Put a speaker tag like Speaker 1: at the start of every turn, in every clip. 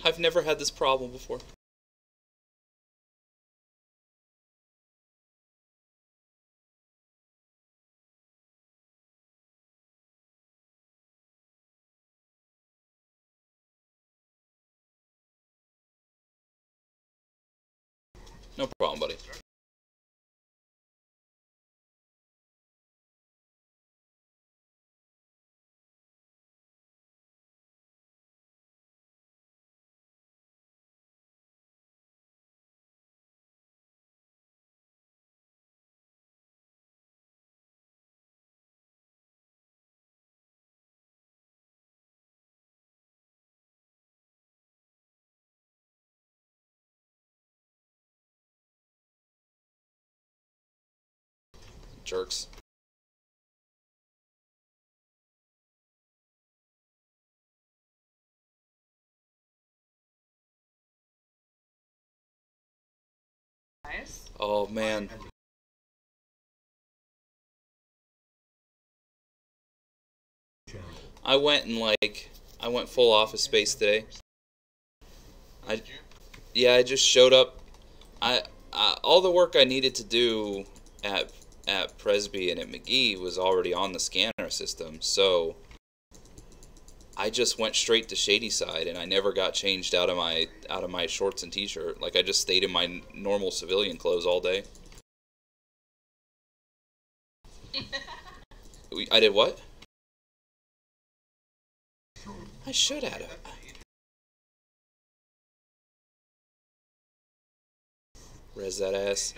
Speaker 1: I've never had this problem before. No problem, buddy. Jerks.
Speaker 2: Nice.
Speaker 1: Oh, man. I went full Office Space today. I, yeah, I just showed up. All the work I needed to do at Presby and at McGee was already on the scanner system, so I just went straight to Shady Side, and I never got changed out of my shorts and t-shirt. Like, I just stayed in my normal civilian clothes all day. I did what? I should have. Res that ass.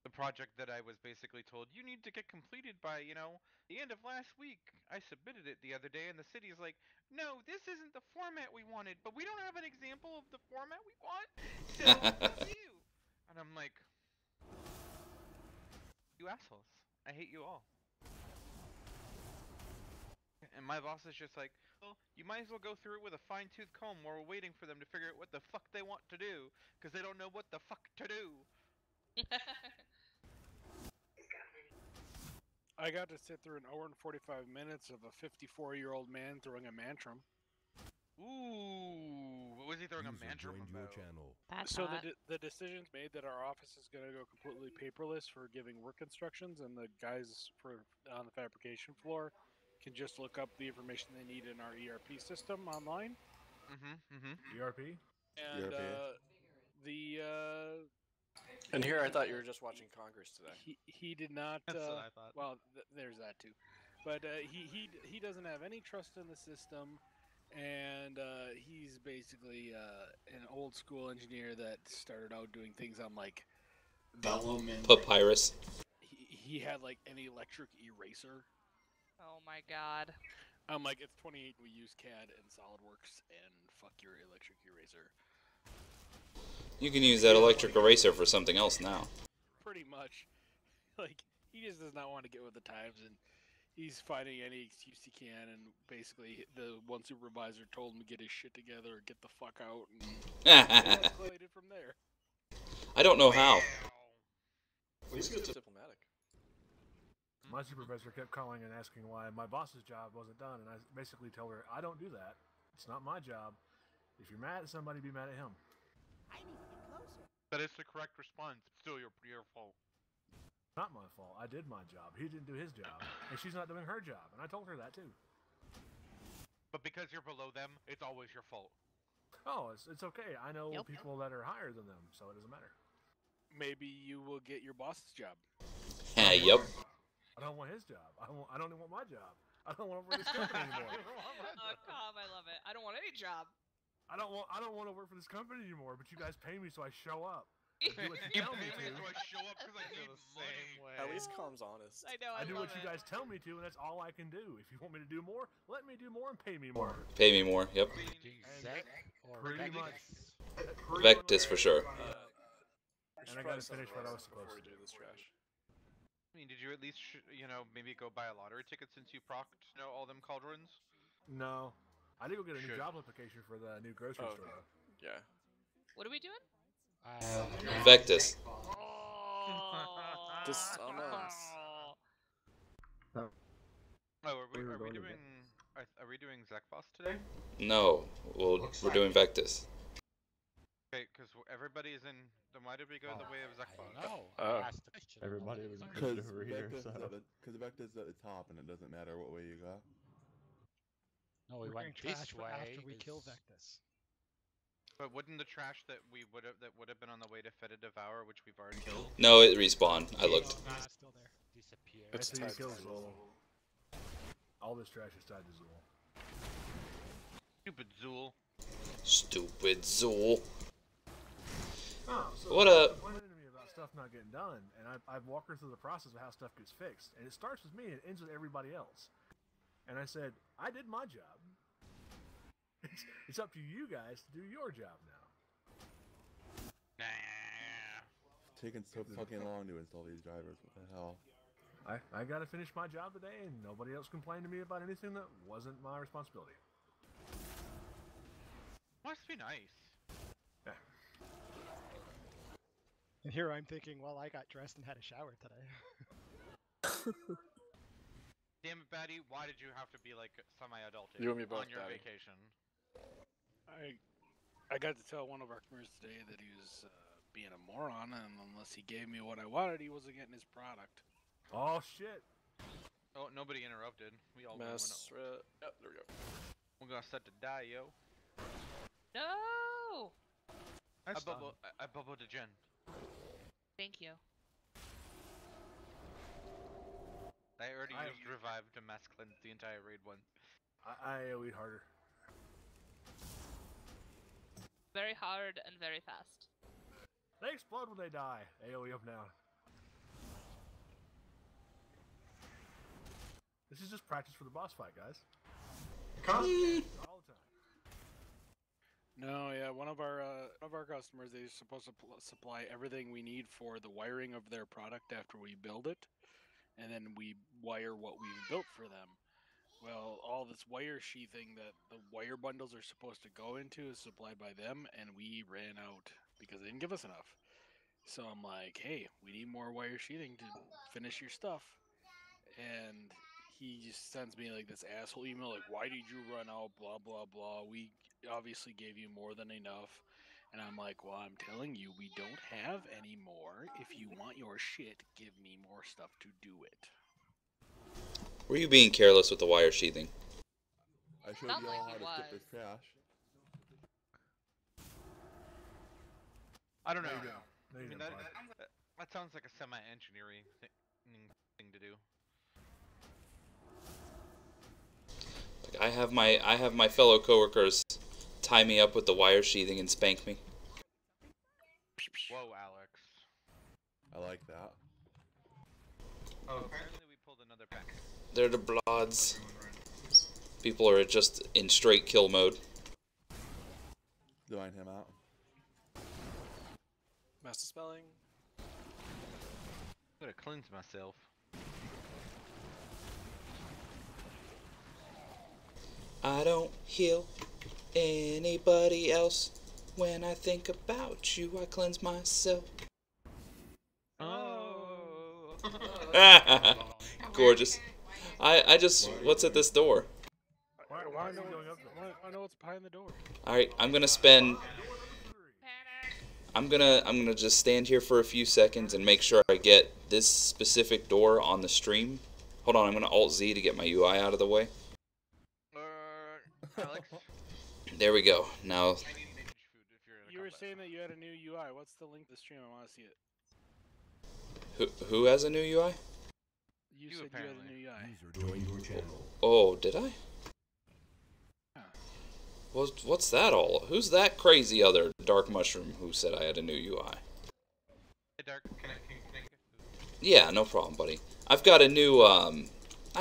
Speaker 3: The project that I was basically told you need to get completed by, the end of last week. I submitted it the other day, and the city's like, "No, this isn't the format we wanted, but we don't have an example of the format we want, so fuck you." And I'm like, "You assholes! I hate you all." And my boss is just like, "Well, you might as well go through it with a fine-tooth comb while we're waiting for them to figure out what the fuck they want to do, because they don't know what the fuck to do."
Speaker 4: I got to sit through an hour and 45 minutes of a 54-year-old man throwing a mantrum.
Speaker 3: Ooh, what was he throwing a mantrum about?
Speaker 2: That's
Speaker 4: So
Speaker 2: hot.
Speaker 4: the decision's made that our office is going to go completely paperless for giving work instructions, and the guys on the fabrication floor can just look up the information they need in our ERP system online.
Speaker 5: ERP?
Speaker 4: And the
Speaker 6: And here I thought you were just watching Congress today.
Speaker 4: he did not.
Speaker 3: That's what I thought.
Speaker 4: Well, there's that too, but he doesn't have any trust in the system, and he's basically an old school engineer that started out doing things on like vellum and
Speaker 1: Papyrus.
Speaker 4: he had like an electric eraser.
Speaker 2: Oh my god.
Speaker 4: I'm like, it's 28. We use CAD and SolidWorks, and fuck your electric eraser.
Speaker 1: You can use that electric eraser for something else now.
Speaker 4: Pretty much. Like, he just does not want to get with the times, and he's finding any excuse he can, and basically the one supervisor told him to get his shit together or get the fuck out, and it escalated from there.
Speaker 1: I don't know how.
Speaker 6: He's diplomatic.
Speaker 5: My supervisor kept calling and asking why my boss's job wasn't done, and I basically told her, I don't do that. It's not my job. If you're mad at somebody, be mad at him.
Speaker 3: That is the correct response. It's still your fault.
Speaker 5: Not my fault. I did my job. He didn't do his job. And she's not doing her job. And I told her that too.
Speaker 3: But because you're below them, it's always your fault.
Speaker 5: Oh, it's okay. I know
Speaker 2: Yep.
Speaker 5: people that are higher than them, so it doesn't matter.
Speaker 4: Maybe you will get your boss's job.
Speaker 1: Yep.
Speaker 5: I don't want his job. I don't even want my job. I don't want to work for this company anymore.
Speaker 2: Oh, Cobb, I love it. I don't want any job.
Speaker 5: I don't want to work for this company anymore. But you guys pay me, so I show up. I do what you tell me to.
Speaker 3: So I show up because I need money.
Speaker 6: At least Calm's honest.
Speaker 2: I know.
Speaker 5: I do
Speaker 2: love
Speaker 5: what you
Speaker 2: it.
Speaker 5: guys tell me to, and that's all I can do. If you want me to do more, let me do more and pay me more.
Speaker 1: Pay me more. Yep.
Speaker 7: Zek or
Speaker 5: Pretty
Speaker 7: Vectis?
Speaker 5: much.
Speaker 1: Vectis for sure.
Speaker 5: And I gotta finish what I was supposed to
Speaker 6: do this trash.
Speaker 3: I mean, did you at least, maybe go buy a lottery ticket since you procced, all them cauldrons?
Speaker 5: No. I did go get a new
Speaker 3: Should.
Speaker 5: job application for the new grocery
Speaker 6: Oh,
Speaker 5: store.
Speaker 6: Yeah.
Speaker 2: What are we doing?
Speaker 1: Vectis.
Speaker 6: Dishonest.
Speaker 3: Oh, are we doing Zek Boss today?
Speaker 1: No, we're doing Vectis.
Speaker 3: Okay, because everybody is in. Then why did we go the way of Zek Boss?
Speaker 7: No,
Speaker 6: Oh.
Speaker 7: I asked the question.
Speaker 8: Everybody was
Speaker 9: Because
Speaker 8: good over here, so.
Speaker 9: the vector's at the top, and it doesn't matter what way you go.
Speaker 7: No, we
Speaker 8: We're
Speaker 7: went
Speaker 8: getting
Speaker 7: this
Speaker 8: trashed
Speaker 7: way.
Speaker 8: after we kill
Speaker 7: is-
Speaker 8: Vectis.
Speaker 3: But wouldn't the trash that would have been on the way to Feta Devour, which we've already killed?
Speaker 1: No, it respawned. I looked.
Speaker 7: Nah, it's still there. Disappear.
Speaker 6: It's
Speaker 5: That's how you
Speaker 6: tied
Speaker 5: kill
Speaker 6: to
Speaker 5: Zool. All this trash is tied to Zool.
Speaker 3: Stupid Zool.
Speaker 1: Stupid Zool.
Speaker 5: Oh, so
Speaker 1: What a-
Speaker 5: complaining to me about stuff not getting done, and I've walked her through the process of how stuff gets fixed, and it starts with me and it ends with everybody else. And I said, I did my job. It's up to you guys to do your job now.
Speaker 3: Nah.
Speaker 9: Taking so fucking long to install these drivers. What the hell?
Speaker 5: I got to finish my job today, and nobody else complained to me about anything that wasn't my responsibility.
Speaker 3: Must be nice.
Speaker 5: Yeah.
Speaker 8: And here I'm thinking, well, I got dressed and had a shower today.
Speaker 3: Damn it, Batty, why did you have to be like semi-adulted
Speaker 6: You and me both,
Speaker 3: on your
Speaker 6: Batty.
Speaker 3: vacation?
Speaker 4: I got to tell one of our customers today that he was being a moron, and unless he gave me what I wanted, he wasn't getting his product.
Speaker 5: Oh, shit.
Speaker 3: Oh, nobody interrupted. We all went.
Speaker 6: Mass. Yep, there we go.
Speaker 3: We're gonna set to die, yo.
Speaker 2: No.
Speaker 3: I bubbled a gen.
Speaker 2: Thank you.
Speaker 3: I already
Speaker 5: I-
Speaker 3: used revive to mass cleanse the entire raid once.
Speaker 5: I AoE'd harder.
Speaker 2: Very hard and very fast.
Speaker 5: They explode when they die. AoE up now. This is just practice for the boss fight, guys. All the time.
Speaker 4: No, yeah, one of our customers, they're supposed to supply everything we need for the wiring of their product after we build it, and then we wire what we've built for them. Well, all this wire sheathing that the wire bundles are supposed to go into is supplied by them, and we ran out because they didn't give us enough. So I'm like, hey, we need more wire sheathing to finish your stuff. And he just sends me like this asshole email, like, why did you run out, blah, blah, blah. We obviously gave you more than enough. And I'm like, well, I'm telling you, we don't have any more. If you want your shit, give me more stuff to do it.
Speaker 1: Were you being careless with the wire sheathing?
Speaker 9: I showed
Speaker 2: Not
Speaker 9: you
Speaker 2: like
Speaker 9: all
Speaker 2: he
Speaker 9: how to
Speaker 2: was.
Speaker 9: skip this trash.
Speaker 3: I don't know.
Speaker 5: No, you don't. No,
Speaker 3: I
Speaker 5: you
Speaker 3: mean,
Speaker 5: don't,
Speaker 3: that,
Speaker 5: bud.
Speaker 3: that sounds like a semi-engineering thing to do.
Speaker 1: Like I have my fellow coworkers tie me up with the wire sheathing and spank me.
Speaker 3: Whoa, Alex.
Speaker 9: I like that.
Speaker 3: Oh, apparently we pulled another pack.
Speaker 1: They're the bloods. People are just in straight kill mode.
Speaker 9: Divine him out.
Speaker 6: Master spelling.
Speaker 3: I'm gonna cleanse myself.
Speaker 1: I don't heal anybody else. When I think about you, I cleanse myself.
Speaker 3: Oh.
Speaker 1: Gorgeous. I just, what's at this door?
Speaker 5: Why
Speaker 4: I
Speaker 5: is he
Speaker 4: know,
Speaker 5: going up there?
Speaker 4: I know what's behind the door.
Speaker 1: Alright, I'm gonna spend,
Speaker 2: Panic.
Speaker 1: I'm gonna just stand here for a few seconds and make sure I get this specific door on the stream. Hold on, I'm gonna Alt-Z to get my UI out of the way.
Speaker 3: Alex?
Speaker 1: There we go. Now,
Speaker 3: I need ninja food if you're in a
Speaker 4: You were
Speaker 3: combat
Speaker 4: saying
Speaker 3: zone.
Speaker 4: that you had a new UI. What's the link to the stream? I want to see it.
Speaker 1: who has a new UI?
Speaker 4: You said you had a new UI.
Speaker 10: User joined your channel.
Speaker 1: Oh, did I? What's that all? Who's that crazy other Dark Mushroom who said I had a new UI?
Speaker 3: Hey, Dark, can I
Speaker 1: Yeah, no problem, buddy. I've got a new, I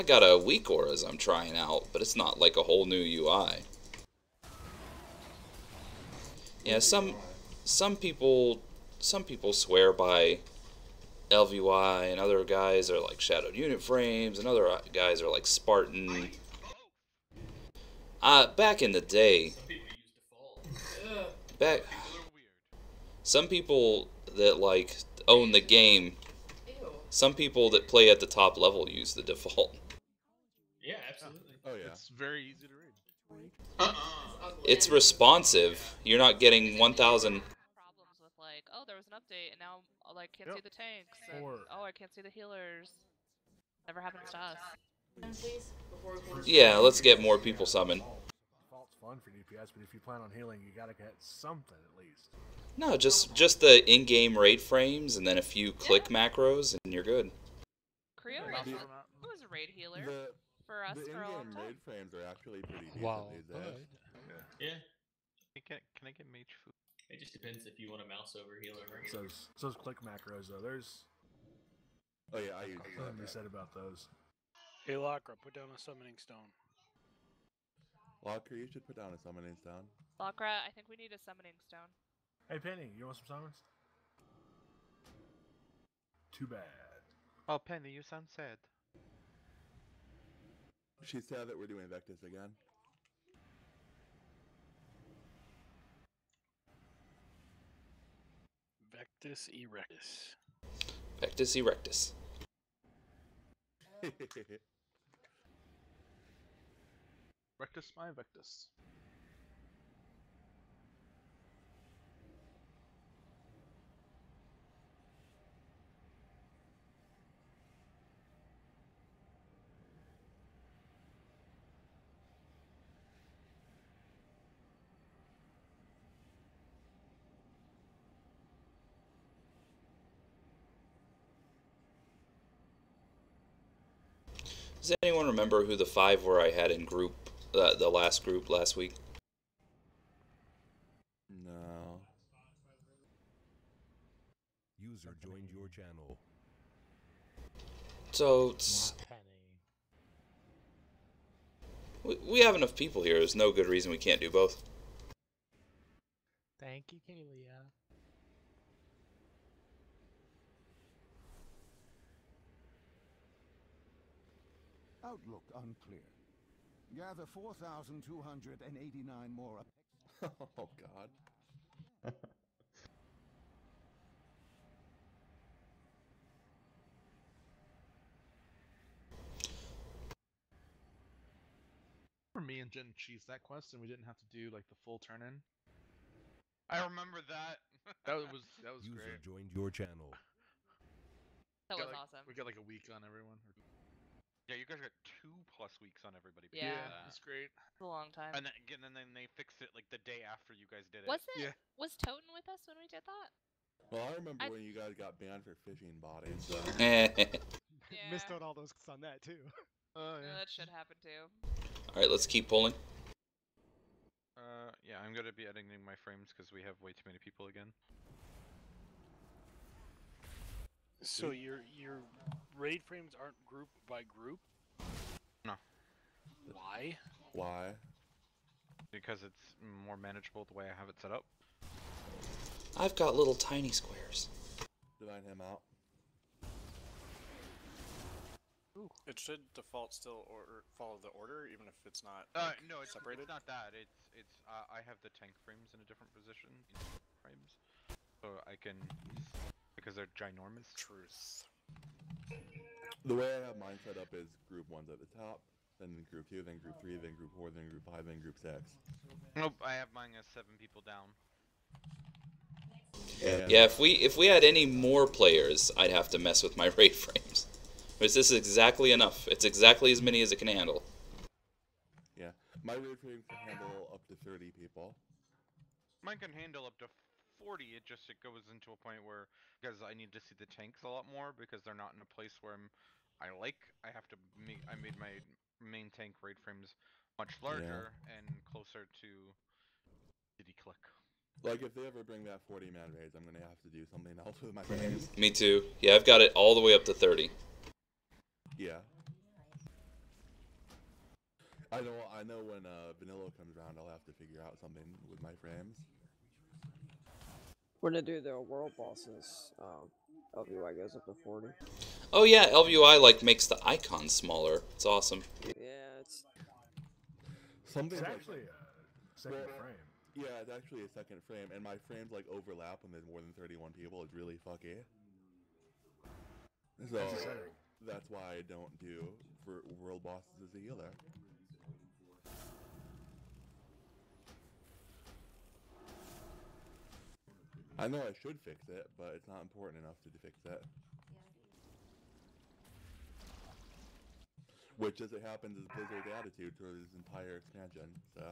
Speaker 1: got a weak auras I'm trying out, but it's not like a whole new UI. Yeah, some people swear by LVY, and other guys are like shadowed unit frames, and other guys are like Spartan. Back in the day, some people that like own the game, some people that play at the top level use the default.
Speaker 11: Yeah, absolutely.
Speaker 9: Oh yeah.
Speaker 12: It's very easy to read.
Speaker 1: It's responsive. You're not getting 1,000.
Speaker 2: Problems with like, oh, there was an update, and now like can't see the tanks, and oh, I can't see the healers. Never happens to us.
Speaker 1: Yeah, let's get more people summoned.
Speaker 5: Default's fun for DPS, but if you plan on healing, you gotta get something at least.
Speaker 1: No, just the in-game raid frames and then a few click macros, and you're good.
Speaker 2: Creo was a raid healer for us for a long
Speaker 9: in-game
Speaker 2: time.
Speaker 9: raid frames are actually pretty decent
Speaker 7: Wow.
Speaker 9: these days.
Speaker 11: Yeah.
Speaker 3: Can I get mage food?
Speaker 11: It just depends if you want a mouse over healer or regular.
Speaker 5: Those click macros though, there's
Speaker 9: Oh yeah, I use
Speaker 5: something to be said about those.
Speaker 4: Hey, Locra, put down a summoning stone.
Speaker 9: Locker, you should put down a summoning stone.
Speaker 2: Lakra, I think we need a summoning stone.
Speaker 5: Hey Penny, you want some summons? Too bad.
Speaker 3: Oh, Penny, you sound sad.
Speaker 9: She's sad that we're doing Vectus again.
Speaker 4: Vectus Erectus.
Speaker 1: Vectus Erectus.
Speaker 12: Rectus my Vectus.
Speaker 1: Does anyone remember who the 5 were I had in group, the last group last week?
Speaker 9: No.
Speaker 10: User joined your channel.
Speaker 1: So, we have enough people here. There's no good reason we can't do both.
Speaker 7: Thank you, Kalia.
Speaker 10: Outlook unclear. Gather 4,289 more.
Speaker 9: Oh god.
Speaker 12: For me and Jen cheese that quest, and we didn't have to do like the full turn in.
Speaker 3: I remember that.
Speaker 12: That was
Speaker 10: User
Speaker 12: great.
Speaker 10: joined your channel.
Speaker 2: That was
Speaker 12: like,
Speaker 2: awesome.
Speaker 12: We got like a week on everyone.
Speaker 3: Yeah, you guys got 2+ weeks on everybody.
Speaker 2: Yeah.
Speaker 12: It's great.
Speaker 2: It's a long time.
Speaker 3: And then again, then they fixed it like the day after you guys did it.
Speaker 2: Was it? Was Toten with us when we did that?
Speaker 9: Well, I remember when you guys got banned for fishing bodies. So.
Speaker 2: Yeah.
Speaker 8: Missed out all those on that too.
Speaker 2: That should happen too.
Speaker 1: Alright, let's keep pulling.
Speaker 3: Yeah, I'm gonna be editing my frames because we have way too many people again.
Speaker 4: So your raid frames aren't group by group?
Speaker 3: No.
Speaker 4: Why?
Speaker 9: Why?
Speaker 3: Because it's more manageable the way I have it set up.
Speaker 1: I've got little tiny squares.
Speaker 9: Divine him out.
Speaker 6: It should default still follow the order, even if it's not
Speaker 3: no, it's
Speaker 6: separated.
Speaker 3: It's not that. It's I have the tank frames in a different position, frames, so I can because they're ginormous.
Speaker 6: Truth.
Speaker 9: The way I have mine set up is group 1's at the top, then group 2, then group 3, then group 4, then group 5, then group 6.
Speaker 3: Nope, I have mine as 7 people down.
Speaker 1: Yeah, if we had any more players, I'd have to mess with my raid frames. But this is exactly enough. It's exactly as many as it can handle.
Speaker 9: Yeah, my raid frames can handle up to 30 people.
Speaker 3: Mine can handle up to 40. It goes into a point where because I need to see the tanks a lot more because they're not in a place where I'm I have to make. I made my main tank raid frames much larger and closer to City Click.
Speaker 9: Like, if they ever bring that 40-man raids, I'm gonna have to do something else with my frames.
Speaker 1: Me too. Yeah, I've got it all the way up to 30.
Speaker 9: Yeah. I know when vanilla comes around, I'll have to figure out something with my frames.
Speaker 13: When they do their world bosses, LVY goes up to 40.
Speaker 1: Oh yeah, LVUI like makes the icon smaller. It's awesome.
Speaker 13: Yeah, it's
Speaker 9: Something
Speaker 5: It's
Speaker 9: like,
Speaker 5: actually a second frame.
Speaker 9: Yeah, it's actually a second frame, and my frames like overlap when there's more than 31 people. It's really fucky. So that's why I don't do for world bosses as a healer. I know I should fix it, but it's not important enough to fix it. Which, as it happens, is Blizzard's attitude towards this entire expansion, so...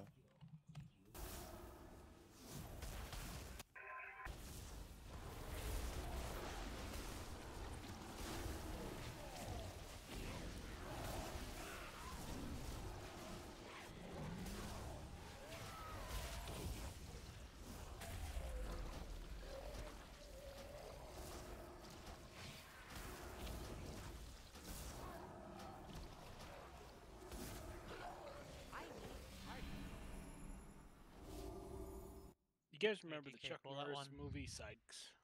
Speaker 4: You guys remember the Chuck Norris movie Sykes?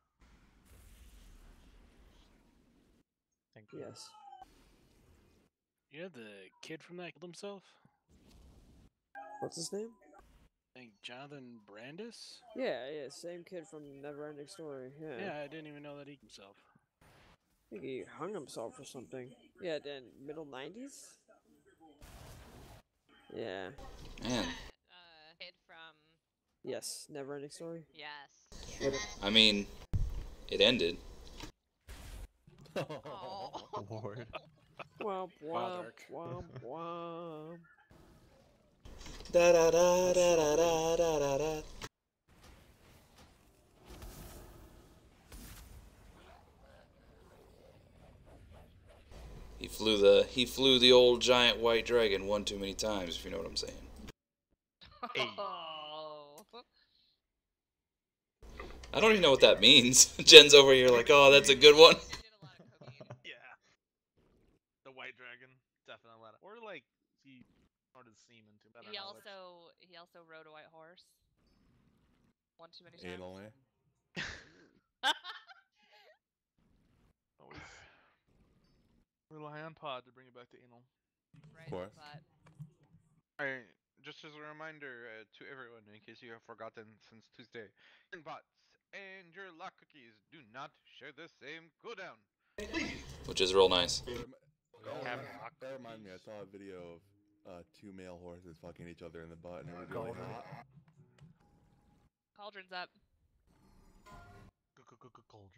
Speaker 13: Yes.
Speaker 4: You know the kid from that killed himself?
Speaker 13: What's his name?
Speaker 4: I think Jonathan Brandis?
Speaker 13: Yeah, same kid from Neverending Story.
Speaker 4: Yeah, I didn't even know that he killed himself.
Speaker 13: I think he hung himself or something. Yeah, then middle 90s? Yeah.
Speaker 1: Man.
Speaker 2: Kid from...
Speaker 13: Yes, Neverending Story?
Speaker 2: Yes.
Speaker 1: I mean, it ended.
Speaker 2: Oh.
Speaker 7: Lord.
Speaker 13: Womp womp womp womp.
Speaker 1: Da da da da da da da da da. He flew the old giant white dragon one too many times, if you know what I'm saying.
Speaker 2: Oh.
Speaker 1: I don't even know what that means. Jen's over here like, oh, that's a good one.
Speaker 12: Yeah. The white dragon, definitely let it. Or like he started semen too.
Speaker 2: He also rode a white horse. One too many times.
Speaker 9: Anally.
Speaker 12: Always rely on Pod to bring it back to anal.
Speaker 2: Right,
Speaker 9: Of course.
Speaker 2: but...
Speaker 3: Alright, just as a reminder to everyone, in case you have forgotten since Tuesday, bots and your lock cookies do not share the same cooldown.
Speaker 1: Which is real nice.
Speaker 9: That reminds me, I saw a video of 2 male horses fucking each other in the butt, and it was really hot.
Speaker 2: Cauldron's up.
Speaker 7: Cauldron.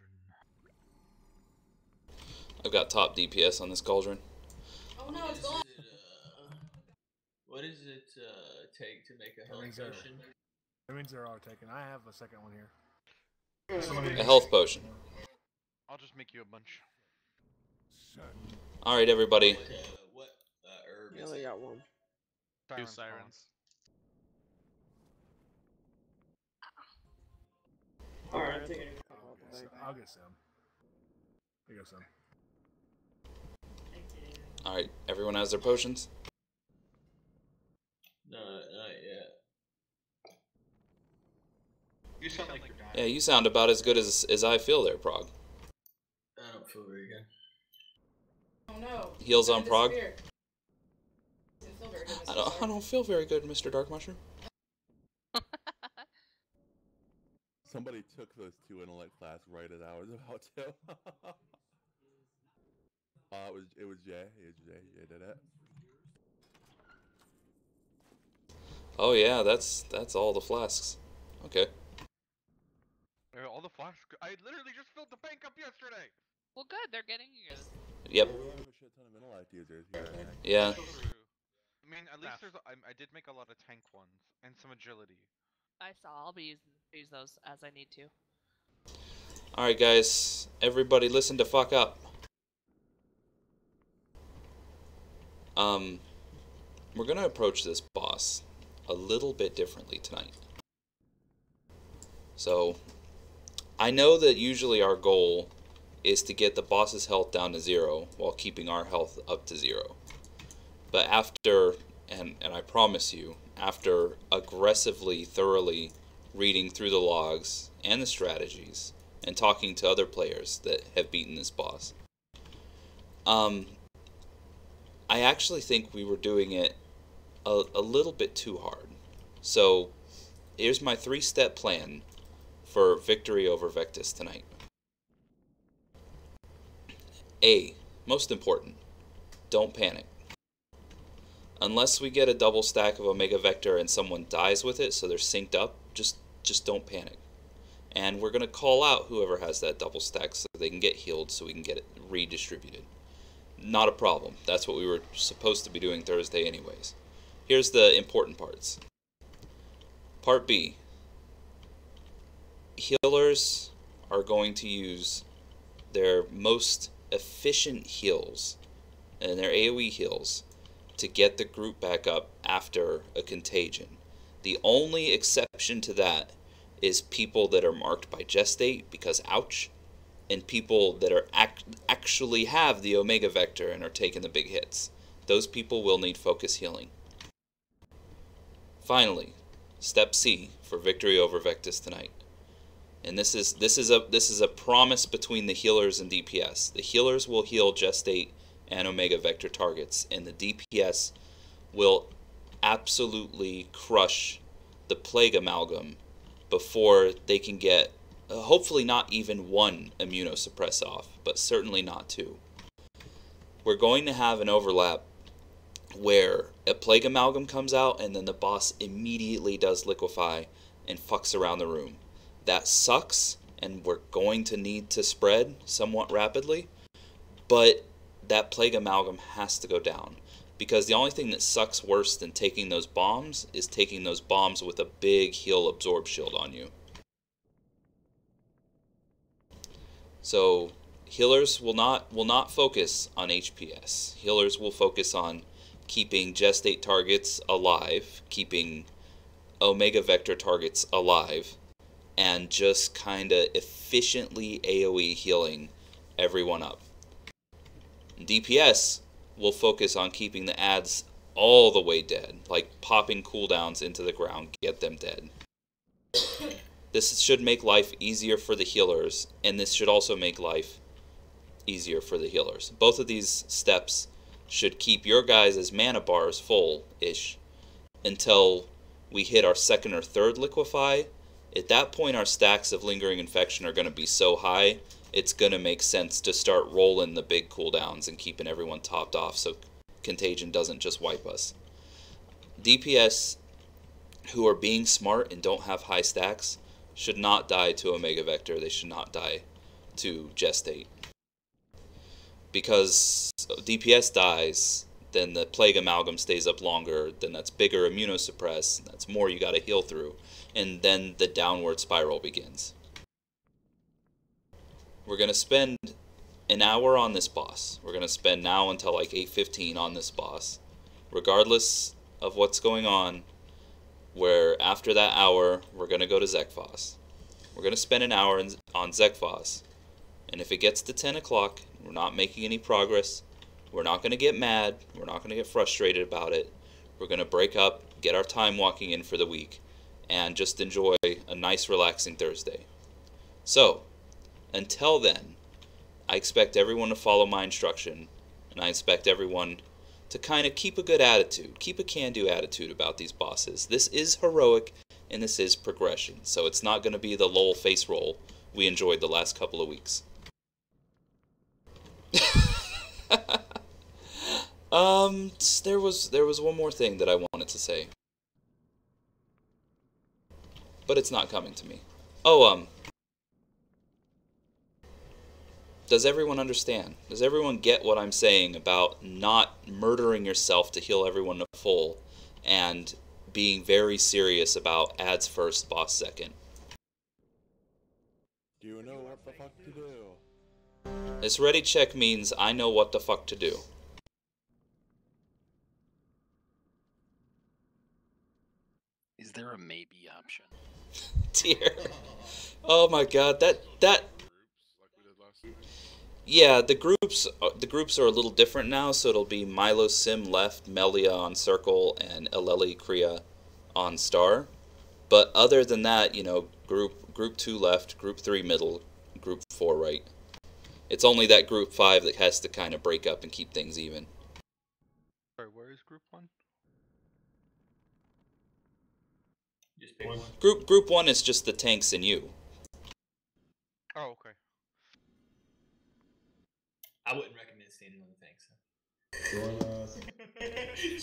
Speaker 1: I've got top DPS on this cauldron.
Speaker 11: Oh no, it's gone! What does it take to make a health potion?
Speaker 5: That means they're all taken. I have a second one here.
Speaker 1: A health potion.
Speaker 3: I'll just make you a bunch.
Speaker 1: Alright, everybody.
Speaker 11: What herb
Speaker 13: I
Speaker 11: is
Speaker 13: only
Speaker 11: it?
Speaker 13: got one.
Speaker 12: 2 sirens.
Speaker 13: Alright,
Speaker 5: I'll get some. Here you go, some.
Speaker 1: Alright, everyone has their potions?
Speaker 11: No, not yet. You sound like you're dying.
Speaker 1: Yeah, you sound about as good as I feel there, Prog.
Speaker 11: I don't feel very good.
Speaker 14: Oh no.
Speaker 1: Heals on Prog?
Speaker 14: Didn't feel very good,
Speaker 1: I don't feel very good, Mr. Dark Mushroom.
Speaker 9: Somebody took those 2 intellect class right as I was about to. It was Jay. Jay did it.
Speaker 1: Oh yeah, that's all the flasks. Okay.
Speaker 3: All the flasks. I literally just filled the bank up yesterday.
Speaker 2: Well, good. They're getting you.
Speaker 1: Yep.
Speaker 9: We have a shit ton of intellect users here.
Speaker 1: Yeah.
Speaker 3: I mean, at least there's. I did make a lot of tank ones and some agility.
Speaker 2: I saw. I'll be use those as I need to.
Speaker 1: Alright, guys. Everybody listen to fuck up. We're gonna approach this boss a little bit differently tonight. So, I know that usually our goal is to get the boss's health down to 0 while keeping our health up to 0. But after, and I promise you, after aggressively, thoroughly reading through the logs and the strategies and talking to other players that have beaten this boss, I actually think we were doing it a little bit too hard. So here's my 3-step plan for victory over Vectis tonight. A, most important, don't panic. Unless we get a double stack of Omega Vector and someone dies with it so they're synced up, just don't panic. And we're going to call out whoever has that double stack so they can get healed so we can get it redistributed. Not a problem. That's what we were supposed to be doing Thursday anyways. Here's the important parts. Part B. Healers are going to use their most efficient heals and their AoE heals to get the group back up after a contagion. The only exception to that is people that are marked by gestate because ouch, and people that are actually have the Omega Vector and are taking the big hits. Those people will need focus healing. Finally, step C for victory over Vectis tonight. And this is a promise between the healers and DPS. The healers will heal gestate and Omega Vector targets, and the DPS will absolutely crush the Plague Amalgam before they can get, hopefully not even 1 immunosuppress off, but certainly not 2. We're going to have an overlap where a Plague Amalgam comes out and then the boss immediately does liquefy and fucks around the room. That sucks, and we're going to need to spread somewhat rapidly, but that Plague Amalgam has to go down, because the only thing that sucks worse than taking those bombs is taking those bombs with a big heal absorb shield on you. So healers will not focus on HPS. Healers will focus on keeping gestate targets alive, keeping Omega Vector targets alive, and just kind of efficiently AoE healing everyone up. DPS will focus on keeping the ads all the way dead, like popping cooldowns into the ground, get them dead. This should make life easier for the healers, and this should also make life easier for the healers. Both of these steps should keep your guys' mana bars full-ish until we hit our 2nd or 3rd liquefy. At that point, our stacks of lingering infection are going to be so high, it's going to make sense to start rolling the big cooldowns and keeping everyone topped off so contagion doesn't just wipe us. DPS who are being smart and don't have high stacks should not die to Omega Vector. They should not die to gestate. Because DPS dies, then the Plague Amalgam stays up longer, then that's bigger immunosuppress, that's more you gotta heal through, and then the downward spiral begins. We're gonna spend an hour on this boss. We're gonna spend now until like 8:15 on this boss. Regardless of what's going on, where after that hour, we're gonna go to Zekphos. We're gonna spend an hour on Zekphos, and if it gets to 10 o'clock, we're not making any progress, we're not going to get mad, we're not going to get frustrated about it, we're going to break up, get our time walking in for the week, and just enjoy a nice relaxing Thursday. So, until then, I expect everyone to follow my instruction, and I expect everyone to kind of keep a good attitude, keep a can-do attitude about these bosses. This is heroic, and this is progression, so it's not going to be the lol face roll we enjoyed the last couple of weeks. There was one more thing that I wanted to say, but it's not coming to me. Does everyone understand? Does everyone get what I'm saying about not murdering yourself to heal everyone to full, and being very serious about ads first, boss second?
Speaker 9: Do you know what the fuck to do?
Speaker 1: This ready check means I know what the fuck to do. dear. Oh my god, that. Yeah, the groups are a little different now, so it'll be Milo Sim left, Melia on Circle, and Aleli Kriya on Star. But other than that, you know, group 2 left, group 3 middle, group 4 right. It's only that group 5 that has to kind of break up and keep things even.
Speaker 3: Sorry, where is group 1?
Speaker 11: Just pick one.
Speaker 1: Group 1 is just the tanks and you.
Speaker 3: Oh, okay.
Speaker 11: I wouldn't recommend standing on the tanks.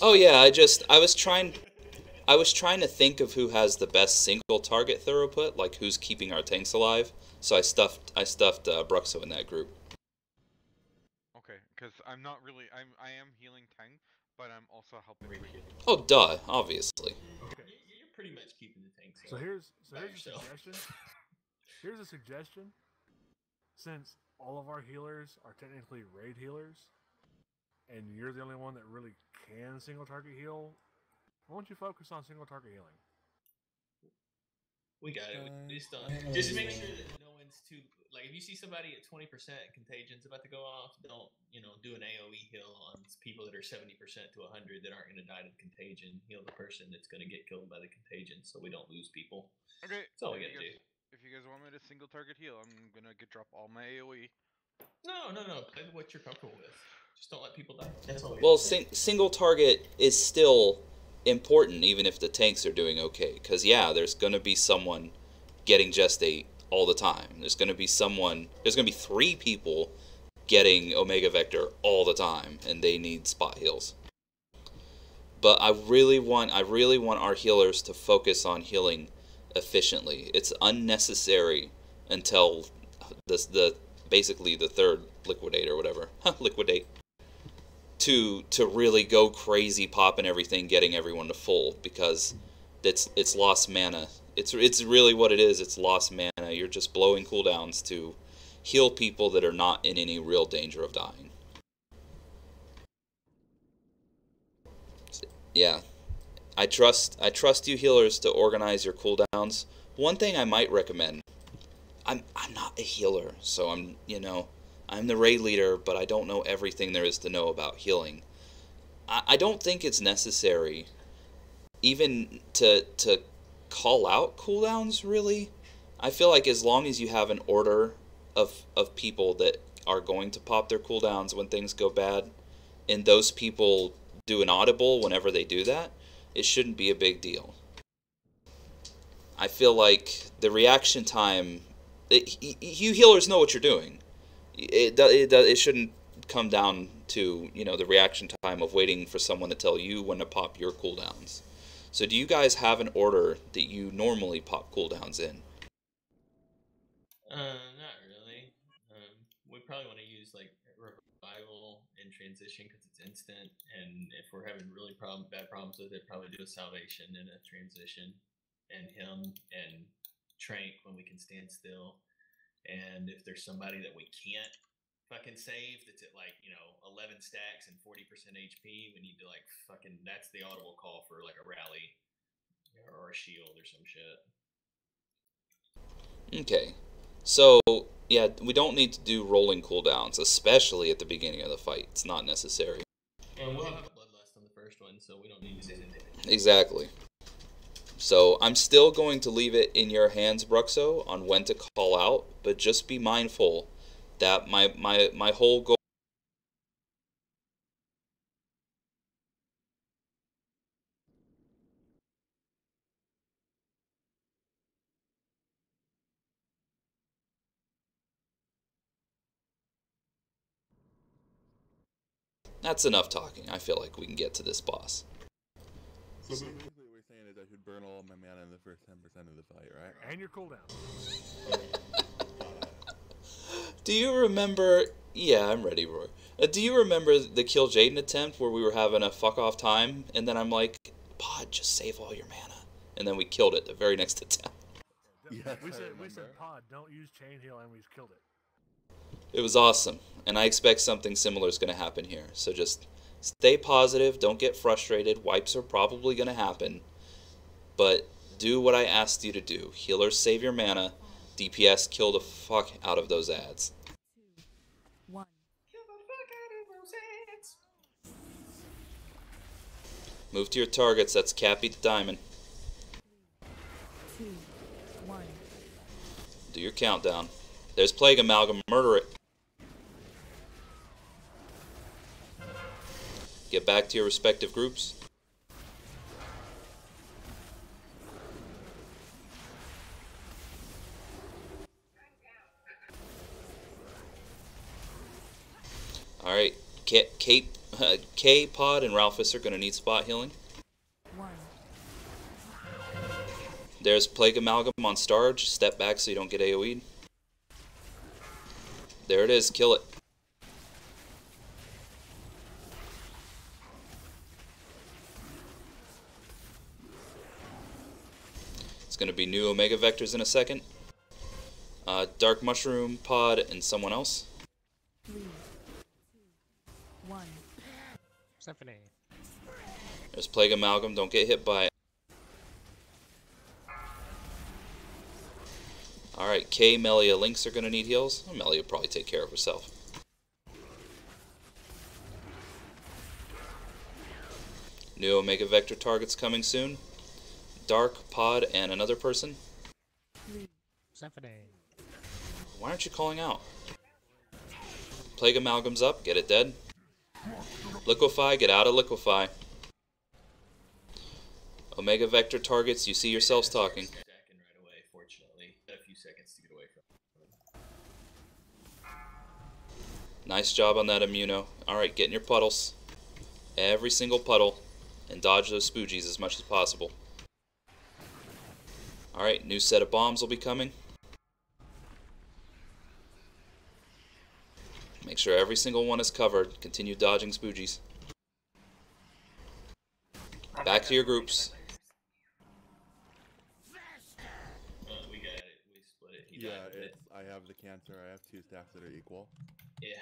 Speaker 1: Oh yeah, I was trying to think of who has the best single target throughput, like who's keeping our tanks alive. So I stuffed Bruxo in that group.
Speaker 3: Okay, because I'm not really I am healing tank, but I'm also helping.
Speaker 1: Oh duh, obviously.
Speaker 11: Okay. You're pretty much keeping the tanks.
Speaker 5: So here's a
Speaker 11: yourself.
Speaker 5: suggestion. Here's a suggestion. Since all of our healers are technically raid healers, and you're the only one that really can single target heal, why don't you focus on single target healing?
Speaker 11: We got it. Just make sure that no one's too like. If you see somebody at 20% contagions about to go off, don't do an AOE heal on people that are 70% to 100 that aren't going to die to the contagion. Heal the person that's going to get killed by the contagion, so we don't lose people.
Speaker 3: Okay,
Speaker 11: that's all we got to do.
Speaker 3: If you guys want me to single target heal, I'm gonna drop all my AOE.
Speaker 11: No. Play with what you're comfortable with. Just don't let people die. That's all.
Speaker 1: Well, single target is still important, even if the tanks are doing okay. Because yeah, there's gonna be someone getting gestate all the time. There's gonna be 3 people getting Omega Vector all the time, and they need spot heals. But I really want our healers to focus on healing efficiently. It's unnecessary until basically the third liquidate or whatever liquidate to really go crazy popping everything, getting everyone to full, because it's lost mana. It's really what it is. It's lost mana. You're just blowing cooldowns to heal people that are not in any real danger of dying. Yeah. I trust you healers to organize your cooldowns. One thing I might recommend, I'm not a healer, so I'm the raid leader, but I don't know everything there is to know about healing. I don't think it's necessary even to call out cooldowns, really. I feel like as long as you have an order of people that are going to pop their cooldowns when things go bad, and those people do an audible whenever they do that, it shouldn't be a big deal. I feel like the reaction time, you healers know what you're doing. It shouldn't come down to the reaction time of waiting for someone to tell you when to pop your cooldowns. So do you guys have an order that you normally pop cooldowns in?
Speaker 11: Not really. We probably want to use like revival and transition because it's instant, and if we're having really bad problems with it, probably do a salvation and a transition, and him and trank when we can stand still. And if there's somebody that we can't fucking save that's at 11 stacks and 40% HP, we need to that's the audible call for like a rally or a shield or some shit.
Speaker 1: Okay. So, yeah, we don't need to do rolling cooldowns, especially at the beginning of the fight. It's not necessary.
Speaker 11: And we'll have Bloodlust on the first one, so we don't need to do anything.
Speaker 1: Exactly. So, I'm still going to leave it in your hands, Bruxo, on when to call out, but just be mindful that my whole goal... That's enough talking. I feel like we can get to this boss.
Speaker 9: So basically what we're saying is I should burn all of my mana in the first 10% of the fight, right?
Speaker 5: And your cooldown.
Speaker 1: Do you remember... Yeah, I'm ready, Roy. Do you remember the Kill Jaden attempt where we were having a fuck-off time, and then I'm like, Pod, just save all your mana. And then we killed it the very next attempt.
Speaker 5: Yes, we said, Pod, don't use chain heal, and we killed it.
Speaker 1: It was awesome, and I expect something similar is going to happen here. So just stay positive, don't get frustrated. Wipes are probably going to happen, but do what I asked you to do. Healers save your mana. DPS kill the fuck out of those ads. Move to your targets. That's Cappy to Diamond. Do your countdown. There's Plague Amalgam. Murder it. Get back to your respective groups. Alright, K-Pod and Ralphus are going to need spot healing. There's Plague Amalgam on Starge. Step back so you don't get AoE'd. There it is, kill it. It's going to be new Omega Vectors in a second. Dark Mushroom, Pod, and someone else.
Speaker 15: 3, 2, 1.
Speaker 7: Symphony.
Speaker 1: There's Plague Amalgam, don't get hit by it. Alright, K, Melia, Lynx are going to need heals. Well, Melia will probably take care of herself. New Omega Vector targets coming soon. Dark, Pod, and another person.
Speaker 7: Symphony.
Speaker 1: Why aren't you calling out? Plague Amalgam's up, get it dead. Liquefy, get out of Liquefy. Omega Vector targets, you see yourselves talking.
Speaker 11: Stacking right away, fortunately. A few seconds to get away from it.
Speaker 1: Nice job on that Immuno. Alright, get in your puddles. Every single puddle. And dodge those spoogies as much as possible. Alright, new set of bombs will be coming. Make sure every single one is covered. Continue dodging spoogies. Back to your groups.
Speaker 11: We got it. We split it. He died with it.
Speaker 9: I have the cancer. I have 2 stacks that are equal.
Speaker 11: Yeah.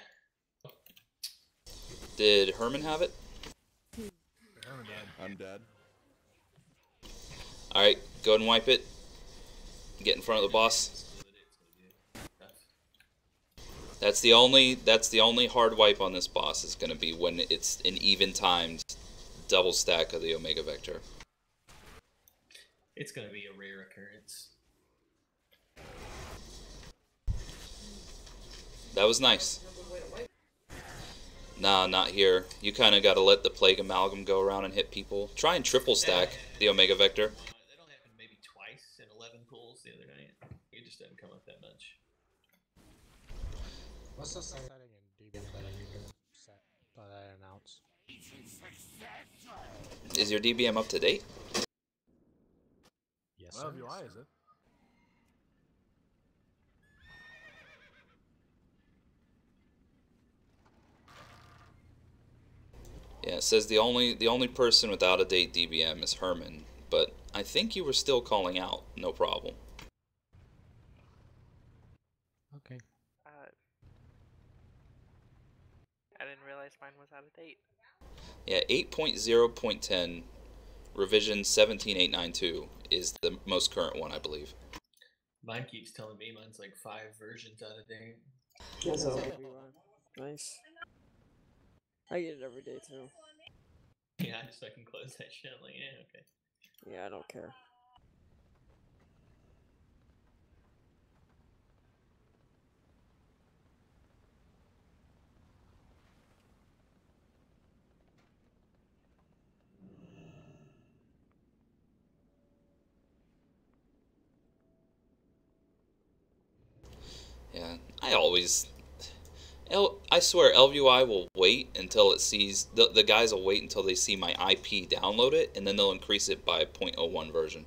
Speaker 1: Did Herman have it?
Speaker 9: I'm dead.
Speaker 1: Alright, go ahead and wipe it. Get in front of the boss. That's the only hard wipe on this boss is going to be when it's an even timed double stack of the Omega Vector.
Speaker 11: It's going to be a rare occurrence.
Speaker 1: That was nice. Nah, not here. You kind of got to let the Plague Amalgam go around and hit people. Try and triple stack the Omega Vector.
Speaker 11: That only happened maybe twice in 11 pulls the other night. It just didn't come up that much.
Speaker 7: What's the setting in DB that you can set that I announce?
Speaker 1: Is your DBM up to date?
Speaker 7: Yes,
Speaker 5: Well,
Speaker 7: sir.
Speaker 5: UI is it?
Speaker 1: Yeah, it says the only person without a date DBM is Herman, but I think you were still calling out, no problem.
Speaker 7: Okay.
Speaker 16: I didn't realize mine was out of date.
Speaker 1: Yeah, 8.0.10 revision 17892 is the most current one, I believe.
Speaker 11: Mine keeps telling me mine's like 5 versions out of date.
Speaker 13: That's all nice. I get it every day too.
Speaker 11: Yeah, just so I can close that shit. I'm like, yeah, okay.
Speaker 13: Yeah, I don't care.
Speaker 1: Yeah, I swear LVI will wait until it sees, the guys will wait until they see my IP download it, and then they'll increase it by 0.01 version.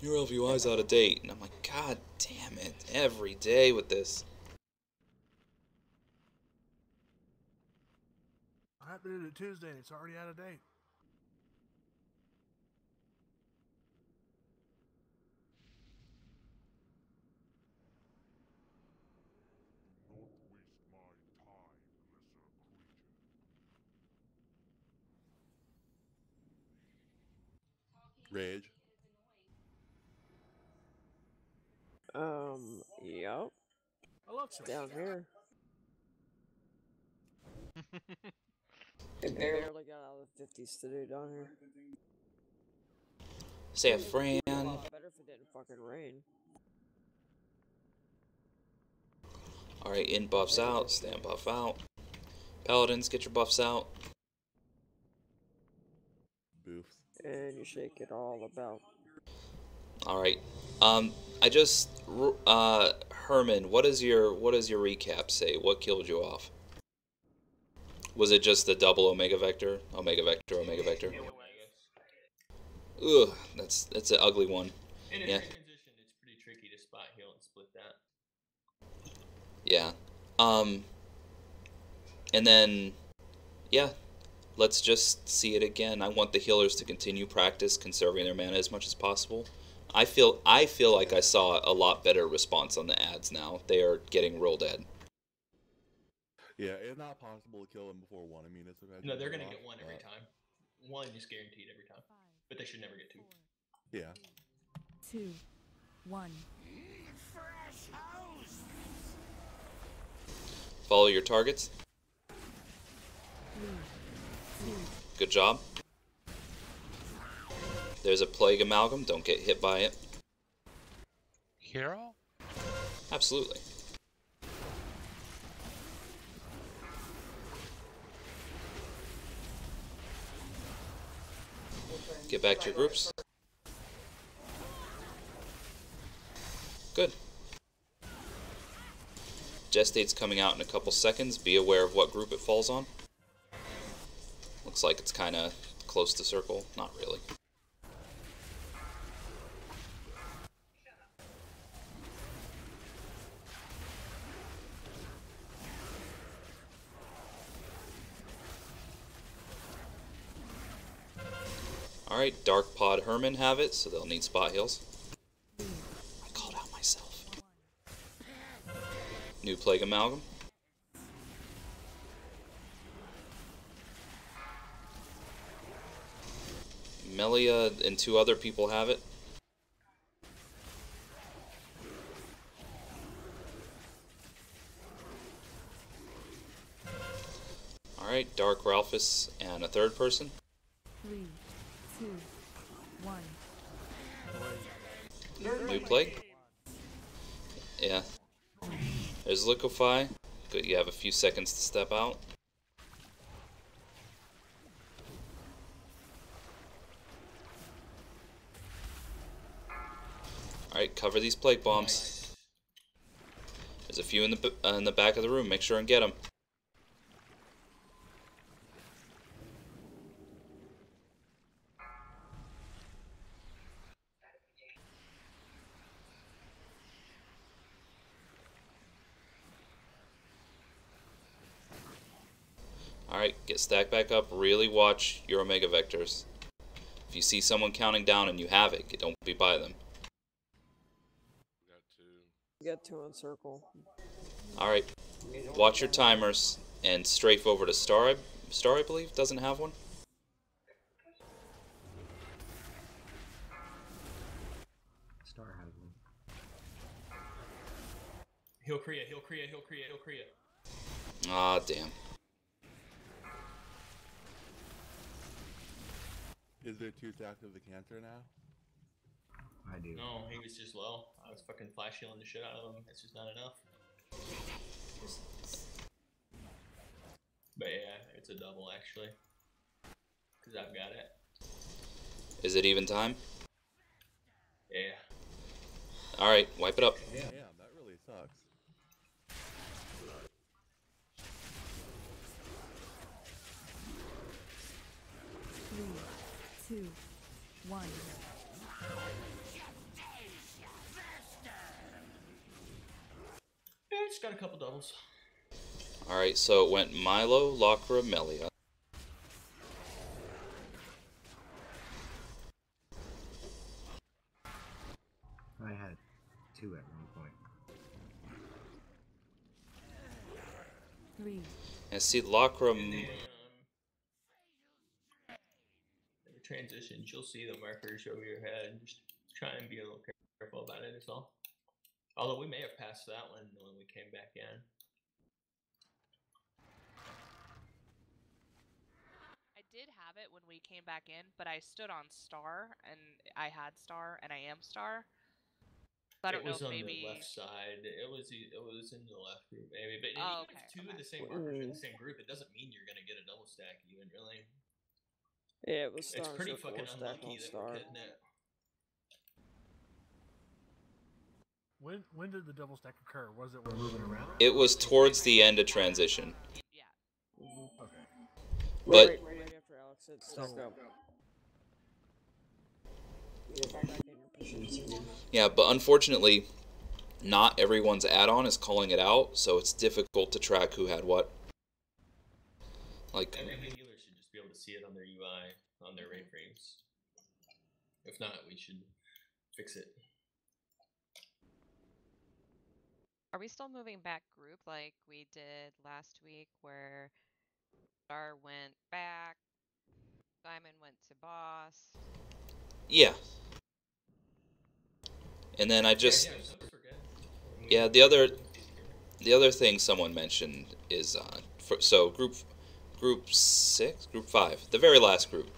Speaker 1: Your LVI's out of date. And I'm like, God damn it, every day with this.
Speaker 5: I updated it Tuesday and it's already out of date.
Speaker 9: Rage.
Speaker 13: Yep.
Speaker 5: I love
Speaker 13: Down here.
Speaker 12: I
Speaker 13: I barely got out of the 50s to do down here.
Speaker 1: Say a
Speaker 13: It'd be a
Speaker 1: Fran.
Speaker 13: lot better if it didn't fucking rain.
Speaker 1: Alright, in buffs out, stand buff out. Paladins, get your buffs out.
Speaker 9: Boofs.
Speaker 13: And you shake it all about.
Speaker 1: Alright. I just Herman, what does your recap say? What killed you off? Was it just the double Omega Vector? Omega Vector, Omega Vector? Ugh, that's an ugly one.
Speaker 11: In a
Speaker 1: Yeah.
Speaker 11: transition, it's pretty tricky to spot heal and split that.
Speaker 1: Yeah. And then, yeah, let's just see it again. I want the healers to continue practice conserving their mana as much as possible. I feel like I saw a lot better response on the ads now. They are getting real dead.
Speaker 9: Yeah, it's not possible to kill them before 1. I mean, it's
Speaker 11: No, they're gonna get 1 every time. 1 is guaranteed every time, but they should never get 2.
Speaker 9: Yeah.
Speaker 15: 2, 1.
Speaker 1: Follow your targets.
Speaker 15: 3, 2.
Speaker 1: Good job. There's a plague amalgam. Don't get hit by it.
Speaker 17: Hero?
Speaker 1: Absolutely. Get back to your groups. Good. Gestate's coming out in a couple seconds. Be aware of what group it falls on. Looks like it's kind of close to circle. Not really. Alright, Dark Pod Herman have it, so they'll need spot heals. I called out myself. New Plague Amalgam. Melia and 2 other people have it. Alright, Dark Ralphus and a 3rd person.
Speaker 15: 3, 2, 1.
Speaker 1: New Plague. Yeah. There's Liquefy. Good, you have a few seconds to step out. Alright, cover these plague bombs. There's a few in the back of the room. Make sure and get them. Alright, get stacked back up. Really watch your Omega Vectors. If you see someone counting down and you have it, don't be by them.
Speaker 13: We got 2 on circle.
Speaker 1: Alright, watch your timers and strafe over to Star, I believe, doesn't have one.
Speaker 7: Star has one.
Speaker 11: He'll create, he'll create, he'll create, he'll create.
Speaker 1: Ah, damn.
Speaker 9: Is there 2 stacks of the cancer now?
Speaker 7: I do.
Speaker 11: No, he was just low. I was fucking flash healing the shit out of him. It's just not enough. But yeah, it's a double actually. Because I've got it.
Speaker 1: Is it even time?
Speaker 11: Yeah.
Speaker 1: Alright, wipe it up.
Speaker 9: Damn, that really sucks.
Speaker 15: Three, 2, 1.
Speaker 11: Yeah, just got a couple doubles.
Speaker 1: Alright, so it went Milo, Locra, Melia.
Speaker 7: I had 2 at one point.
Speaker 15: 3.
Speaker 1: I see Locra.
Speaker 11: The transitions, you'll see the markers over your head. Just try and be a little careful about it, is all. Although we may have passed that one when we came back in.
Speaker 2: I did have it when we came back in, but I stood on Star, and I had Star, and I am Star. So I don't know if maybe...
Speaker 11: It was on the left side. It was in the left group, maybe. But
Speaker 2: oh,
Speaker 11: even
Speaker 2: okay,
Speaker 11: if two of the same markers are in the same group, it doesn't mean you're gonna get a double stack even, really.
Speaker 13: Yeah, it was Star.
Speaker 11: It's pretty
Speaker 13: Circle,
Speaker 11: fucking
Speaker 13: stacked
Speaker 11: unlucky
Speaker 13: on
Speaker 11: that
Speaker 13: Star.
Speaker 11: we're getting it.
Speaker 5: When did the double stack occur? Was it when moving around?
Speaker 1: It was towards the end of transition.
Speaker 2: Yeah.
Speaker 5: Okay.
Speaker 1: But
Speaker 13: Right after Alex said stack up.
Speaker 1: yeah, but unfortunately, not everyone's add-on is calling it out, so it's difficult to track who had what. Like,
Speaker 11: I think the healer should just be able to see it on their UI, on their rate frames. If not, we should fix it.
Speaker 17: Are we still moving back group like we did last week, where Star went back, Diamond went to boss?
Speaker 1: yeah. And then I just... yeah, the other thing someone mentioned is, so group 6? Group 5. The very last group.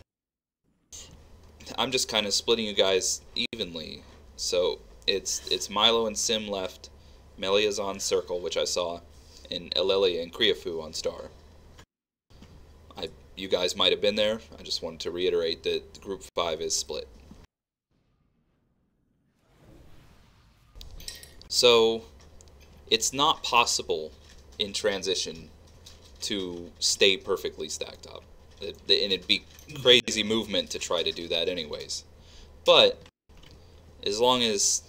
Speaker 1: I'm just kind of splitting you guys evenly. So it's Milo and Sim left, Melia's on Circle, which I saw, and Alelia and Kriafu on Star. You guys might have been there. I just wanted to reiterate that Group 5 is split. So, it's not possible in transition to stay perfectly stacked up. And it'd be crazy movement to try to do that anyways. But, as long as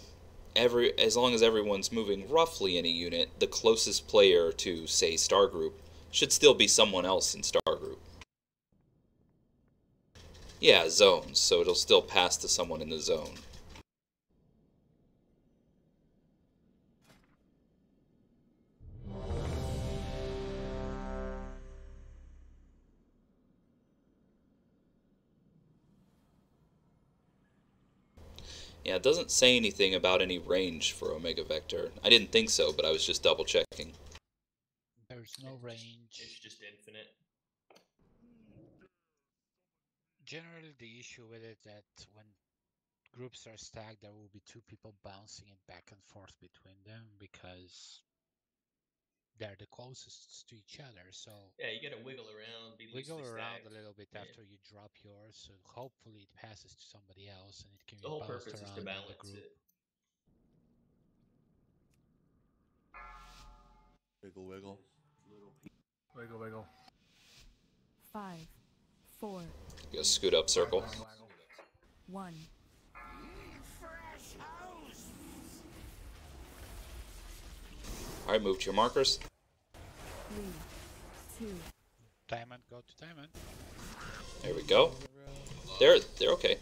Speaker 1: everyone's moving roughly in a unit, the closest player to, say, Star Group should still be someone else in Star Group. Yeah, zones, so it'll still pass to someone in the zone. Yeah, it doesn't say anything about any range for Omega Vector. I didn't think so, but I was just double checking.
Speaker 7: There's no range.
Speaker 11: It's just infinite.
Speaker 7: Generally, the issue with it that when groups are stacked, there will be two people bouncing it back and forth between them because they're the closest to each other. So
Speaker 11: yeah, you gotta wiggle around,
Speaker 7: wiggle around
Speaker 11: stacked.
Speaker 7: a little bit after you drop yours, so hopefully it passes to somebody else and it can
Speaker 11: The
Speaker 7: be
Speaker 11: whole
Speaker 7: bounced
Speaker 11: purpose is to
Speaker 7: around in the
Speaker 11: balance
Speaker 7: group.
Speaker 11: it.
Speaker 9: Wiggle, wiggle.
Speaker 5: Wiggle, wiggle.
Speaker 15: 5, 4.
Speaker 1: You gotta scoot up Circle.
Speaker 15: 1.
Speaker 1: Alright, move to your markers.
Speaker 15: 3, 2.
Speaker 7: Diamond, go to Diamond.
Speaker 1: There we go. They're okay.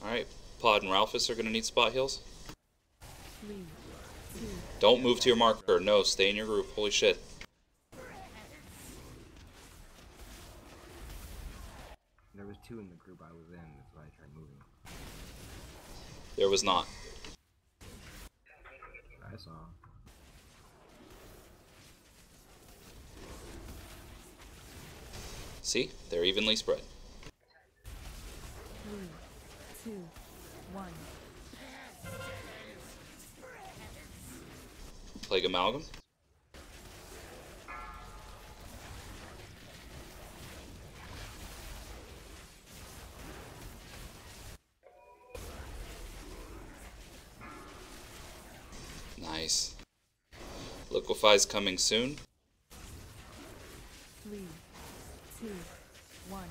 Speaker 1: Alright, Pod and Ralphus are gonna need spot heals.
Speaker 15: 3, 2.
Speaker 1: Don't move to your marker. No, stay in your group. Holy shit.
Speaker 18: There was 2 in the group I was in, that's why I tried moving.
Speaker 1: There was not.
Speaker 18: I saw.
Speaker 1: See? They're evenly spread.
Speaker 15: 3, 2, 1.
Speaker 1: Plague Amalgam. Nice. Liquefy's coming soon.
Speaker 15: 3, 2, 1.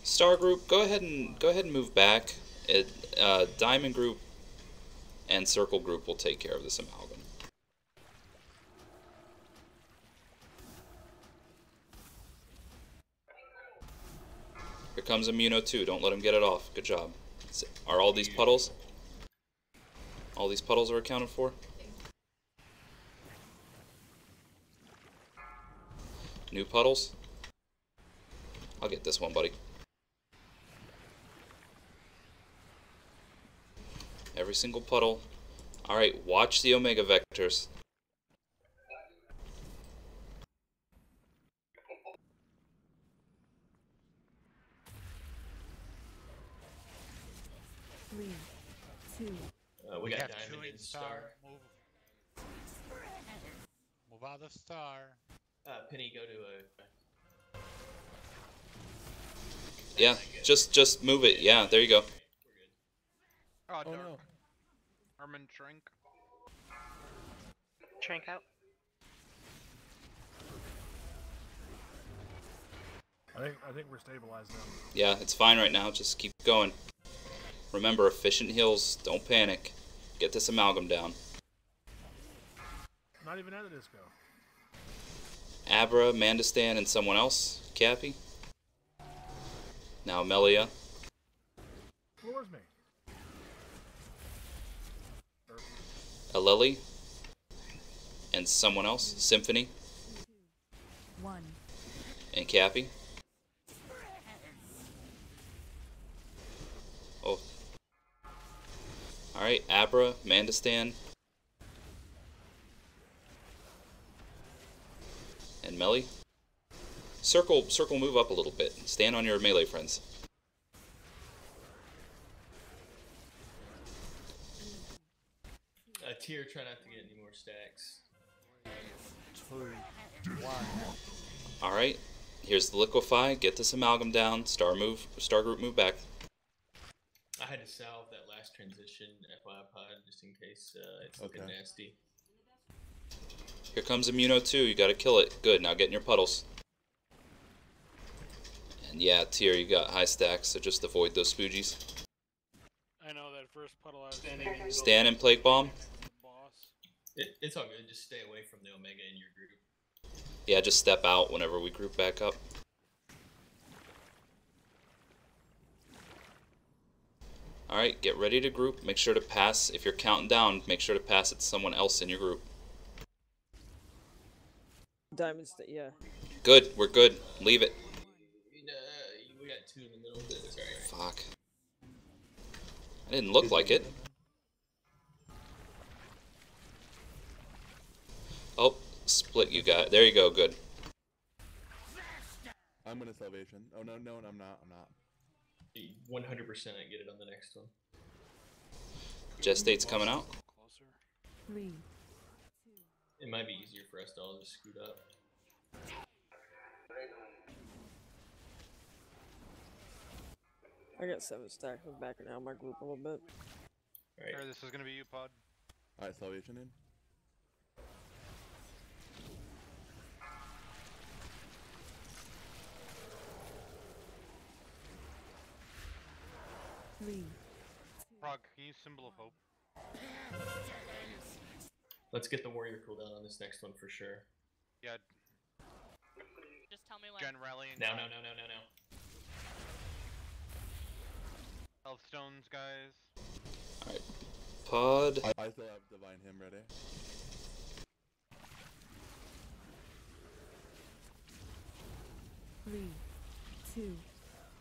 Speaker 1: Star Group, go ahead and move back. Diamond Group and Circle Group will take care of this amalgam. Here comes Immuno 2. Don't let him get it off. Good job. Are all these puddles? All these puddles are accounted for. New puddles. I'll get this one, buddy. Every single puddle. Alright, watch the Omega Vectors.
Speaker 15: Three, two.
Speaker 11: We got
Speaker 7: have
Speaker 11: Diamond
Speaker 7: two
Speaker 11: and
Speaker 7: in
Speaker 11: Star.
Speaker 7: Move out of Star.
Speaker 11: Penny, go to a...
Speaker 1: Yeah, just move it. Yeah, there you go.
Speaker 3: Oh,
Speaker 9: Oh
Speaker 3: dark.
Speaker 9: no.
Speaker 3: Herman Shrink.
Speaker 16: Shrink out.
Speaker 5: I think we're stabilized now.
Speaker 1: Yeah, it's fine right now. Just keep going. Remember, efficient heals. Don't panic. Get this amalgam down.
Speaker 5: Not even at a disco.
Speaker 1: Abra, Mandistan, and someone else. Cappy. Now Melia.
Speaker 5: Where's me?
Speaker 1: Aleli. And someone else. Symphony.
Speaker 15: One.
Speaker 1: And Cappy. Oh. Alright, Abra, Mandistan. And Melly. Circle move up a little bit. Stand on your melee friends.
Speaker 11: Tier, try not to get any more stacks.
Speaker 4: 2, 1.
Speaker 1: Alright. Here's the liquefy. Get this amalgam down. Star group move back.
Speaker 11: I had to salve that last transition FYI pod just in case it's looking nasty.
Speaker 1: Here comes Immuno 2. You gotta kill it. Good. Now get in your puddles. And yeah, Tier, you got high stacks, so just avoid those spoogies.
Speaker 4: I know that first puddle I was standing.
Speaker 1: Stand and Plague Bomb.
Speaker 11: It's all good. Just stay away from the Omega in your group.
Speaker 1: Yeah, just step out whenever we group back up. Alright, get ready to group. Make sure to pass. If you're counting down, make sure to pass it to someone else in your group.
Speaker 13: Diamonds, yeah.
Speaker 1: Good, we're good. Leave it.
Speaker 11: We got 2 in the middle. That's alright.
Speaker 1: Fuck. I didn't look like it. Oh, split you got. There you go, good.
Speaker 9: I'm gonna salvation. Oh no, I'm not.
Speaker 11: 100% get it on the next one.
Speaker 1: Gestate's coming out.
Speaker 15: 3.
Speaker 11: It might be easier for us to all just scoot up.
Speaker 13: I got 7 stacks. I'm backing out my group a little bit.
Speaker 3: Alright, this is gonna be you, Pod.
Speaker 9: Alright, salvation in.
Speaker 3: Prog, can you use Symbol of Hope?
Speaker 11: Let's get the warrior cooldown on this next one for sure.
Speaker 3: Yeah.
Speaker 2: Just tell me when.
Speaker 3: Gen rallying.
Speaker 11: No.
Speaker 3: Health stones, guys.
Speaker 1: Alright. Pod.
Speaker 9: I still have Divine Hymn ready.
Speaker 15: Three, two,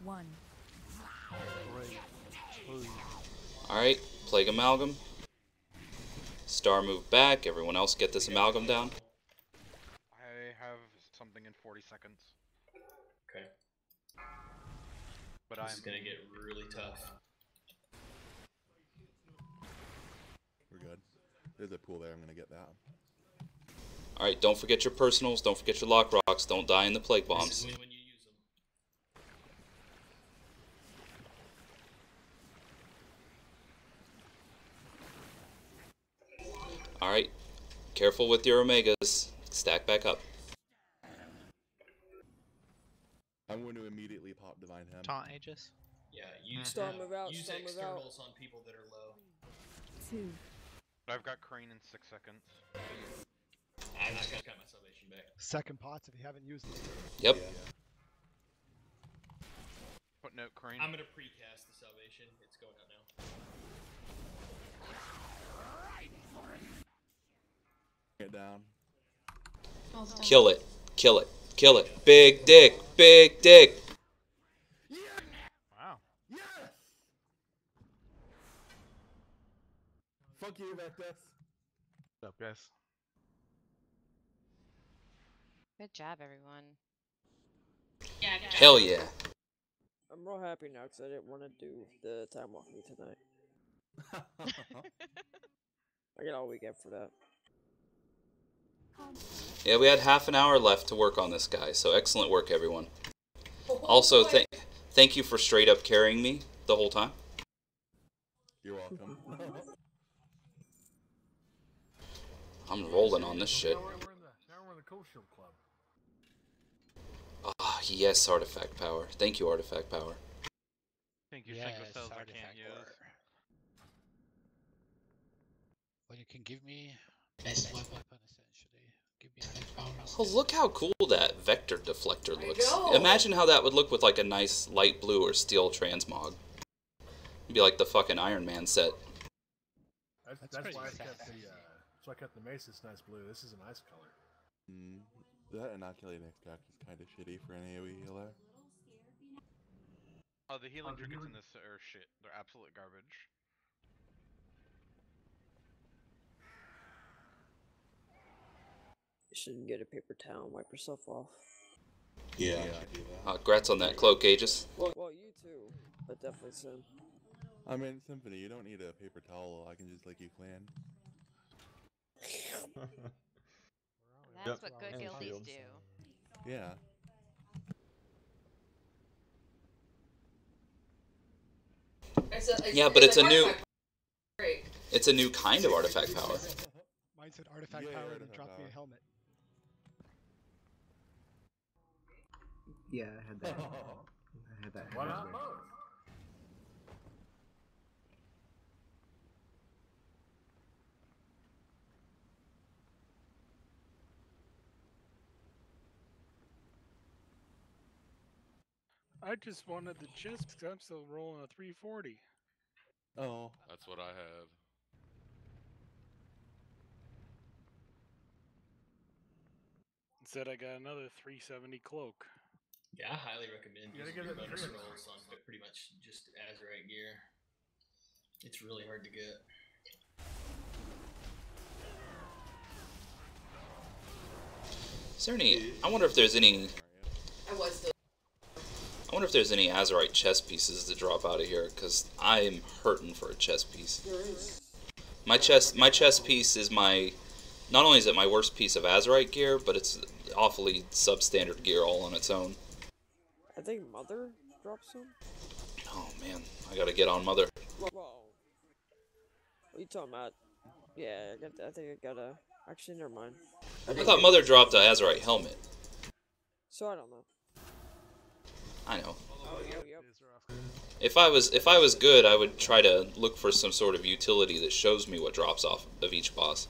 Speaker 15: 1.
Speaker 1: Alright, Plague Amalgam. Star move back. Everyone else get this amalgam down.
Speaker 3: I have something in 40 seconds.
Speaker 11: Okay.
Speaker 3: But
Speaker 11: this is gonna get really tough.
Speaker 9: We're good. There's a pool there. I'm gonna get that.
Speaker 1: Alright, don't forget your personals. Don't forget your lock rocks. Don't die in the plague bombs.
Speaker 11: This is when you use them.
Speaker 1: Alright, careful with your omegas. Stack back up.
Speaker 9: I'm going to immediately pop Divine Hymn.
Speaker 6: Taunt Aegis.
Speaker 11: Yeah, use
Speaker 13: Star move out,
Speaker 11: use
Speaker 13: star move out.
Speaker 11: externals on people that are low.
Speaker 15: 2.
Speaker 3: I've got Crane in 6 seconds.
Speaker 11: I just got my salvation back.
Speaker 8: Second pots if you haven't used them.
Speaker 1: Yep.
Speaker 3: Footnote Crane.
Speaker 11: I'm gonna precast the salvation. It's going out now.
Speaker 9: Get down.
Speaker 1: Kill it. Kill it. Kill it. Big dick. Big dick.
Speaker 12: Wow.
Speaker 9: Yes! Fuck you, Vectus.
Speaker 12: What's up, guys?
Speaker 17: Good job, everyone.
Speaker 1: Hell yeah.
Speaker 13: I'm real happy now because I didn't want to do the time walking tonight. I get all weekend for that.
Speaker 1: Yeah, we had half an hour left to work on this guy, so excellent work, everyone. Also, thank you for straight up carrying me the whole time.
Speaker 9: You're welcome.
Speaker 1: I'm rolling on this shit.
Speaker 5: Now we're in the Cold Shield Club.
Speaker 1: Ah, yes, artifact power. Thank you, artifact power.
Speaker 3: Thank you,
Speaker 7: Yes,
Speaker 3: single cells I can't
Speaker 7: artifact
Speaker 3: use.
Speaker 7: power. Well, you can give me best weapon essentially. Give me light power.
Speaker 1: Oh, look how cool that vector deflector
Speaker 14: I
Speaker 1: looks.
Speaker 14: know.
Speaker 1: Imagine how that would look with like a nice light blue or steel transmog. It'd be like the fucking Iron Man set.
Speaker 5: That's why I kept so I kept the mace. It's nice blue. This is a nice color.
Speaker 9: That inoculating extract is kind of shitty for an AoE healer.
Speaker 3: Oh, the healing trinkets in this are shit. They're absolute garbage.
Speaker 13: You shouldn't get a paper towel and wipe yourself off.
Speaker 1: Yeah. Congrats on that cloak, Aegis.
Speaker 13: Well, you too, but definitely soon.
Speaker 9: I mean, Symphony, you don't need a paper towel. I can just lick you clean.
Speaker 17: That's what good guildies do.
Speaker 9: Yeah.
Speaker 1: Yeah, but it's a new... It's a new kind of artifact power.
Speaker 8: Mine said artifact power and dropped me a helmet.
Speaker 18: Yeah, I had that. I had that.
Speaker 5: Why not both?
Speaker 4: I just wanted the chest because I'm still rolling a 340.
Speaker 9: Oh.
Speaker 19: That's what I have.
Speaker 4: Instead, I got another 370 cloak.
Speaker 11: Yeah, I highly recommend
Speaker 5: You gotta
Speaker 11: using
Speaker 5: get
Speaker 11: your
Speaker 5: it
Speaker 11: bonus
Speaker 5: free.
Speaker 11: rolls on pretty much just Azurite gear. It's really hard to get.
Speaker 1: Is there any... I wonder if there's any...
Speaker 14: I was still.
Speaker 1: I wonder if there's any Azurite chess pieces to drop out of here, because I'm hurting for a chess piece.
Speaker 13: There is.
Speaker 1: My chess piece is my... Not only is it my worst piece of Azurite gear, but it's awfully substandard gear all on its own.
Speaker 13: I think Mother dropped some.
Speaker 1: Oh man, I gotta get on Mother.
Speaker 13: Whoa. What are you talking about? Yeah, I think I got a... Actually, never mind.
Speaker 1: I thought Mother dropped a Azurite helmet.
Speaker 13: So I don't know.
Speaker 1: I know.
Speaker 13: Oh, yep.
Speaker 1: If I was good, I would try to look for some sort of utility that shows me what drops off of each boss.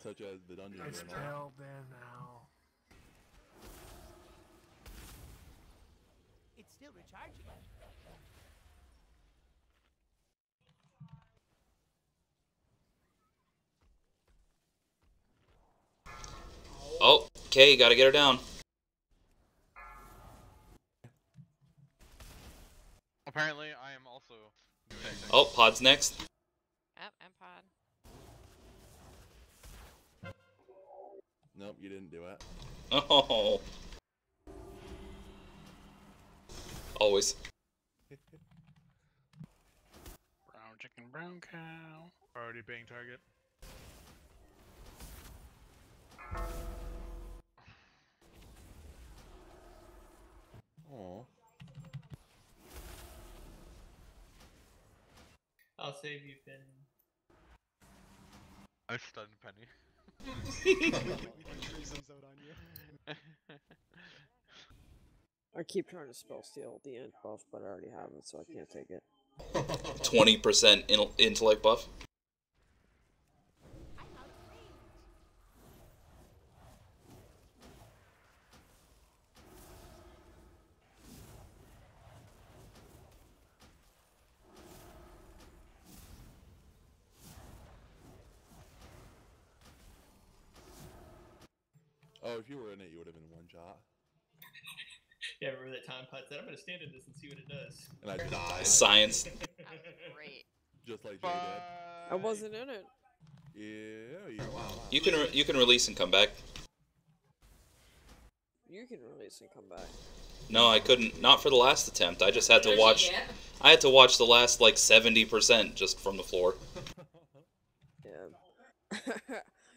Speaker 9: Such as the dungeon.
Speaker 5: It's hell then now.
Speaker 20: It's still recharging.
Speaker 1: Oh, okay, gotta get her down.
Speaker 3: Apparently, I am also.
Speaker 1: Oh, Pod's next.
Speaker 17: Yep, I'm Pod.
Speaker 9: Nope, you didn't do it.
Speaker 1: Oh. Always.
Speaker 4: Brown chicken, brown cow.
Speaker 12: Already being target.
Speaker 9: Aww.
Speaker 11: I'll save you, Finn.
Speaker 3: I stunned Penny.
Speaker 13: I keep trying to spell steal the int buff, but I already have it, so I can't take it.
Speaker 1: 20% intellect buff.
Speaker 9: Oh, if you were in it, you would have been one shot.
Speaker 11: Yeah, remember that time Pot said, I'm going to stand in this and see what it does.
Speaker 9: And I died.
Speaker 1: Science.
Speaker 17: That was great.
Speaker 9: Just like Jay did.
Speaker 13: I wasn't in it.
Speaker 9: Yeah,
Speaker 1: You can release and come back.
Speaker 13: You can release and come back.
Speaker 1: No, I couldn't. Not for the last attempt. I just had to watch. I had to watch the last like 70% just from the floor.
Speaker 13: Yeah.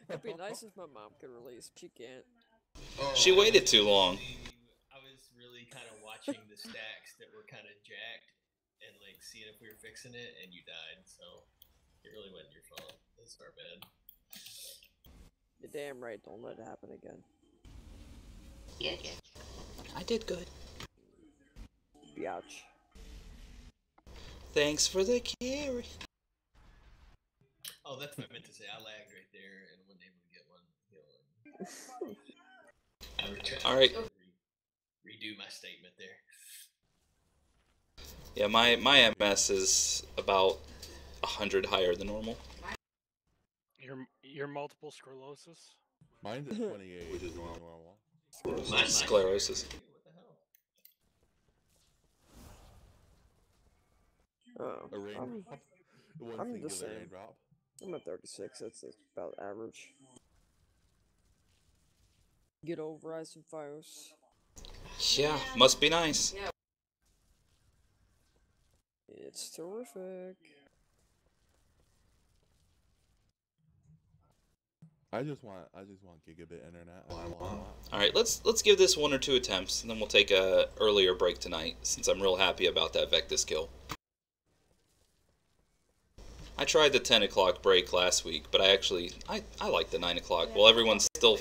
Speaker 13: It'd be nice if my mom could release. She can't.
Speaker 1: She waited too long.
Speaker 11: I was really kind of watching the stacks that were kind of jacked and like seeing if we were fixing it, and you died. So it really wasn't your fault. That's our bad.
Speaker 13: You're damn right. Don't let it happen again.
Speaker 11: Yeah.
Speaker 1: I did good.
Speaker 13: Biatch.
Speaker 1: Thanks for the carry.
Speaker 11: Oh, that's what I meant to say. I lagged right there and wasn't able to get one. I would try
Speaker 1: All right.
Speaker 11: to redo my statement there.
Speaker 1: Yeah, my MS is about 100 higher than normal.
Speaker 4: Your multiple sclerosis?
Speaker 9: Mine's at 28, which is normal.
Speaker 1: Sclerosis.
Speaker 13: I'm the same. I'm at 36. That's about average. Get over Ice and Fios.
Speaker 1: Yeah, must be nice.
Speaker 13: It's terrific.
Speaker 9: I just want gigabit internet.
Speaker 1: All right, let's give this 1 or 2 attempts, and then we'll take a earlier break tonight, since I'm real happy about that Vectis kill. I tried the 10 o'clock break last week, but I like the 9 o'clock. Well, everyone's still.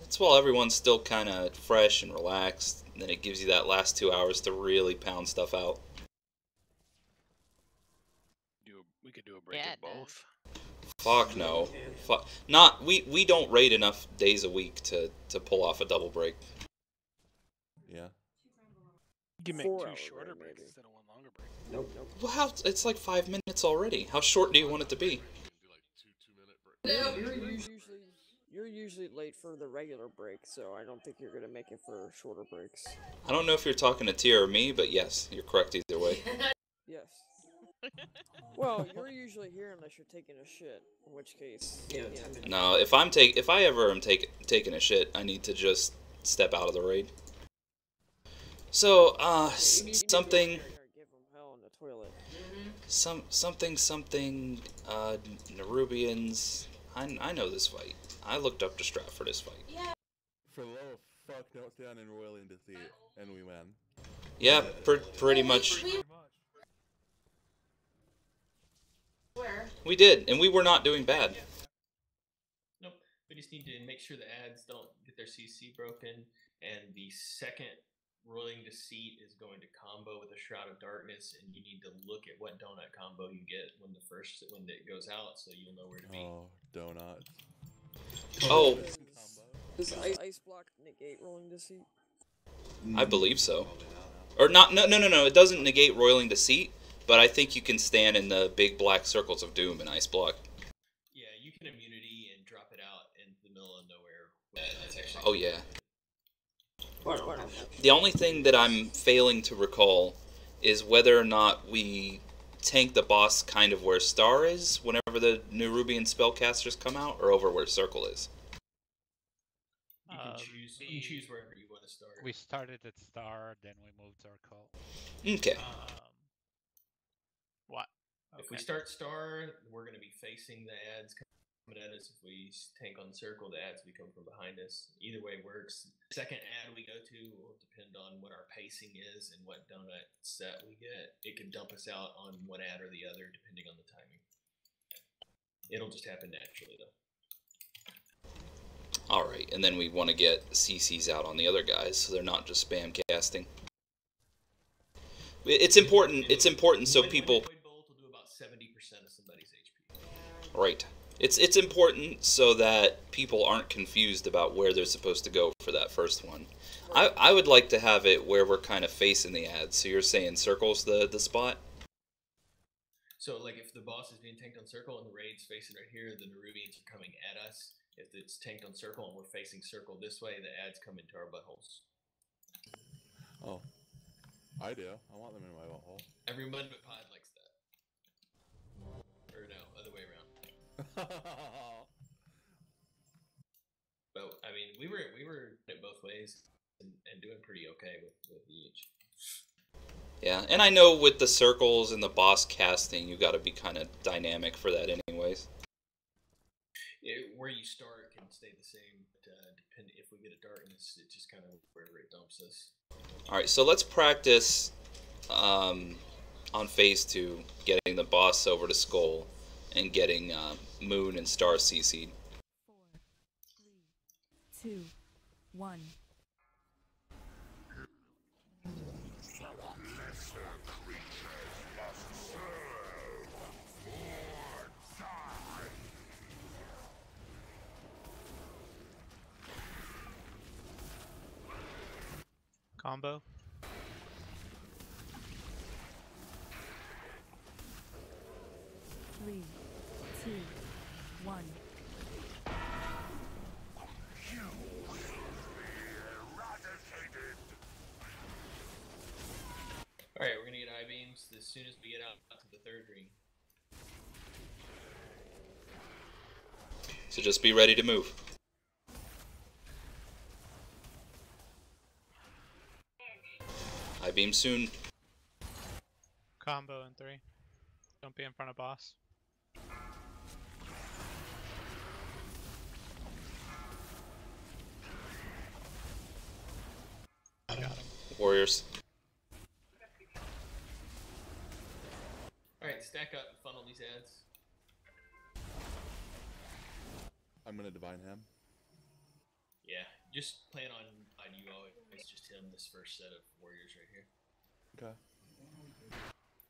Speaker 1: It's while everyone's still kind of fresh and relaxed, and then it gives you that last 2 hours to really pound stuff out.
Speaker 4: We could do a break of both.
Speaker 1: Fuck no. Fuck. We don't raid enough days a week to pull off a double break.
Speaker 9: Yeah.
Speaker 4: You can make 2 shorter breaks instead of 1 longer break.
Speaker 13: Nope.
Speaker 1: Well, it's like 5 minutes already. How short do you want it to be?
Speaker 13: You're usually late for the regular break, so I don't think you're gonna make it for shorter breaks.
Speaker 1: I don't know if you're talking to Tia or me, but yes, you're correct either way.
Speaker 13: Yes. Well, you're usually here unless you're taking a shit, in which case. Yeah.
Speaker 1: No, if I ever am taking a shit, I need to just step out of the raid. So, something. Something. Nerubians. I know this fight. I looked up to Strat for this fight.
Speaker 9: Yeah. For low fuck notes down in Royal in Deceit, and we win.
Speaker 1: Yeah, pretty much. We did, and we were not doing bad.
Speaker 11: Nope. We just need to make sure the ads don't get their CC broken, and the second Roiling Deceit is going to combo with a Shroud of Darkness, and you need to look at what donut combo you get when it goes out, so you'll know where to be.
Speaker 9: Oh, donuts.
Speaker 1: Oh.
Speaker 13: Does Ice Block negate Rolling Deceit?
Speaker 1: I believe so. Or not? No. It doesn't negate Roiling Deceit, but I think you can stand in the big black circles of doom in Ice Block.
Speaker 11: Yeah, you can immunity and drop it out in the middle of nowhere. That's actually.
Speaker 1: Oh yeah. The only thing that I'm failing to recall is whether or not we tank the boss kind of where Star is whenever the Nerubian spellcasters come out, or over where Circle is.
Speaker 11: You can choose wherever you want to start.
Speaker 7: We started at Star, then we moved Circle.
Speaker 1: Okay.
Speaker 11: What? If we start Star, we're going to be facing the ads coming at us. If we tank on Circle, the ads will come from behind us. Either way works. Second ad we go to will depend on what our pacing is and what donut set we get. It can dump us out on one ad or the other depending on the timing. It'll just happen naturally though.
Speaker 1: Alright, and then we want to get CCs out on the other guys so they're not just spam casting. It's important so people...
Speaker 11: Void Bolt will do about 70% of somebody's HP.
Speaker 1: Right. It's important so that people aren't confused about where they're supposed to go for that first one. I would like to have it where we're kind of facing the ads. So you're saying Circle's the spot?
Speaker 11: So, like, if the boss is being tanked on circle and the raid's facing right here, the Nerubians are coming at us. If it's tanked on circle and we're facing circle this way, the ads come into our buttholes.
Speaker 9: Oh. I do. I want them in my butthole.
Speaker 11: Every mud but pod likes that. Or no, other way around. But, I mean, we were it both ways and doing pretty okay with each.
Speaker 1: Yeah, and I know with the circles and the boss casting, you got to be kind of dynamic for that anyways.
Speaker 11: Where you start can stay the same, but if we get a darkness, it just kind of wherever it dumps us.
Speaker 1: Alright, so let's practice on phase 2, getting the boss over to Skull and getting Moon and Star CC'd.
Speaker 15: 4, 3, 2, 1.
Speaker 19: Combo.
Speaker 15: 3, 2, 1.
Speaker 11: Alright, we're gonna get I-beams as soon as we get out to the third ring.
Speaker 1: So just be ready to move. I-beam soon.
Speaker 19: Combo in 3. Don't be in front of boss. Got him.
Speaker 1: Warriors.
Speaker 11: Alright, stack up and funnel these ads.
Speaker 9: I'm gonna divine him.
Speaker 11: Yeah, just plan on you always just him this first set of warriors right here.
Speaker 9: Okay.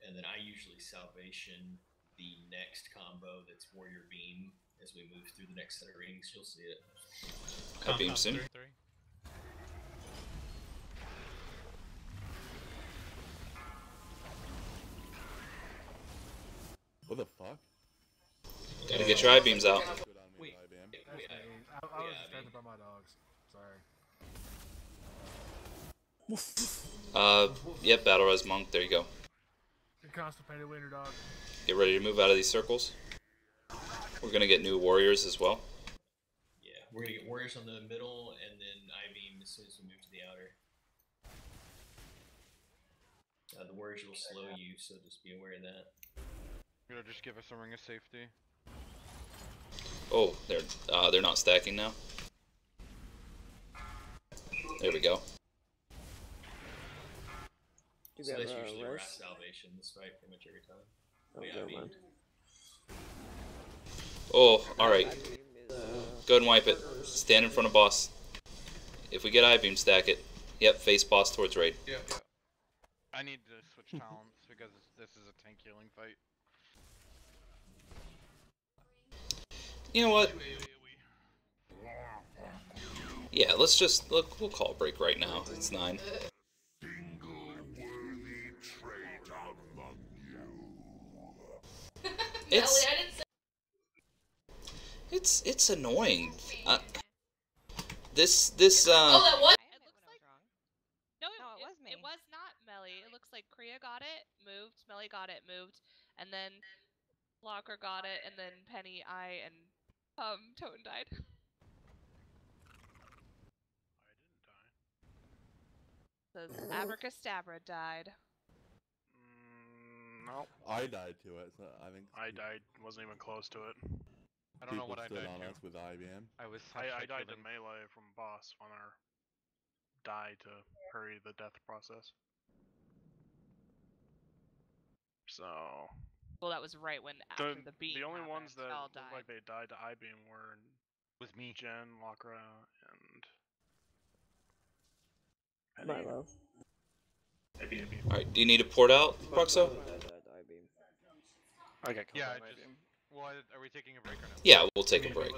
Speaker 11: And then I usually salvation the next combo that's warrior beam as we move through the next set of rings. You'll see it.
Speaker 1: I-beam soon.
Speaker 19: 3.
Speaker 9: What the fuck?
Speaker 1: Gotta get your I-beams out.
Speaker 11: Wait,
Speaker 5: I was distracted by my dogs. Sorry.
Speaker 1: Yep, Battle Res Monk, there you go.
Speaker 5: Good constipated wiener dog.
Speaker 1: Get ready to move out of these circles. We're gonna get new warriors as well.
Speaker 11: Yeah, we're gonna get warriors on the middle and then I-beam as soon as we move to the outer. The warriors will slow you, so just be aware of that.
Speaker 3: You're gonna just give us a ring of safety.
Speaker 1: Oh, they're not stacking now. There we go.
Speaker 11: So that's usually our salvation this fight pretty much every time.
Speaker 13: Oh, never mind.
Speaker 1: Oh, alright. Go ahead and wipe it. Stand in front of boss. If we get I-beam, stack it. Yep, face boss towards raid.
Speaker 3: Yeah. I need to switch talents because this is a tank healing fight.
Speaker 1: You know what? Yeah, let's just look. We'll call a break right now. It's 9. It's annoying. This
Speaker 2: Oh, that was.
Speaker 17: No, it was me.
Speaker 2: It was not Melly. It looks like Kriya got it, moved. Melly got it, moved, and then Locker got it, and then Penny, I, and Toten died. Says Abracadabra died.
Speaker 6: No.
Speaker 9: I died to it, so I think
Speaker 6: I died. Wasn't even close to it.
Speaker 3: I don't know what I
Speaker 9: stood
Speaker 3: died
Speaker 9: on
Speaker 3: to.
Speaker 9: us with IBM.
Speaker 6: I died to melee from boss on our die to hurry the death process. So.
Speaker 2: Well, that was right when after the beam.
Speaker 6: The only ones that
Speaker 2: all
Speaker 6: looked
Speaker 2: died.
Speaker 6: like they died to I-beam were
Speaker 3: me,
Speaker 6: Jen, Lakra, and
Speaker 13: Milo.
Speaker 1: Alright, do you need to port out, Proxo?
Speaker 6: Okay,
Speaker 3: yeah, well, are we taking a break or no?
Speaker 1: Yeah, we'll take a break.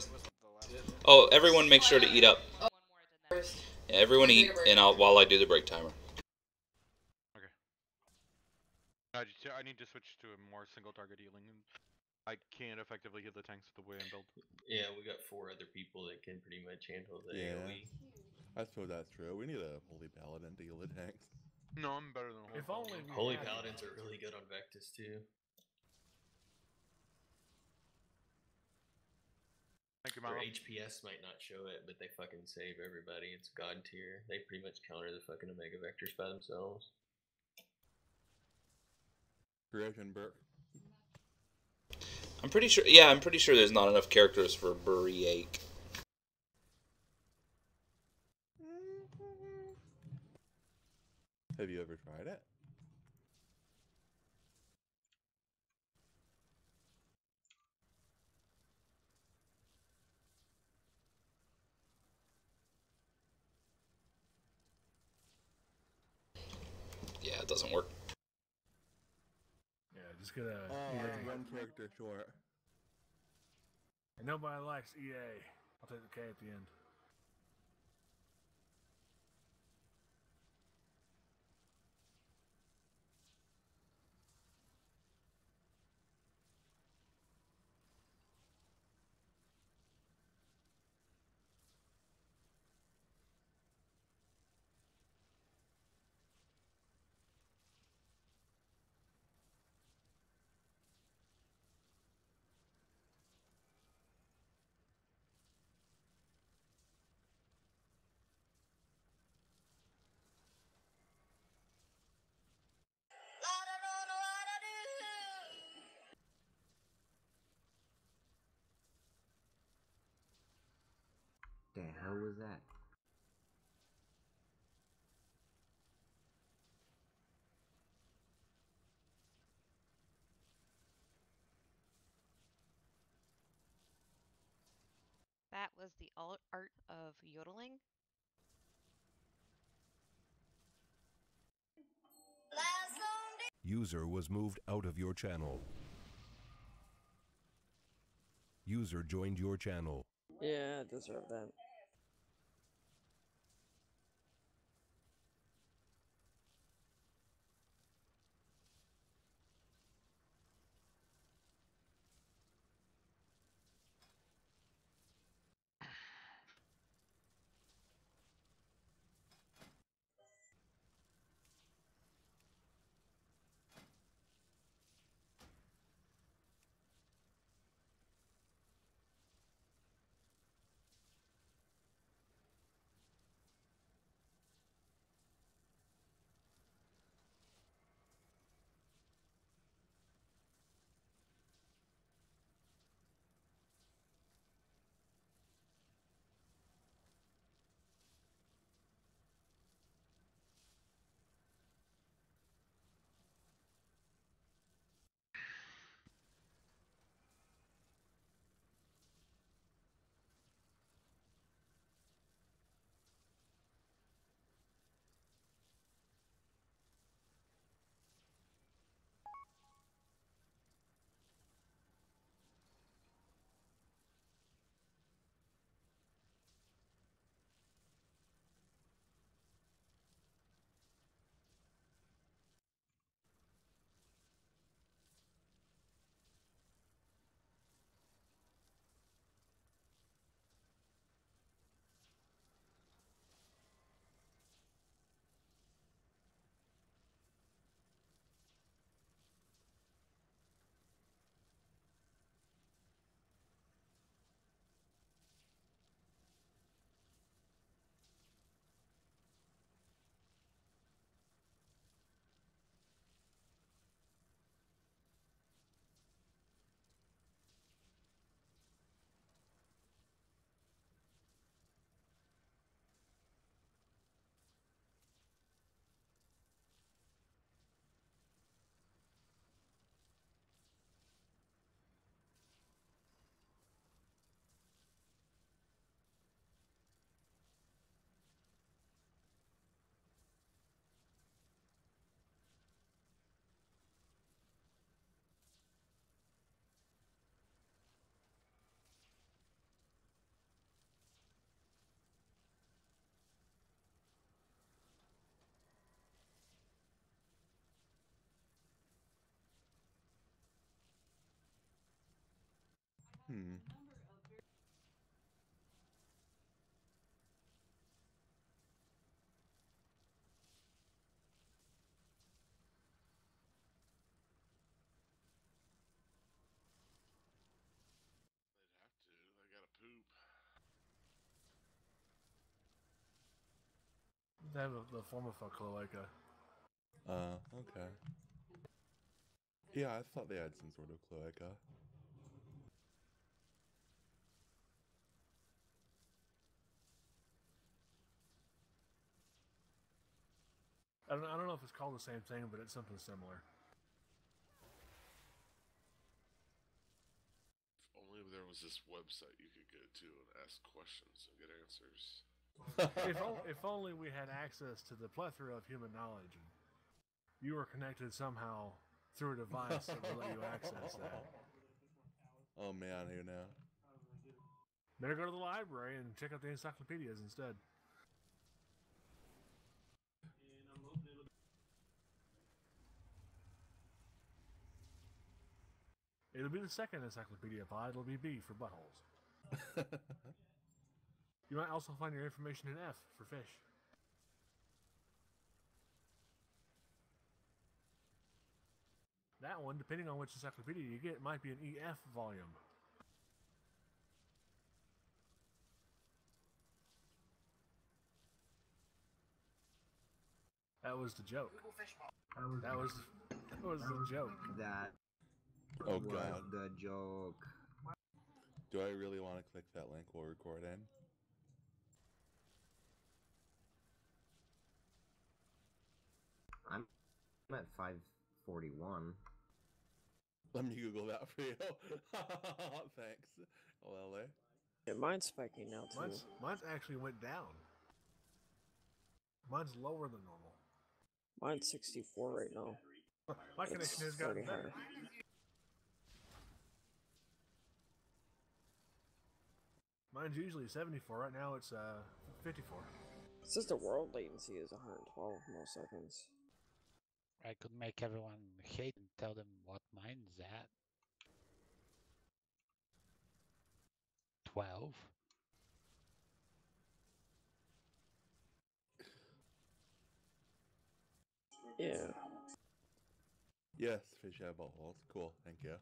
Speaker 1: Oh, everyone make sure to eat up. Yeah, everyone eat, and while I do the break timer.
Speaker 3: I need to switch to a more single target healing. I can't effectively heal the tanks with the way I'm built.
Speaker 11: Yeah, we got 4 other people that can pretty much handle the
Speaker 9: Yeah.
Speaker 11: AoE.
Speaker 9: I suppose that's true. We need a holy paladin to heal the tanks.
Speaker 3: No, I'm better than
Speaker 5: If only we
Speaker 11: Holy
Speaker 5: had
Speaker 11: Paladins are really good on Vectus too.
Speaker 3: Thank you,
Speaker 11: Their
Speaker 3: Milo.
Speaker 11: HPS might not show it, but they fucking save everybody. It's god tier. They pretty much counter the fucking Omega Vectors by themselves.
Speaker 9: Correction, Bert.
Speaker 1: I'm pretty sure. Yeah, I'm pretty sure there's not enough characters for Buriake.
Speaker 9: Have you ever tried it?
Speaker 1: Yeah, it doesn't work.
Speaker 5: Yeah, just get a.
Speaker 9: Oh, one character short.
Speaker 5: And nobody likes EA. I'll take the K at the end.
Speaker 18: The hell was that?
Speaker 17: That was the art of yodeling.
Speaker 10: User was moved out of your channel. User joined your channel.
Speaker 13: Yeah, I deserve that.
Speaker 9: Hmm.
Speaker 20: I gotta poop.
Speaker 5: They have the form of a cloaca.
Speaker 9: Okay. Yeah, I thought they had some sort of cloaca.
Speaker 5: I don't know if it's called the same thing, but it's something similar.
Speaker 20: If only there was this website you could go to and ask questions and get answers.
Speaker 5: if only we had access to the plethora of human knowledge, and you were connected somehow through a device that would let you access that.
Speaker 9: Oh man, who now?
Speaker 5: Better go to the library and check out the encyclopedias instead. It'll be the second encyclopedia pod. It'll be B for buttholes. You might also find your information in F for fish. That one, depending on which encyclopedia you get, might be an EF volume. That was the joke. That was the joke.
Speaker 18: That
Speaker 9: Oh
Speaker 18: was
Speaker 9: god.
Speaker 18: the joke.
Speaker 9: Do I really want to click that link we'll record in?
Speaker 18: I'm at 541.
Speaker 9: Let me Google that for you. Thanks. LLA.
Speaker 13: Yeah, mine's spiking now too.
Speaker 5: Mine's actually went down. Mine's lower than normal.
Speaker 13: Mine's 64 right now.
Speaker 5: My connection has gotten better.
Speaker 13: Higher.
Speaker 5: Mine's usually 74. Right now it's 54.
Speaker 13: It says the world latency is 112 milliseconds.
Speaker 7: I could make everyone hate and tell them what mine's at. 12.
Speaker 13: Yeah.
Speaker 9: Yes, fish have buttholes. Cool, thank you.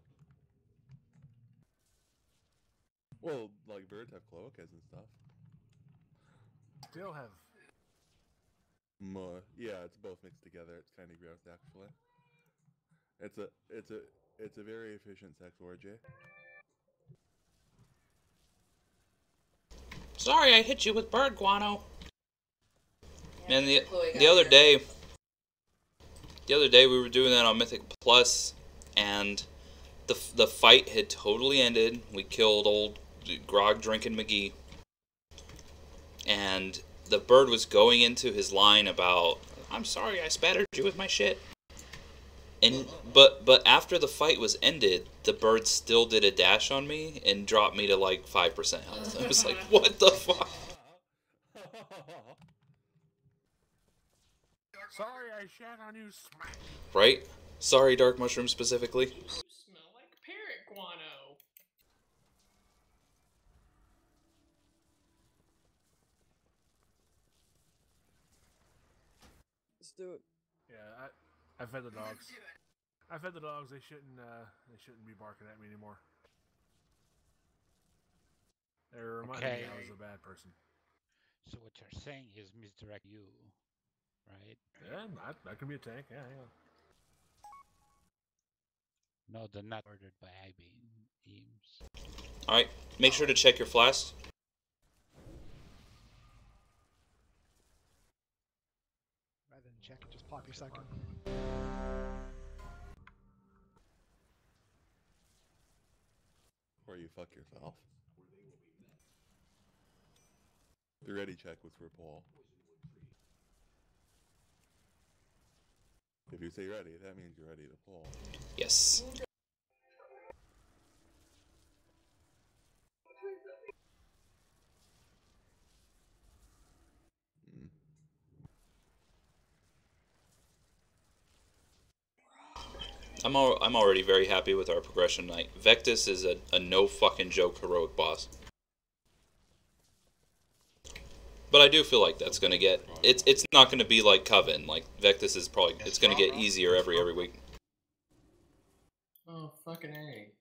Speaker 9: Well, like birds have cloacas and stuff.
Speaker 5: Still have.
Speaker 9: Yeah, it's both mixed together. It's kind of gross, actually. It's a very efficient sex orgy.
Speaker 1: Sorry, I hit you with bird guano. Man, the other day we were doing that on Mythic Plus, and the fight had totally ended. We killed old grog drinking McGee, and the bird was going into his line about, "I'm sorry, I spattered you with my shit." And but after the fight was ended, the bird still did a dash on me and dropped me to like 5% health. I was like, what the fuck?
Speaker 5: Sorry, I shat on you, smack.
Speaker 1: Right? Sorry, Dark Mushroom specifically.
Speaker 11: You smell like parrot guano.
Speaker 13: Let's do it.
Speaker 5: Yeah, I fed the dogs. I fed the dogs. They shouldn't be barking at me anymore. They reminded me I was a bad person.
Speaker 7: So what you're saying is misdirect you, right?
Speaker 5: Yeah, that can be a tank. Yeah.
Speaker 7: No, they're not ordered by IBEAMs.
Speaker 1: Alright, make sure to check your flask.
Speaker 8: Rather than check it, just pop your second.
Speaker 9: Or you fuck yourself. The ready check was for Paul. If you say ready, that means you're ready to pull.
Speaker 1: Yes. I'm already very happy with our progression tonight. Vectis is a no fucking joke heroic boss. But I do feel like that's gonna get it's not gonna be like Coven. Like Vectis is probably it's gonna get easier every week.
Speaker 11: Oh, fucking A.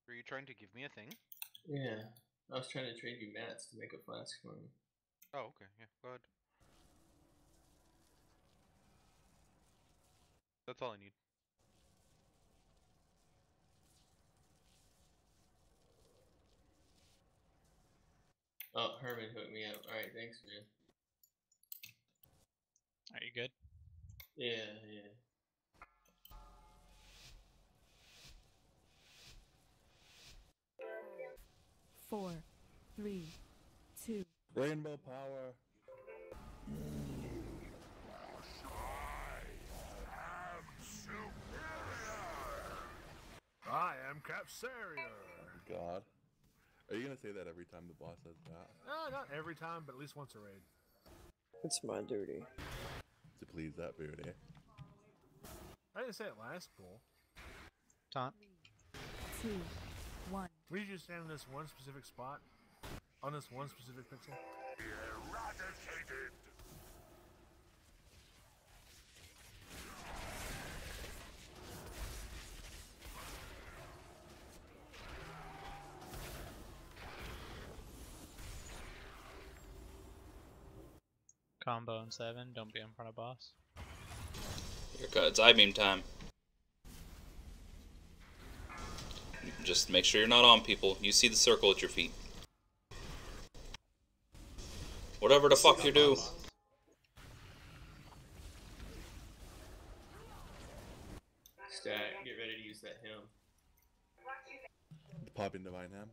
Speaker 3: Were you trying to give me a thing?
Speaker 11: Yeah. I was trying to trade you mats to make a flask for me.
Speaker 3: Oh, okay. Yeah, go ahead. That's all I need.
Speaker 11: Oh, Herman hooked me up. Alright, thanks, man.
Speaker 19: Are you good?
Speaker 11: Yeah, yeah.
Speaker 15: Four, three, two.
Speaker 9: Rainbow power.
Speaker 5: I am Capsaria.
Speaker 9: God. Are you gonna say that every time the boss says that?
Speaker 5: Not every time, but at least once a raid.
Speaker 13: It's my duty.
Speaker 9: To please that booty.
Speaker 5: I didn't say it last pool.
Speaker 19: Taunt.
Speaker 15: 2, 1.
Speaker 5: We usually stand in this one specific spot, on this one specific pixel.
Speaker 20: Eradicated.
Speaker 19: Combo in 7. Don't be in front of boss.
Speaker 1: Here it's I-beam time. Just make sure you're not on people. You see the circle at your feet. Whatever the fuck you do.
Speaker 11: Stat, get ready to use that him.
Speaker 9: Pop in Divine Ham.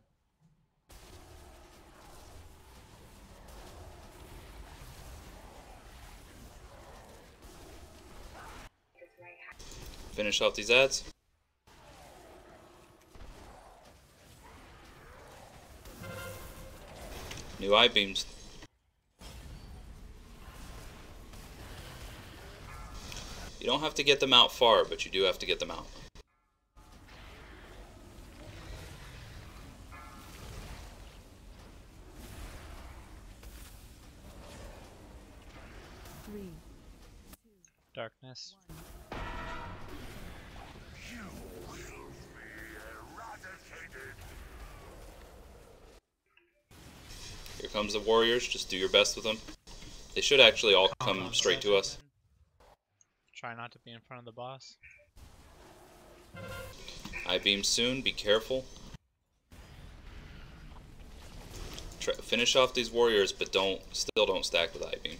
Speaker 1: Finish off these ads. New I-beams. You don't have to get them out far, but you do have to get them out.
Speaker 19: Darkness.
Speaker 1: Here comes the warriors. Just do your best with them. They should actually all come straight to us.
Speaker 19: Try not to be in front of the boss.
Speaker 1: I-beam soon. Be careful. Finish off these warriors, but still don't stack with I-beam.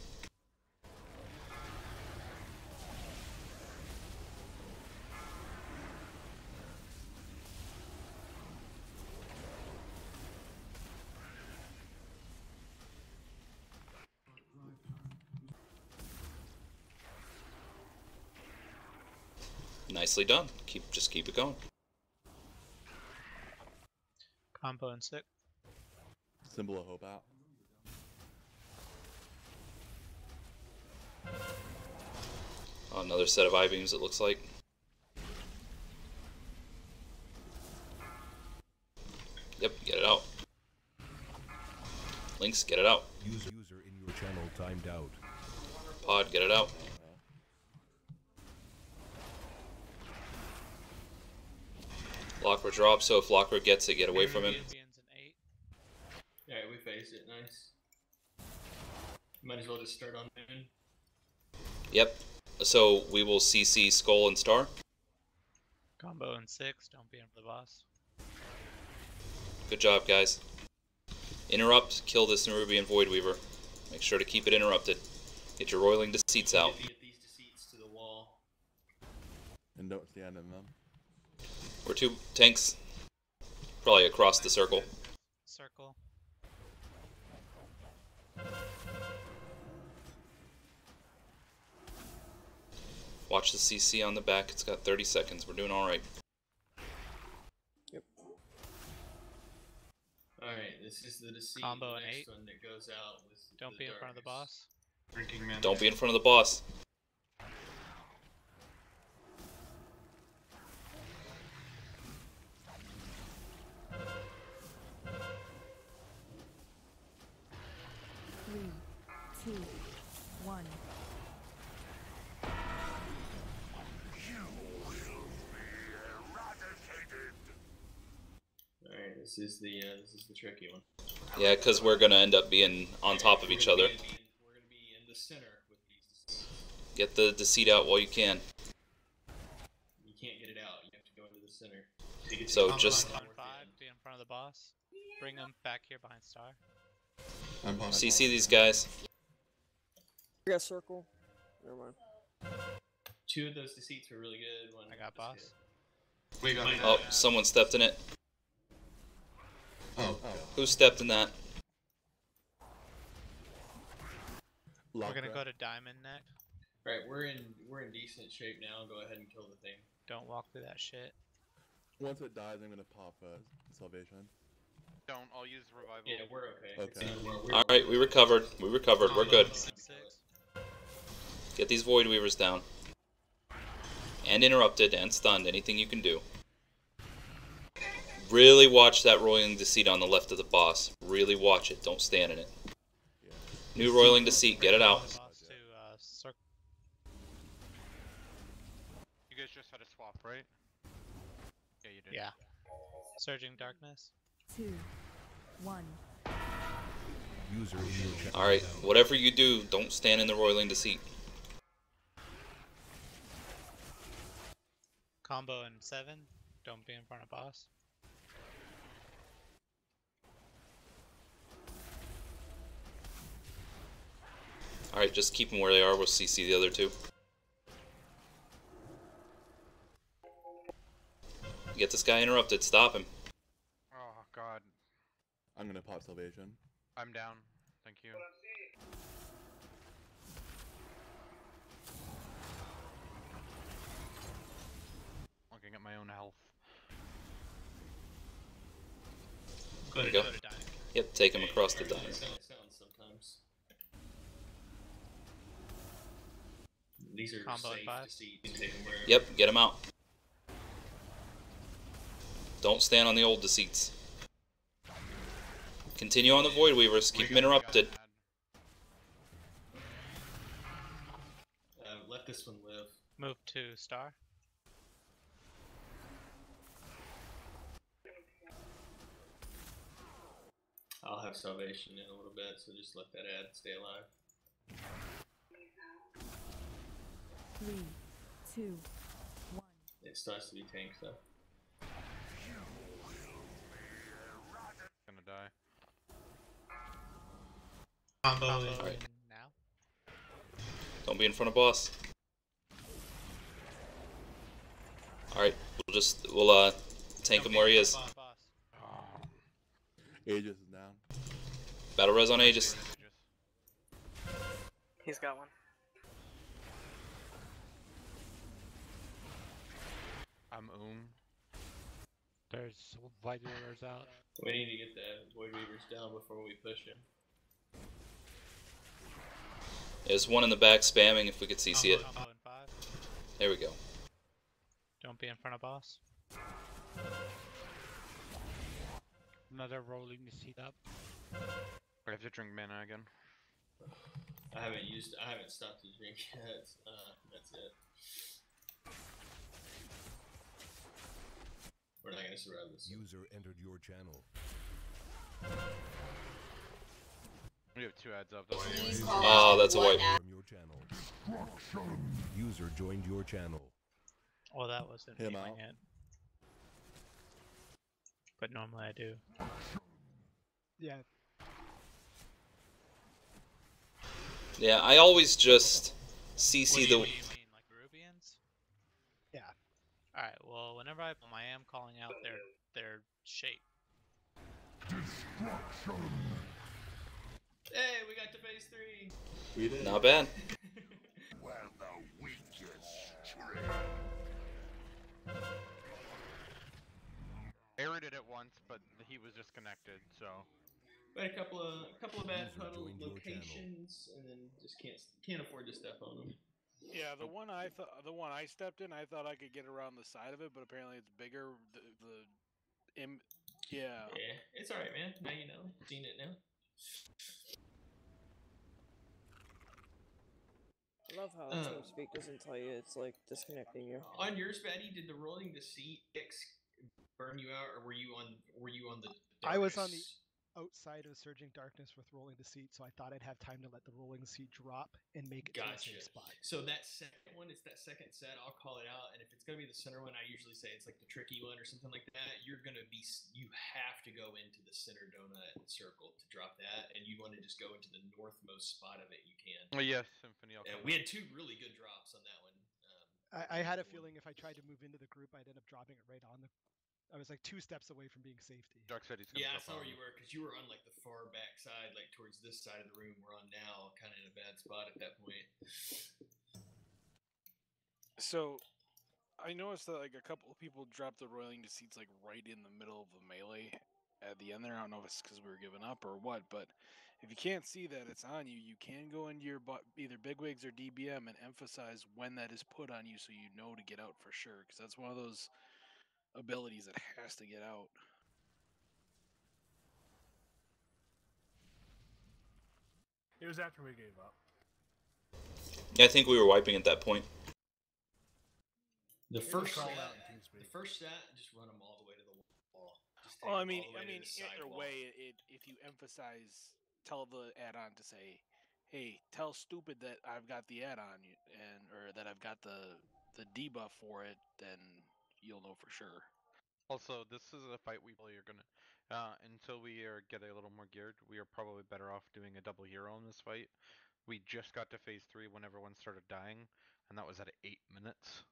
Speaker 1: Nicely done. Just keep it going.
Speaker 19: Combo in 6.
Speaker 9: Symbol of hope out.
Speaker 1: Oh, another set of I-beams, it looks like. Yep, get it out. Lynx, get it out.
Speaker 10: User in your channel timed out.
Speaker 1: Pod, get it out. Lockra drop, so if Lockra gets it, get away from him.
Speaker 11: Alright, we face it, nice. Might as well just start on moon.
Speaker 1: Yep. So we will CC Skull and Star.
Speaker 19: Combo in 6. Don't be in for the boss.
Speaker 1: Good job, guys. Interrupt, kill this Nerubian Voidweaver. Make sure to keep it interrupted. Get your roiling deceits out.
Speaker 11: Get these deceits to the wall.
Speaker 9: And don't stand in them.
Speaker 1: We're 2 tanks. Probably across the circle.
Speaker 19: Circle.
Speaker 1: Watch the CC on the back. It's got 30 seconds. We're doing alright.
Speaker 13: Yep.
Speaker 11: Alright, this is the deceit.
Speaker 19: Combo
Speaker 11: the
Speaker 19: in
Speaker 11: next
Speaker 19: 8.
Speaker 11: one that goes out with
Speaker 19: Don't be in front of the boss.
Speaker 1: Don't be in front of the boss.
Speaker 15: 2, 1.
Speaker 11: Alright, this is the tricky one.
Speaker 1: Yeah, because we're gonna end up being on top of each other.
Speaker 11: We're gonna be in the center with these.
Speaker 1: Get the deceit out while you can.
Speaker 11: You can't get it out. You have to go into the center.
Speaker 1: So just
Speaker 19: on 5, be in front of the boss. Bring them back here behind Star.
Speaker 1: CC these guys.
Speaker 13: I got circle. Never mind.
Speaker 11: 2 of those deceits were really good. One
Speaker 19: I got boss.
Speaker 11: We got
Speaker 1: Oh, someone stepped in it.
Speaker 9: Oh.
Speaker 1: Who stepped in that?
Speaker 19: We're gonna go to diamond next.
Speaker 11: Right, we're in decent shape now. Go ahead and kill the thing.
Speaker 19: Don't walk through that shit.
Speaker 9: Once it dies, I'm gonna pop salvation.
Speaker 3: Don't. I'll use revival.
Speaker 11: Yeah, we're okay.
Speaker 9: Okay.
Speaker 1: All right, we recovered. We recovered. We're good. Get these Void Weavers down. And interrupted and stunned. Anything you can do. Really watch that Roiling Deceit on the left of the boss. Really watch it. Don't stand in it. New Roiling Deceit. Get it out.
Speaker 3: You guys just had a swap, right? Yeah, you did.
Speaker 19: Yeah. Surging Darkness.
Speaker 15: 2, 1.
Speaker 10: User in your channel.
Speaker 1: Alright, whatever you do, don't stand in the Roiling Deceit.
Speaker 19: Combo in 7. Don't be in front of boss.
Speaker 1: Alright, just keep them where they are. We'll CC the other 2. Get this guy interrupted. Stop him.
Speaker 3: Oh, God.
Speaker 9: I'm gonna pop salvation.
Speaker 3: I'm down. Thank you. Looking at my own health.
Speaker 1: There you go. Yep, take him across the diamond.
Speaker 11: Sometimes. These are
Speaker 19: Combo
Speaker 11: safe
Speaker 19: 5.
Speaker 11: deceits. You can take them wherever.
Speaker 1: Yep, get him out. Don't stand on the old deceits. Continue on the Void Weavers. Keep them interrupted.
Speaker 11: Let this one live.
Speaker 19: Move to Star.
Speaker 11: I'll have salvation in a little bit, so just let that ad stay alive.
Speaker 15: 3, 2, 1.
Speaker 11: It starts to be tanked though.
Speaker 3: Gonna die.
Speaker 19: Combo
Speaker 1: Alright.
Speaker 19: now.
Speaker 1: Don't be in front of boss. Alright, we'll tank him where he is.
Speaker 9: Aegis is down.
Speaker 1: Battle res on Aegis.
Speaker 16: He's got one.
Speaker 3: I'm
Speaker 7: There's Void Weavers out.
Speaker 11: We need to get the Void Weavers down before we push him.
Speaker 1: There's one in the back spamming if we could CC it.
Speaker 19: Combo in 5.
Speaker 1: There we go.
Speaker 19: Don't be in front of boss.
Speaker 7: Another rolling the seat up.
Speaker 3: I have to drink mana again.
Speaker 11: I haven't stopped to drink yet. That's it. We're not gonna survive this.
Speaker 10: User entered your channel.
Speaker 3: We have 2 ads up.
Speaker 1: Oh, that's a wipe.
Speaker 10: From your channel. User joined your channel.
Speaker 19: Well, that wasn't
Speaker 9: Him
Speaker 19: feeling
Speaker 9: out.
Speaker 19: it. But normally I do.
Speaker 8: Yeah.
Speaker 1: Yeah, I always just CC
Speaker 19: What
Speaker 1: the...
Speaker 19: do you mean, like Rubians?
Speaker 8: Yeah.
Speaker 19: Alright, well, whenever I am calling out their shape.
Speaker 11: Hey, we got to phase 3.
Speaker 9: We did.
Speaker 1: Not bad.
Speaker 3: Aerie did it once, but he was disconnected, so.
Speaker 11: We had a couple of bad
Speaker 10: User
Speaker 11: puddle
Speaker 10: joined your
Speaker 11: locations, and then just can't afford to step on them.
Speaker 4: Yeah, the one I stepped in, I thought I could get around the side of it, but apparently it's bigger. Yeah.
Speaker 11: Yeah, it's alright, man. Now you know. Seen it now.
Speaker 13: love how TeamSpeak doesn't tell you it's like disconnecting you.
Speaker 11: On yours, Betty, did the rolling deceit burn you out, or were you on the darkness?
Speaker 8: I was on the outside of Surging Darkness with Rolling Deceit, so I thought I'd have time to let the Rolling Deceit drop and make it to the same spot.
Speaker 11: So that second one, it's that second set. I'll call it out, and if it's gonna be the center one, I usually say it's like the tricky one or something like that. You have to go into the center donut circle to drop that, and you want to just go into the northmost spot of it you can.
Speaker 3: Oh yes, Symphony.
Speaker 11: And we had 2 really good drops on that one.
Speaker 8: I had a feeling if I tried to move into the group, I'd end up dropping it right on the. I was like 2 steps away from being safety.
Speaker 3: Dark said he's gonna
Speaker 11: I saw where you were, because you were on like the far back side, like towards this side of the room we're on now, kind of in a bad spot at that point.
Speaker 4: So, I noticed that like a couple of people dropped the Rolling Deceits like right in the middle of the melee at the end there. I don't know if it's because we were giving up or what, but if you can't see that it's on you, you can go into your either Bigwigs or DBM and emphasize when that is put on you, so you know to get out for sure. Because that's one of those abilities that has to get out.
Speaker 5: It was after we gave up.
Speaker 1: Yeah, I think we were wiping at that point.
Speaker 11: The first set, just run them all the way to the wall.
Speaker 4: Well, I mean, either way, if you emphasize, tell the add-on to say, "Hey, tell stupid that I've got the add-on or that I've got the debuff for it," then you'll know for sure.
Speaker 3: Also, this is a fight we probably are gonna. Until we get a little more geared, we are probably better off doing a double hero in this fight. We just got to phase 3 when everyone started dying, and that was at 8 minutes.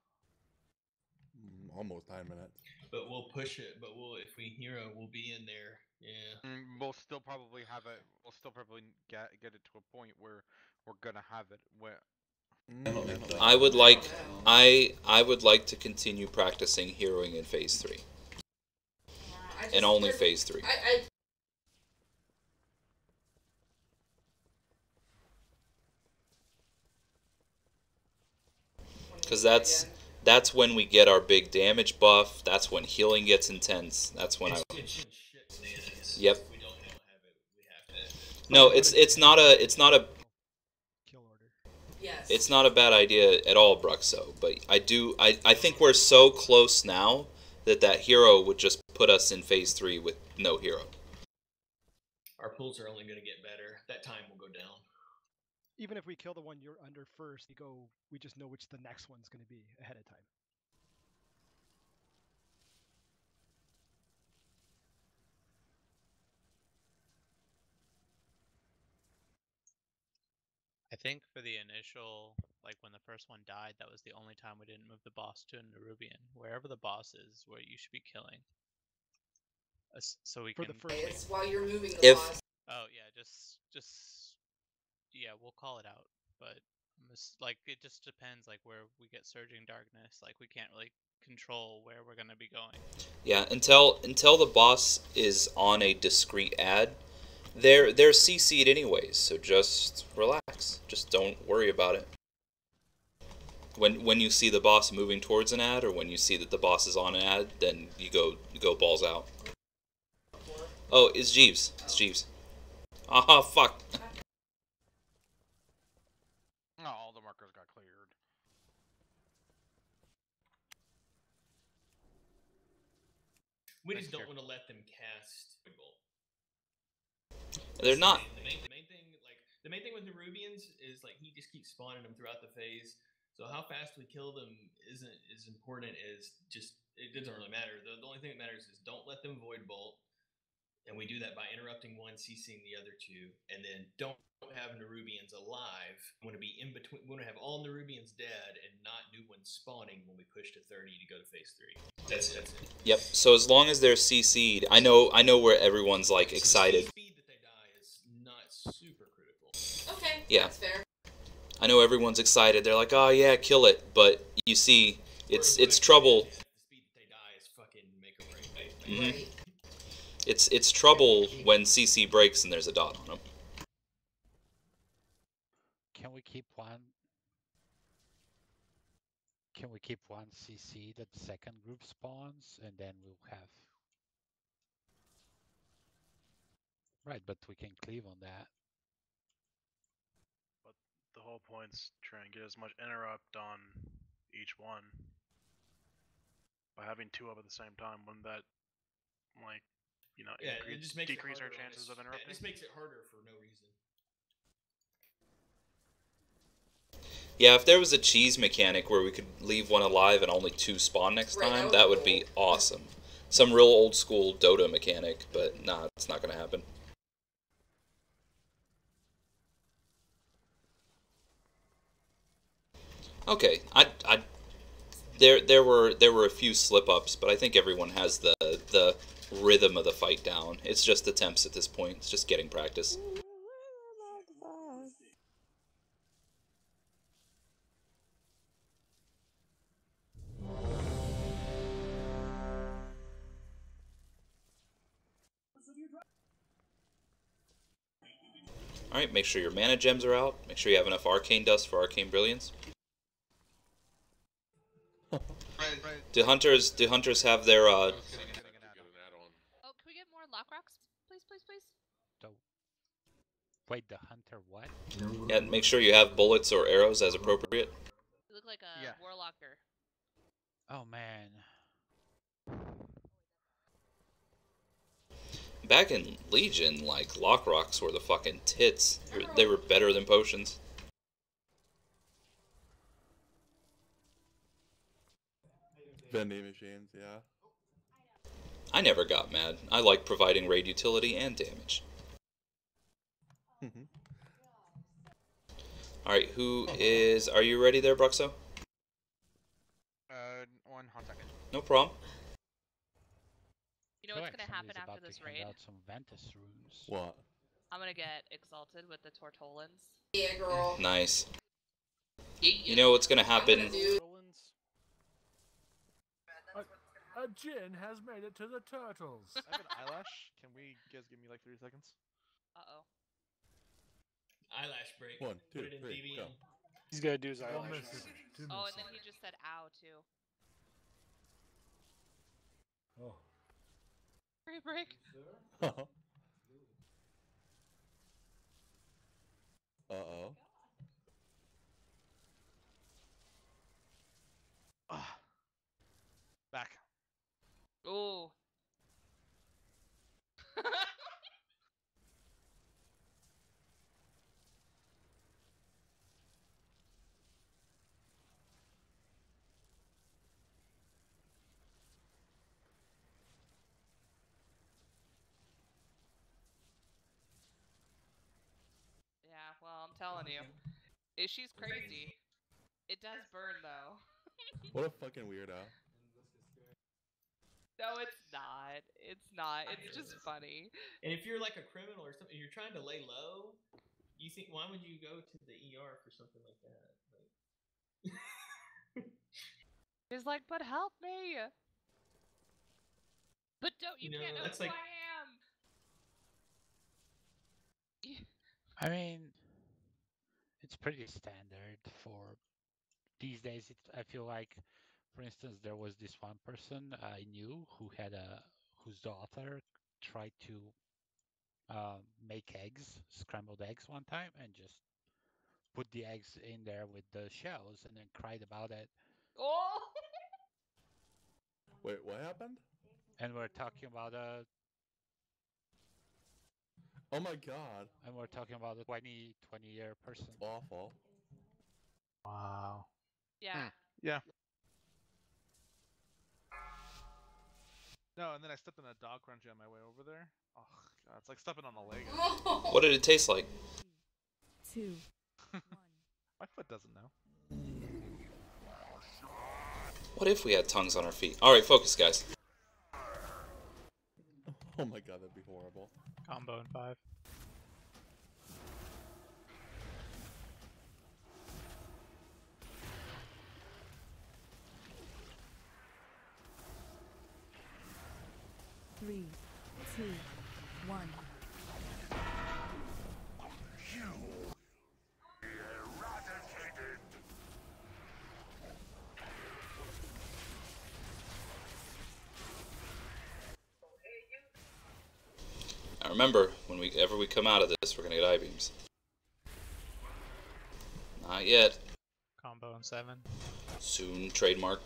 Speaker 9: Almost 9 minutes.
Speaker 11: But we'll push it. But if we hero, we'll be in there. Yeah.
Speaker 3: We'll still probably have it. We'll still probably get it to a point where we're gonna have it. Where
Speaker 1: I would like to continue practicing heroing in phase 3. And only phase 3. Because that's when we get our big damage buff. That's when healing gets intense. That's when Yep. No, it's not a It's not a bad idea at all, Bruxo. But I think we're so close now that hero would just put us in phase 3 with no hero.
Speaker 11: Our pools are only going to get better. That time will go down.
Speaker 8: Even if we kill the one you're under first, we just know which the next one's going to be ahead of time.
Speaker 19: I think for the initial, like when the first one died, that was the only time we didn't move the boss to a Nerubian. Wherever the boss is, where you should be killing. So we
Speaker 8: for
Speaker 19: can.
Speaker 8: The first
Speaker 14: it's while you're moving the boss.
Speaker 19: Oh yeah, yeah, we'll call it out. But like it just depends, like where we get Surging Darkness. Like we can't really control where we're gonna be going.
Speaker 1: Yeah, until the boss is on a discrete ad. They're CC'd anyways, so just relax. Just don't worry about it. When you see the boss moving towards an ad, or when you see that the boss is on an ad, then you go balls out. Oh, it's Jeeves. It's Jeeves. Ah, fuck.
Speaker 3: Oh, all the markers got cleared.
Speaker 11: We just don't want to let them cast Bolt.
Speaker 1: They're not.
Speaker 11: The main thing with Nerubians is like he just keeps spawning them throughout the phase. So how fast we kill them isn't as important as just it doesn't really matter. The only thing that matters is don't let them void bolt, and we do that by interrupting one, CCing the other two, and then don't have Nerubians alive. We want to be in between. We want to have all Nerubians dead and not new ones spawning when we push to 30 to go to phase 3. That's it.
Speaker 1: Yep. So as long as they're CC'd, I know where everyone's like excited.
Speaker 11: The speed that they die is not super critical.
Speaker 14: Okay.
Speaker 1: Yeah.
Speaker 14: That's fair.
Speaker 1: I know everyone's excited. They're like, "Oh yeah, kill it," but you see, it's trouble.
Speaker 11: The speed that they die is fucking make or break.
Speaker 1: Mm-hmm. It's trouble when CC breaks and there's a dot on them.
Speaker 7: Can we keep one? Can we keep one CC that the second group spawns, and then we'll have. Right, but we can cleave on that.
Speaker 6: But the whole point's trying to get as much interrupt on each one. By having two up at the same time, wouldn't that, like, you know,
Speaker 11: Yeah, it just makes
Speaker 6: decrease
Speaker 11: it
Speaker 6: our
Speaker 11: harder
Speaker 6: chances of
Speaker 11: Yeah,
Speaker 6: interrupting?
Speaker 11: it just makes it harder for no reason.
Speaker 1: Yeah, if there was a cheese mechanic where we could leave one alive and only two spawn next time, that would be awesome. Some real old school Dota mechanic, but nah, it's not gonna happen. Okay, there were a few slip ups, but I think everyone has the rhythm of the fight down. It's just attempts at this point. It's just getting practice. Alright, make sure your mana gems are out. Make sure you have enough arcane dust for arcane brilliance. Do hunters have their
Speaker 2: Oh, can we get more lock rocks? Please, please, please.
Speaker 7: Wait, the hunter what?
Speaker 1: Yeah, make sure you have bullets or arrows as appropriate.
Speaker 2: You look like a warlocker.
Speaker 7: Oh man.
Speaker 1: Back in Legion, like, lock rocks were the fucking tits. They were better than potions.
Speaker 9: Vending machines, yeah.
Speaker 1: I never got mad. I like providing raid utility and damage. Alright, are you ready there, Bruxo?
Speaker 3: 1 hot second.
Speaker 1: No problem.
Speaker 2: You know what's gonna happen after this raid?
Speaker 7: Some Ventus runes.
Speaker 9: What?
Speaker 2: I'm gonna get exalted with the Tortolans.
Speaker 14: Yeah, girl.
Speaker 1: Nice. You know what's gonna happen?
Speaker 5: A Jin has made it to the turtles.
Speaker 12: I have an eyelash. Can we guys give me like 3 seconds?
Speaker 2: Uh-oh.
Speaker 11: Eyelash break.
Speaker 9: 1, 2,
Speaker 11: Put it in
Speaker 9: 3,
Speaker 11: DBM.
Speaker 9: go.
Speaker 4: He's gonna do his eyelash.
Speaker 2: Oh, and then he just said ow, too.
Speaker 5: Oh.
Speaker 2: Free break.
Speaker 9: Uh-oh.
Speaker 12: Back.
Speaker 2: Ooh. Yeah, well, I'm telling you. She's crazy. It does burn, though.
Speaker 9: What a fucking weirdo.
Speaker 2: No, it's not. It's not. It's just funny.
Speaker 11: And if you're like a criminal or something, you're trying to lay low. You think, why would you go to the ER for something like that? Like...
Speaker 2: He's like, but help me. But you can't know who
Speaker 11: like...
Speaker 2: I am.
Speaker 7: I mean, it's pretty standard for these days. I feel like, for instance, there was this one person I knew whose daughter tried to make eggs, scrambled eggs one time, and just put the eggs in there with the shells, and then cried about it.
Speaker 2: Oh.
Speaker 9: Wait, what happened?
Speaker 7: And we're talking about a.
Speaker 9: Oh my god.
Speaker 7: And we're talking about a 20-year person.
Speaker 9: Awful.
Speaker 7: Wow.
Speaker 2: Yeah.
Speaker 12: Yeah. No, and then I stepped in a dog crunchy on my way over there. Oh god, it's like stepping on a leg.
Speaker 1: What did it taste like?
Speaker 15: 2, 1.
Speaker 12: My foot doesn't know.
Speaker 1: What if we had tongues on our feet? Alright, focus, guys.
Speaker 9: Oh my god, that'd be horrible.
Speaker 19: Combo in 5.
Speaker 15: Three, 2, 1.
Speaker 1: Now remember, whenever we come out of this, we're gonna get I-beams. Not yet.
Speaker 19: Combo in 7.
Speaker 1: Soon, trademark.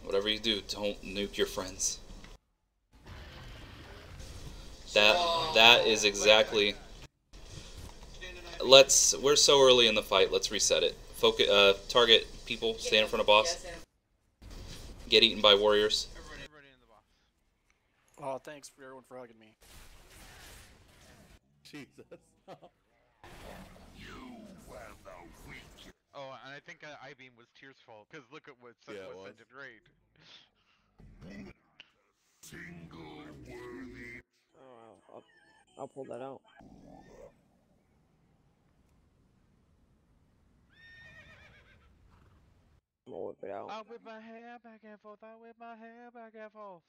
Speaker 1: Whatever you do, don't nuke your friends. That is exactly. We're so early in the fight. Let's reset it. Focus. Target people. Stand in front of boss. Get eaten by warriors.
Speaker 4: Oh, thanks for everyone for hugging me.
Speaker 9: Jesus.
Speaker 3: Oh, and I think I-beam was Tears' fault, because look at what sent it raid.
Speaker 13: Oh, I'll pull that out. I'm gonna whip it out.
Speaker 3: I whip my hair back and forth, I whip my hair back and forth.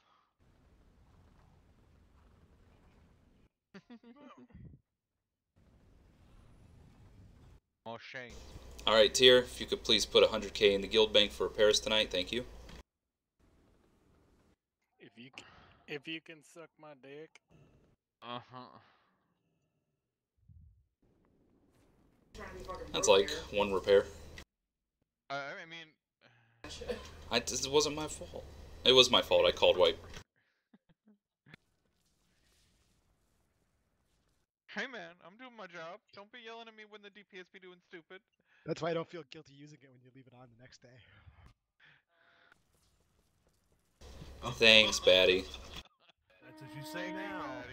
Speaker 3: Oh, shame.
Speaker 1: Alright, Tier, if you could please put 100k in the guild bank for repairs tonight, thank you.
Speaker 4: If you can suck my dick.
Speaker 1: That's like 1 repair.
Speaker 3: I mean...
Speaker 1: This wasn't my fault. It was my fault, I called wipe.
Speaker 3: Hey man, I'm doing my job. Don't be yelling at me when the DPS be doing stupid.
Speaker 8: That's why I don't feel guilty using it when you leave it on the next day.
Speaker 1: Thanks, Batty.
Speaker 5: That's what you say now.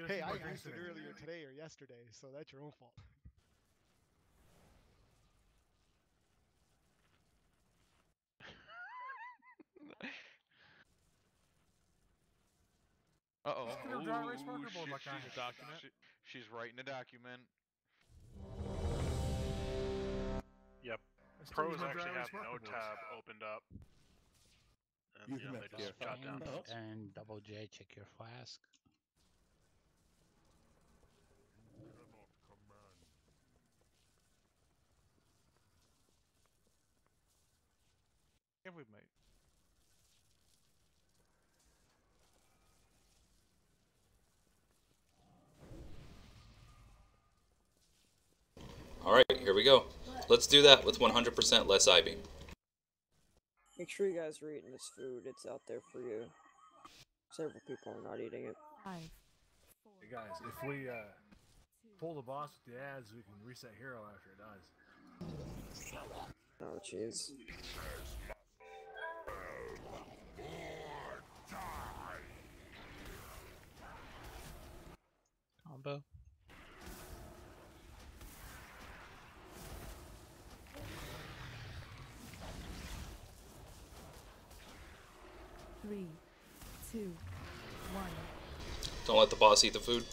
Speaker 8: Hey, I used it earlier today or yesterday, so that's your own fault.
Speaker 3: Uh-oh. She's writing a document.
Speaker 6: Yep. Pros actually have no tab opened up. And
Speaker 9: You
Speaker 6: they just jot down notes.
Speaker 7: And double J, check your flask.
Speaker 3: Yeah, we might.
Speaker 1: Alright, here we go. Let's do that with 100% less I-beam.
Speaker 13: Make sure you guys are eating this food. It's out there for you. Several people are not eating it.
Speaker 15: 5, 4.
Speaker 5: Hey guys, if we pull the boss with the ads, we can reset hero after it dies.
Speaker 13: Oh, jeez.
Speaker 19: Combo.
Speaker 15: Three, 2, 1.
Speaker 1: Don't let the boss eat the food.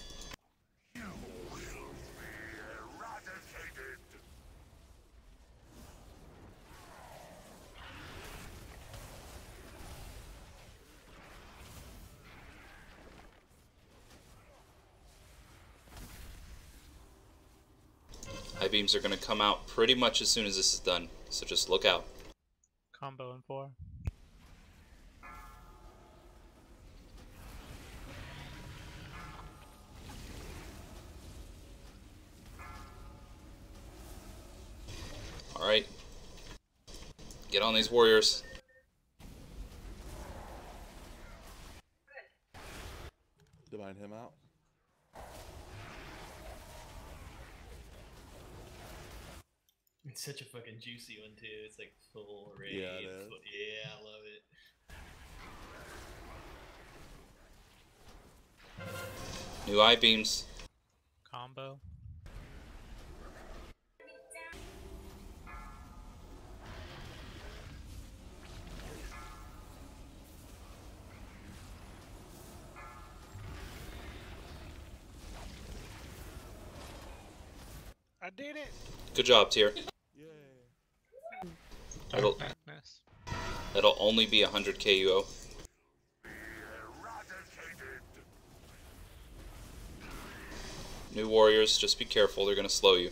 Speaker 1: I-beams are going to come out pretty much as soon as this is done, so just look out.
Speaker 19: Combo in 4.
Speaker 1: Alright. Get on these warriors.
Speaker 9: Divine him out.
Speaker 11: It's such a fucking juicy one too. It's like full raid.
Speaker 9: Yeah, it is.
Speaker 11: Yeah, I love it.
Speaker 1: New I-beams.
Speaker 19: Combo.
Speaker 4: I did it!
Speaker 1: Good job, Tier. That'll only be 100k you owe. New warriors, just be careful, they're gonna slow you.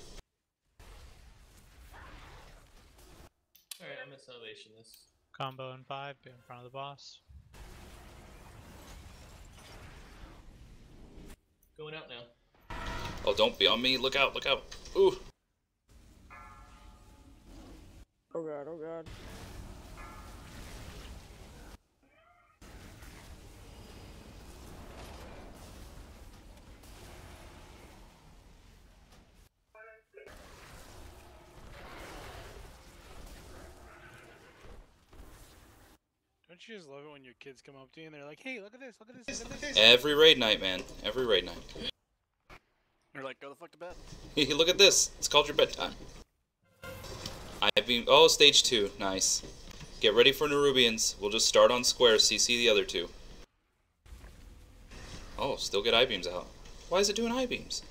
Speaker 11: Alright, I'm gonna salvation this.
Speaker 19: Combo in 5, be in front of the boss.
Speaker 11: Going out now.
Speaker 1: Oh, don't be on me. Look out, look out. Ooh.
Speaker 13: Oh god, oh god.
Speaker 4: Don't you just love it when your kids come up to you and they're like, hey, look at this, look at this, look at this.
Speaker 1: Every raid night, man. Every raid night.
Speaker 4: They're like, go the fuck to bed.
Speaker 1: Look at this. It's called your bedtime. Oh, stage 2. Nice. Get ready for Nerubians. We'll just start on square, CC the other two. Oh, still get I-beams out. Why is it doing I-beams?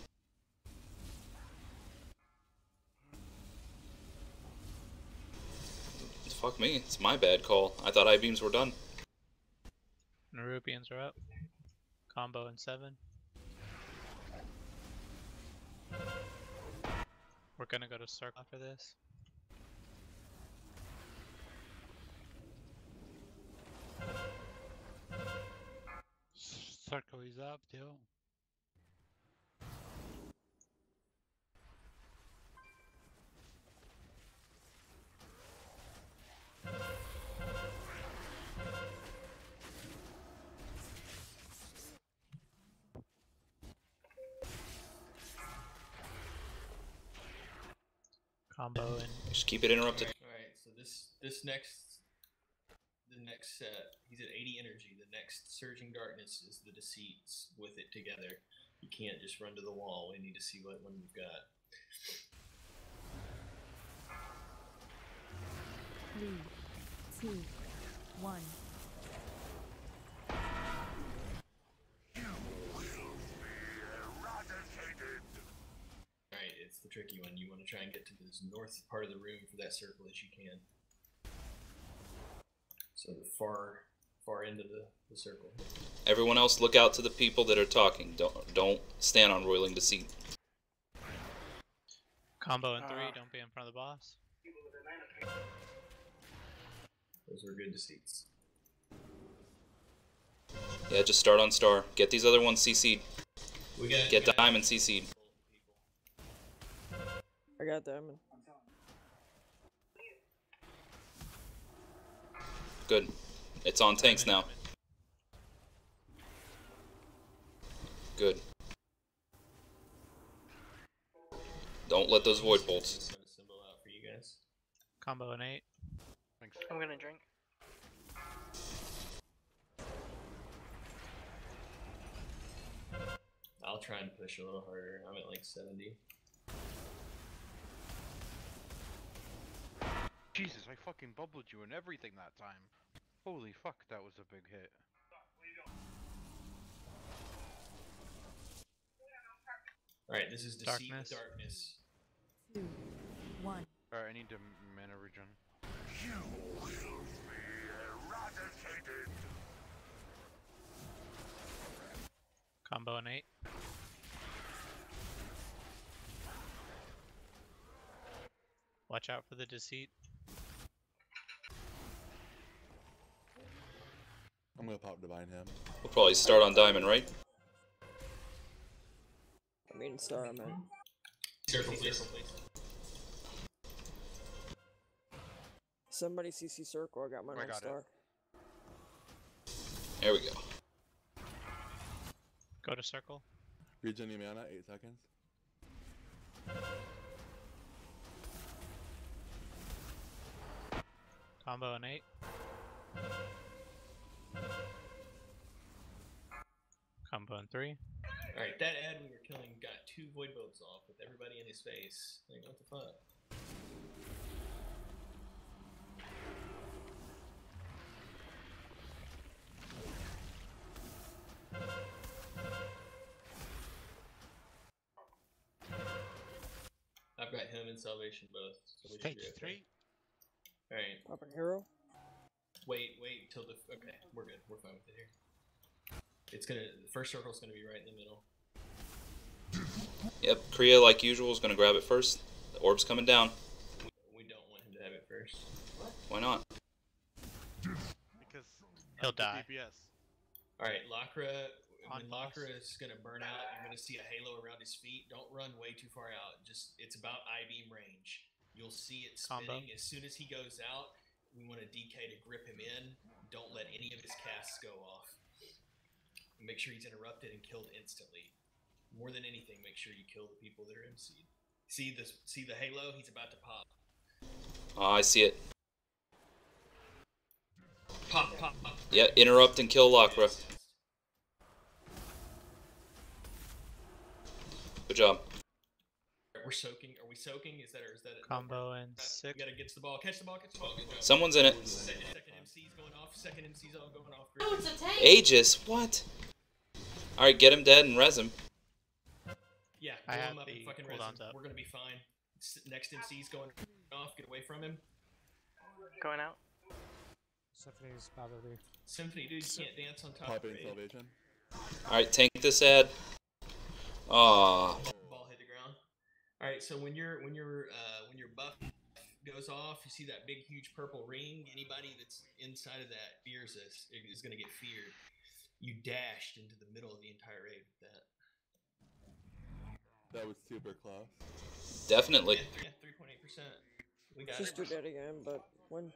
Speaker 1: Fuck me. It's my bad call. I thought I-beams were done.
Speaker 19: Nerubians are up. Combo in 7. We're gonna go to circle for this.
Speaker 7: Circle is up, too.
Speaker 19: Combo and
Speaker 1: just keep it interrupted.
Speaker 11: Alright, so the next set, he's at 80 energy. The next Surging Darkness is the Deceits with it together. You can't just run to the wall. We need to see what one we've got.
Speaker 15: 3, 2, 1.
Speaker 11: Alright, it's the tricky one. You want to try and get to this north part of the room for that circle as you can. So the far end of the circle.
Speaker 1: Everyone else, look out to the people that are talking. Don't stand on Roiling Deceit.
Speaker 19: combo in 3, don't be in front of the boss.
Speaker 11: Those were good Deceits.
Speaker 1: Yeah, just start on star. Get these other ones CC'd. Get Diamond CC'd.
Speaker 13: I got Diamond.
Speaker 1: Good. It's on tanks now. Good. Don't let those void bolts.
Speaker 11: Symbol out for you guys.
Speaker 19: Combo in 8.
Speaker 16: Thanks. I'm gonna drink.
Speaker 11: I'll try and push a little harder. I'm at like 70.
Speaker 3: Jesus, I fucking bubbled you and everything that time. Holy fuck, that was a big hit.
Speaker 11: Alright, this is Deceit with Darkness.
Speaker 15: 2, 1.
Speaker 3: Alright, I need to mana regen.
Speaker 10: You will be eradicated.
Speaker 19: Combo in 8. Watch out for the Deceit.
Speaker 9: I'm gonna pop Divine him.
Speaker 1: We'll probably start on Diamond, right?
Speaker 13: I mean, star, man.
Speaker 11: Circle, please.
Speaker 13: Somebody CC circle. I got mine on star.
Speaker 1: There we go.
Speaker 19: Go to circle.
Speaker 9: Regen your mana, 8 seconds.
Speaker 19: Combo in 8. Combo in 3.
Speaker 11: Alright, that ad we were killing got 2 void bolts off with everybody in his face. Like, what the fuck? I've got him and Salvation both. So we should be
Speaker 7: Stage
Speaker 11: okay.
Speaker 7: 3.
Speaker 11: Alright.
Speaker 13: Popping hero.
Speaker 11: Wait till the. Okay, we're good. We're fine with it here. It's gonna. The first circle's gonna be right in the middle.
Speaker 1: Yep, Kriya, like usual, is gonna grab it first. The orb's coming down.
Speaker 11: We don't want him to have it first.
Speaker 1: Why not?
Speaker 3: Because
Speaker 19: he'll die.
Speaker 3: DPS.
Speaker 11: Alright, Lakra, when Lakra is gonna burn out, you're gonna see a halo around his feet. Don't run way too far out. Just it's about I-beam range. You'll see it spinning.
Speaker 19: Combo.
Speaker 11: As soon as he goes out, we want a DK to grip him in. Don't let any of his casts go off. Make sure he's interrupted and killed instantly. More than anything, make sure you kill the people that are MC'd. See the halo? He's about to pop.
Speaker 1: Oh, I see it.
Speaker 11: Pop, pop, pop.
Speaker 1: Yeah, interrupt and kill Lakra. Good job.
Speaker 11: We're soaking. Are we soaking? Is that it?
Speaker 19: Combo and 6.
Speaker 11: We gotta get the ball. Catch the ball. Catch the ball. Good job.
Speaker 1: Someone's in it.
Speaker 11: Second MC's going off. Second MC's all going off.
Speaker 14: Oh, it's a tank.
Speaker 1: Aegis? What? Alright, get him dead and res him.
Speaker 11: Yeah,
Speaker 19: I
Speaker 11: blow
Speaker 19: have
Speaker 11: him up and
Speaker 19: the
Speaker 11: fucking res him. We're gonna be fine. Next MC's going off. Get away from him.
Speaker 16: Going out.
Speaker 7: Symphony's probably.
Speaker 11: Symphony, dude, you can't dance on top
Speaker 9: Pop
Speaker 11: of
Speaker 9: in
Speaker 11: it.
Speaker 9: salvation.
Speaker 1: Alright, tank this ad. Aww.
Speaker 11: Ball hit the ground. Alright, so when your buff goes off, you see that big huge purple ring. Anybody that's inside of that fears us is gonna get feared. You dashed into the middle of the entire raid with that.
Speaker 9: That was super close.
Speaker 1: Definitely.
Speaker 11: Yeah, 3.8%. We got
Speaker 13: Just
Speaker 11: it.
Speaker 13: do that again, but when?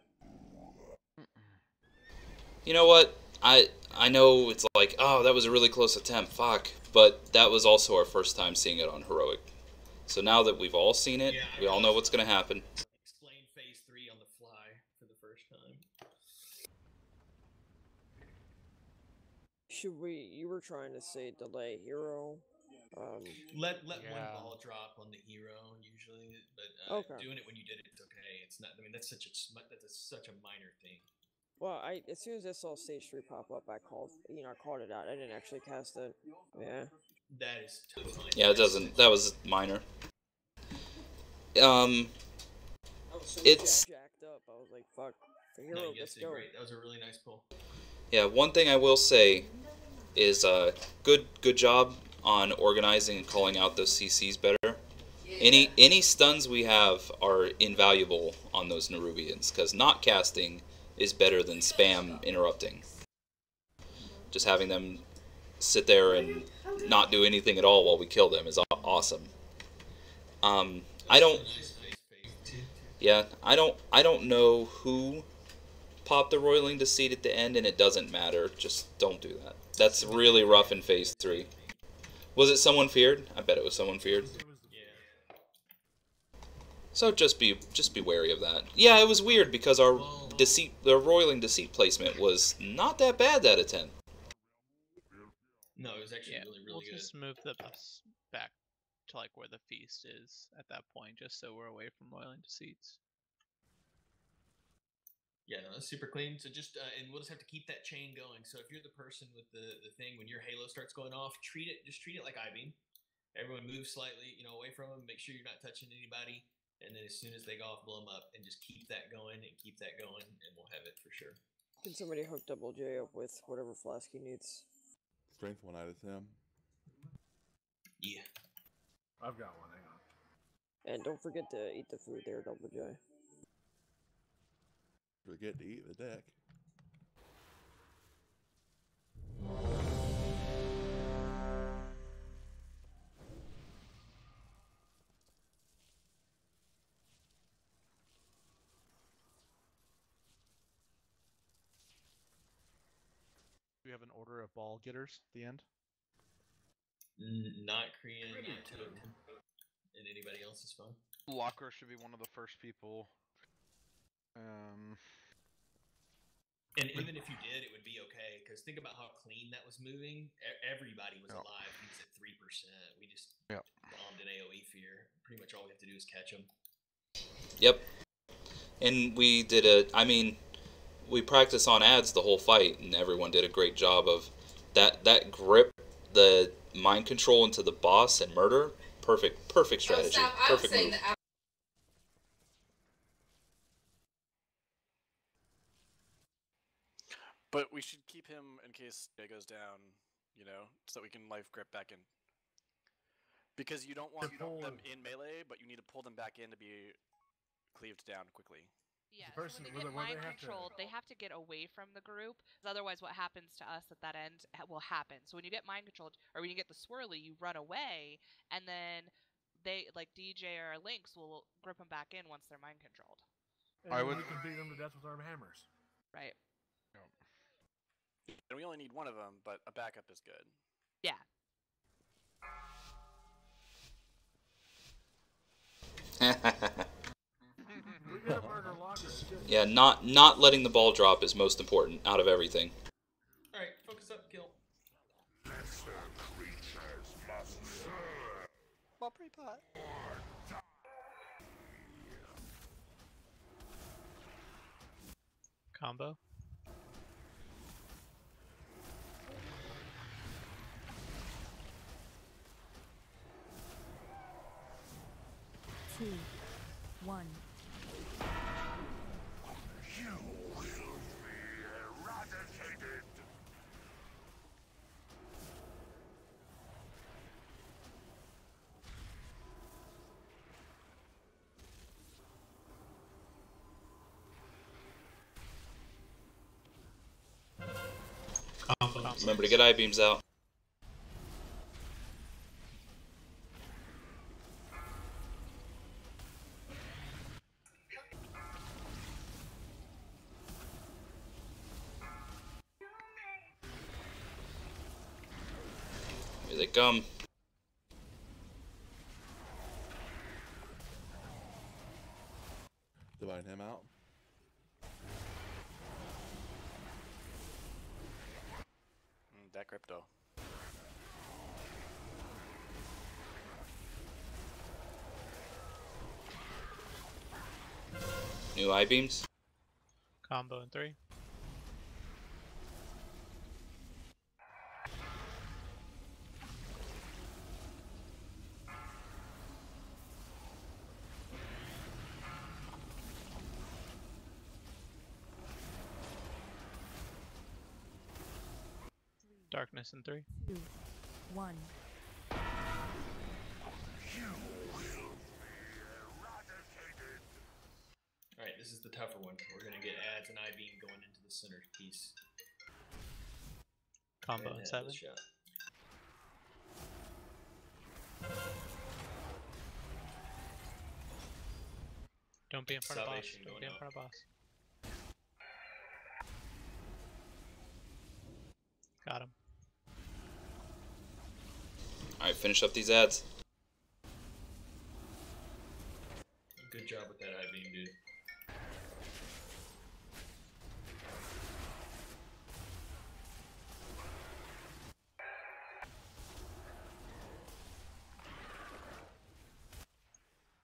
Speaker 1: You know what? I know it's like, oh, that was a really close attempt, fuck. But that was also our first time seeing it on Heroic. So now that we've all seen it, we all know what's going to happen.
Speaker 11: Explain phase 3 on the fly for the first time.
Speaker 13: Should we? You were trying to say delay hero.
Speaker 11: Let one ball drop on the hero usually, but
Speaker 13: Okay.
Speaker 11: doing it when you did it's okay. It's not. I mean, that's such a minor thing.
Speaker 13: Well, as soon as I saw stage 3 pop up, I called it out. I didn't actually cast it. Yeah.
Speaker 11: That is totally.
Speaker 1: Yeah, it doesn't. That was minor.
Speaker 13: I was so
Speaker 1: It's
Speaker 13: jacked up. I was like, "Fuck, the
Speaker 11: No,
Speaker 13: hero,
Speaker 11: you guys
Speaker 13: let's
Speaker 11: did
Speaker 13: go."
Speaker 11: great. That was a really nice pull.
Speaker 1: yeah. One thing I will say is good job on organizing and calling out those CCs better. Any stuns we have are invaluable on those Nerubians because not casting is better than spam interrupting. Just having them sit there and not do anything at all while we kill them is awesome. I don't. Yeah, I don't know who popped the roiling deceit at the end, and it doesn't matter. Just don't do that. That's really rough in phase 3. Was it someone feared? I bet it was someone feared. So just be wary of that. Yeah, it was weird because our roiling deceit placement was not that bad that attempt.
Speaker 11: No, it was actually really
Speaker 19: we'll
Speaker 11: good.
Speaker 19: just move the bus back to like where the feast is at that point, just so we're away from roiling deceits.
Speaker 11: Yeah, no, that's super clean. So just and we'll just have to keep that chain going. So if you're the person with the thing when your halo starts going off, treat it like I-beam. Everyone move slightly, away from them. Make sure you're not touching anybody. And then as soon as they go off, blow them up, and just keep that going, and we'll have it for sure.
Speaker 13: Can somebody hook Double J up with whatever flask he needs?
Speaker 9: Strength 1 out of 10.
Speaker 11: Yeah.
Speaker 5: I've got one, hang on.
Speaker 13: And don't forget to eat the food there, Double J.
Speaker 9: Forget to eat the deck.
Speaker 6: Do we have an order of ball getters at the end?
Speaker 11: Not Korean, not Totem. And anybody else is fine.
Speaker 6: Locker should be one of the first people.
Speaker 11: And even if you did, it would be okay. Because think about how clean that was moving. Everybody was alive. He was at 3%. We just bombed an AoE fear. Pretty much all we have to do is catch him.
Speaker 1: Yep. And we did we practiced on ads the whole fight, and everyone did a great job of that grip, the mind control into the boss and murder. Perfect strategy. Perfect move.
Speaker 4: But we should keep him in case it goes down, so we can life grip back in. Because you don't want them in melee, but you need to pull them back in to be cleaved down quickly.
Speaker 2: Yeah,
Speaker 5: The person,
Speaker 2: so when
Speaker 5: where
Speaker 2: they get
Speaker 5: they
Speaker 2: mind
Speaker 5: have to-
Speaker 2: controlled, they have to get away from the group. 'Cause otherwise, what happens to us at that end will happen. So when you get mind controlled, or when you get the swirly, you run away, and then they, like DJ or Lynx, will grip them back in once they're mind controlled.
Speaker 5: And then we can beat them to death with our hammers.
Speaker 2: Right.
Speaker 21: And we only need one of them, but a backup is good.
Speaker 2: Yeah.
Speaker 1: Yeah, not letting the ball drop is most important out of everything.
Speaker 11: Alright, focus up, kill.
Speaker 21: Well, pre-pot.
Speaker 19: Combo.
Speaker 15: Two, one.
Speaker 10: You will be eradicated.
Speaker 1: Remember to get I-beams out. Here they come.
Speaker 9: Divide him out.
Speaker 21: That crypto.
Speaker 1: New I-beams.
Speaker 19: Combo in 3. Darkness in 3.
Speaker 15: 2, 1.
Speaker 11: Alright, this is the tougher one. We're gonna get ads and I-beam going into the center piece.
Speaker 19: Combo in 7.
Speaker 11: Shot.
Speaker 19: Don't be in front of boss.
Speaker 11: Salvation
Speaker 19: Don't
Speaker 11: going
Speaker 19: be in
Speaker 11: out.
Speaker 19: front of boss. Got him.
Speaker 1: Alright, finish up these ads.
Speaker 11: Good job with that I-beam, dude.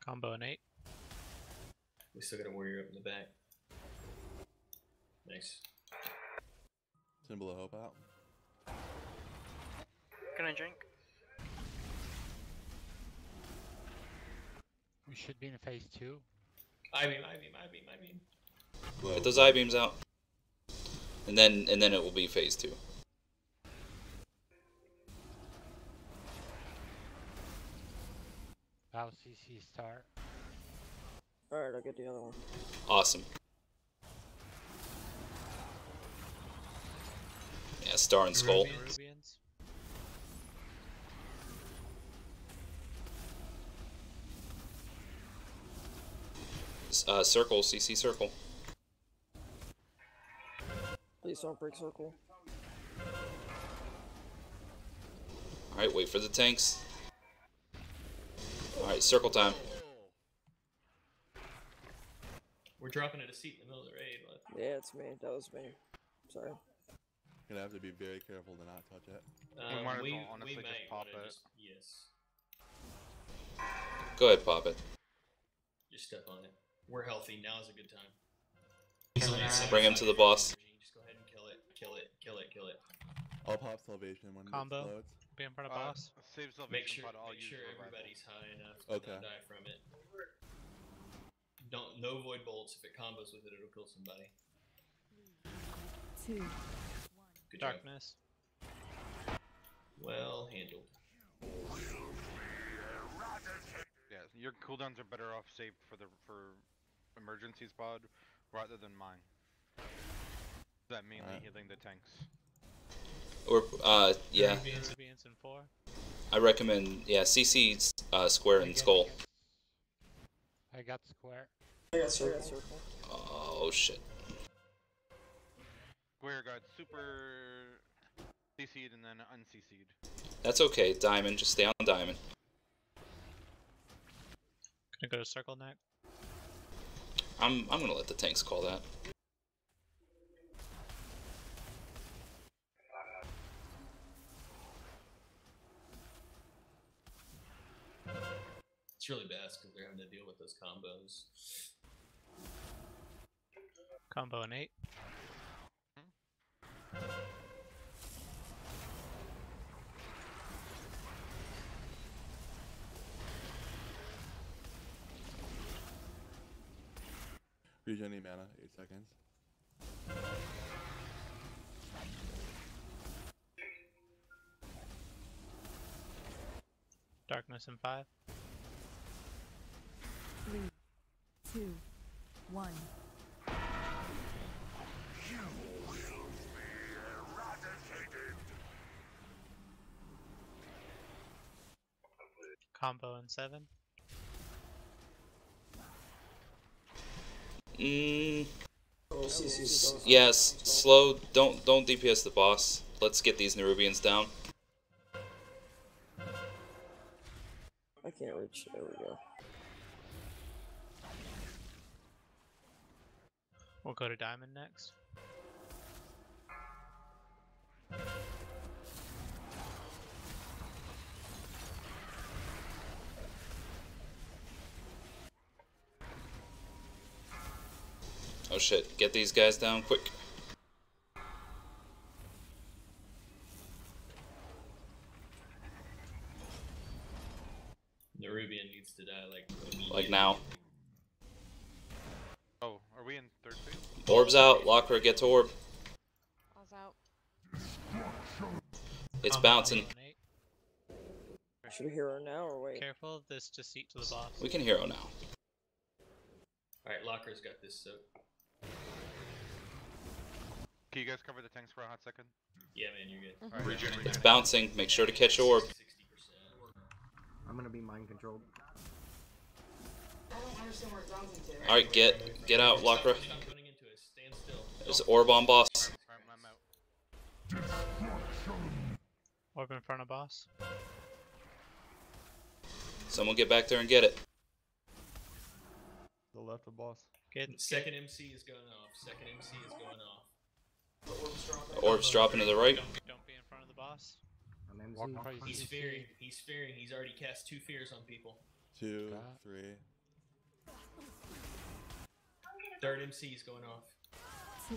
Speaker 19: Combo in 8.
Speaker 11: We still got a warrior up in the back. Nice.
Speaker 9: Symbol of hope out.
Speaker 16: Gonna drink.
Speaker 7: We should be in phase 2.
Speaker 11: I-beam, I-beam, I-beam, I-beam.
Speaker 1: Get those I-beams out. And then it will be phase 2.
Speaker 7: Bow CC start.
Speaker 13: Alright, I'll get the other one.
Speaker 1: Awesome. Yeah, star and skull.
Speaker 19: Rubians.
Speaker 1: Circle, CC circle.
Speaker 13: Please don't break circle.
Speaker 1: Alright, wait for the tanks. Alright, circle time.
Speaker 11: We're dropping at a seat in the middle of the raid. What?
Speaker 13: Yeah, it's me. That was me. Sorry.
Speaker 9: Gonna have to be very careful to not touch it.
Speaker 3: We might as
Speaker 11: we
Speaker 3: well honestly
Speaker 11: might
Speaker 3: just pop
Speaker 11: wanna
Speaker 3: it.
Speaker 11: just- yes.
Speaker 1: Go ahead, pop it.
Speaker 11: Just step on it. We're healthy. Now is a good time.
Speaker 1: Bring him to the boss.
Speaker 11: Just go ahead and kill it. Kill it. Kill it. Kill it.
Speaker 9: I'll pop salvation when
Speaker 19: Combo.
Speaker 9: it explodes.
Speaker 19: Be in front of boss.
Speaker 3: Save salvation,
Speaker 11: Make sure,
Speaker 3: but I'll
Speaker 11: make
Speaker 3: use
Speaker 11: sure
Speaker 3: revival.
Speaker 11: everybody's high enough to
Speaker 9: Okay.
Speaker 11: not die from it. Don't no void bolts. If it combos with it, it'll kill somebody.
Speaker 15: 2, 1.
Speaker 11: Good job.
Speaker 19: Darkness.
Speaker 11: Well handled.
Speaker 3: Yeah, your cooldowns are better off saved for emergency spot rather than mine. That mainly healing the tanks.
Speaker 1: Or yeah.
Speaker 19: Rubians in 4.
Speaker 1: I recommend CC square and skull.
Speaker 7: I got square.
Speaker 13: I got circle.
Speaker 1: Oh shit.
Speaker 3: Square got super CC'd and then unCC'd.
Speaker 1: That's okay, diamond. Just stay on diamond.
Speaker 19: Gonna go to circle next.
Speaker 1: I'm gonna let the tanks call that.
Speaker 11: It's really best because they're having to deal with those combos.
Speaker 19: Combo in 8.
Speaker 9: Regening mana, 8 seconds.
Speaker 19: Darkness in 5.
Speaker 15: 3, 2, 1.
Speaker 19: Combo in 7.
Speaker 1: Yes, slow. Don't DPS the boss. Let's get these Nerubians down.
Speaker 13: I can't reach. There we go.
Speaker 19: We'll go to diamond next.
Speaker 1: Oh shit, get these guys down quick.
Speaker 11: Nerubian needs to die like immediately.
Speaker 1: Like now.
Speaker 3: Oh, are we in third phase?
Speaker 1: Orb's out, Locker, get to orb.
Speaker 2: I was out.
Speaker 1: It's bouncing.
Speaker 13: Should we hero now or wait?
Speaker 19: Careful of this deceit to the boss.
Speaker 1: We can hero now.
Speaker 11: Alright, Locker's got this, so.
Speaker 3: Can you guys cover the tanks for a hot second?
Speaker 11: Yeah, man, you're good.
Speaker 3: Right.
Speaker 1: It's bouncing, make sure to catch orb.
Speaker 18: I'm gonna be mind controlled.
Speaker 14: I don't understand where it's bouncing to.
Speaker 1: Alright, get out, Locker.
Speaker 11: Stop running into it. Stand still.
Speaker 1: There's orb on boss.
Speaker 3: I'm out.
Speaker 19: Orb in front of boss.
Speaker 1: Someone get back there and get it.
Speaker 9: The left of boss.
Speaker 11: Second MC is going off. Second MC is going off.
Speaker 1: Orb's dropping to the right.
Speaker 19: Don't be in front of the boss.
Speaker 18: I'm MC.
Speaker 11: He's fearing. He's fearing. He's already cast 2 fears on people.
Speaker 9: 2, 3.
Speaker 11: Third MC is going off.
Speaker 15: 2,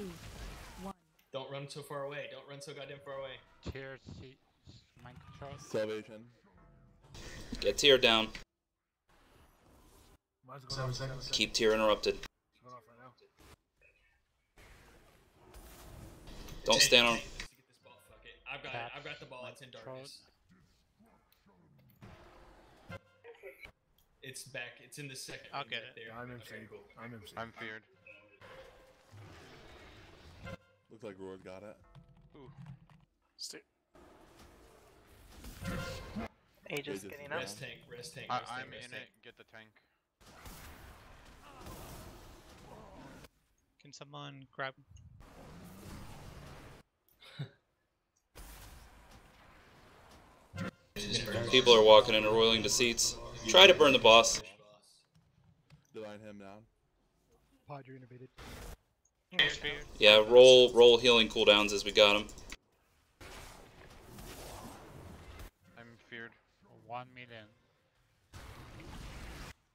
Speaker 15: 1.
Speaker 11: Don't run so far away. Don't run so goddamn far away.
Speaker 7: Tier C. Mind control.
Speaker 9: Salvation.
Speaker 1: Get tier down.
Speaker 5: Mine's going off 7 seconds.
Speaker 1: Keep tier interrupted.
Speaker 5: It's going off right now.
Speaker 1: Don't stand on.
Speaker 11: Fuck it. I've got the ball. It's in darkness. It's back. It's in the second.
Speaker 19: I'll
Speaker 11: ring
Speaker 19: get
Speaker 11: right
Speaker 19: it.
Speaker 11: there.
Speaker 5: I'm MC.
Speaker 11: Okay, cool.
Speaker 5: I'm MC.
Speaker 3: I'm feared.
Speaker 9: Looks like Roar got it.
Speaker 3: Ooh.
Speaker 16: Aegis
Speaker 9: Aegis
Speaker 16: getting
Speaker 9: is
Speaker 16: up.
Speaker 11: Rest tank. Rest tank.
Speaker 3: I'm
Speaker 11: rest
Speaker 3: in
Speaker 11: tank.
Speaker 3: it. Get the tank.
Speaker 19: Can someone grab?
Speaker 1: People are walking in and roiling to seats. Try to burn the boss.
Speaker 9: Divine him down.
Speaker 8: Pod, you're innovated.
Speaker 1: Yeah, roll healing cooldowns as we got him.
Speaker 3: I'm feared.
Speaker 7: 1 million.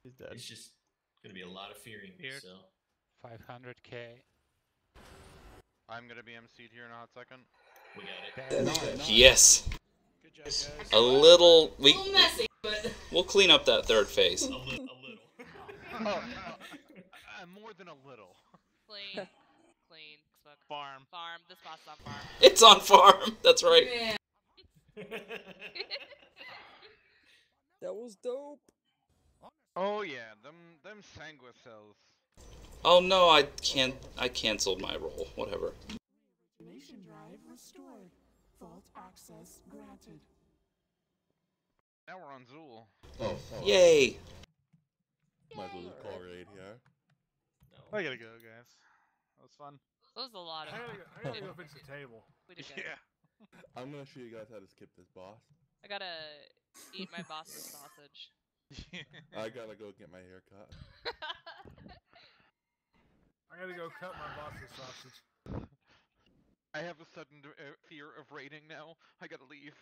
Speaker 9: He's dead.
Speaker 11: It's just gonna be a lot of fearing.
Speaker 19: Feared.
Speaker 11: So
Speaker 7: 500k.
Speaker 3: I'm gonna be MC'd here in a hot second.
Speaker 11: we got it.
Speaker 1: Yes.
Speaker 4: Good job, guys.
Speaker 1: A little.
Speaker 14: A little messy, but
Speaker 1: We'll clean up that third phase.
Speaker 11: A little.
Speaker 3: More than a little.
Speaker 2: Clean. Clean.
Speaker 19: Farm.
Speaker 2: Farm. This boss is on farm.
Speaker 1: It's on farm. That's right.
Speaker 14: man.
Speaker 13: That was dope.
Speaker 3: Oh yeah, them sanguine cells.
Speaker 1: Oh no, I can't. I canceled my roll. Whatever.
Speaker 10: Nation drive restored. Vault access granted.
Speaker 3: Now we're on Zool.
Speaker 9: Oh,
Speaker 1: Yay!
Speaker 9: Might as well just call raid here.
Speaker 12: I gotta go, guys. That was fun.
Speaker 2: That was a lot of fun.
Speaker 5: I gotta go fix the table.
Speaker 2: We did good.
Speaker 12: Yeah.
Speaker 9: I'm gonna show you guys how to skip this boss.
Speaker 2: I gotta eat my boss's sausage.
Speaker 9: I gotta go get my hair cut.
Speaker 5: I gotta go cut my boss's sausage.
Speaker 3: I have a sudden fear of raiding now. I gotta leave.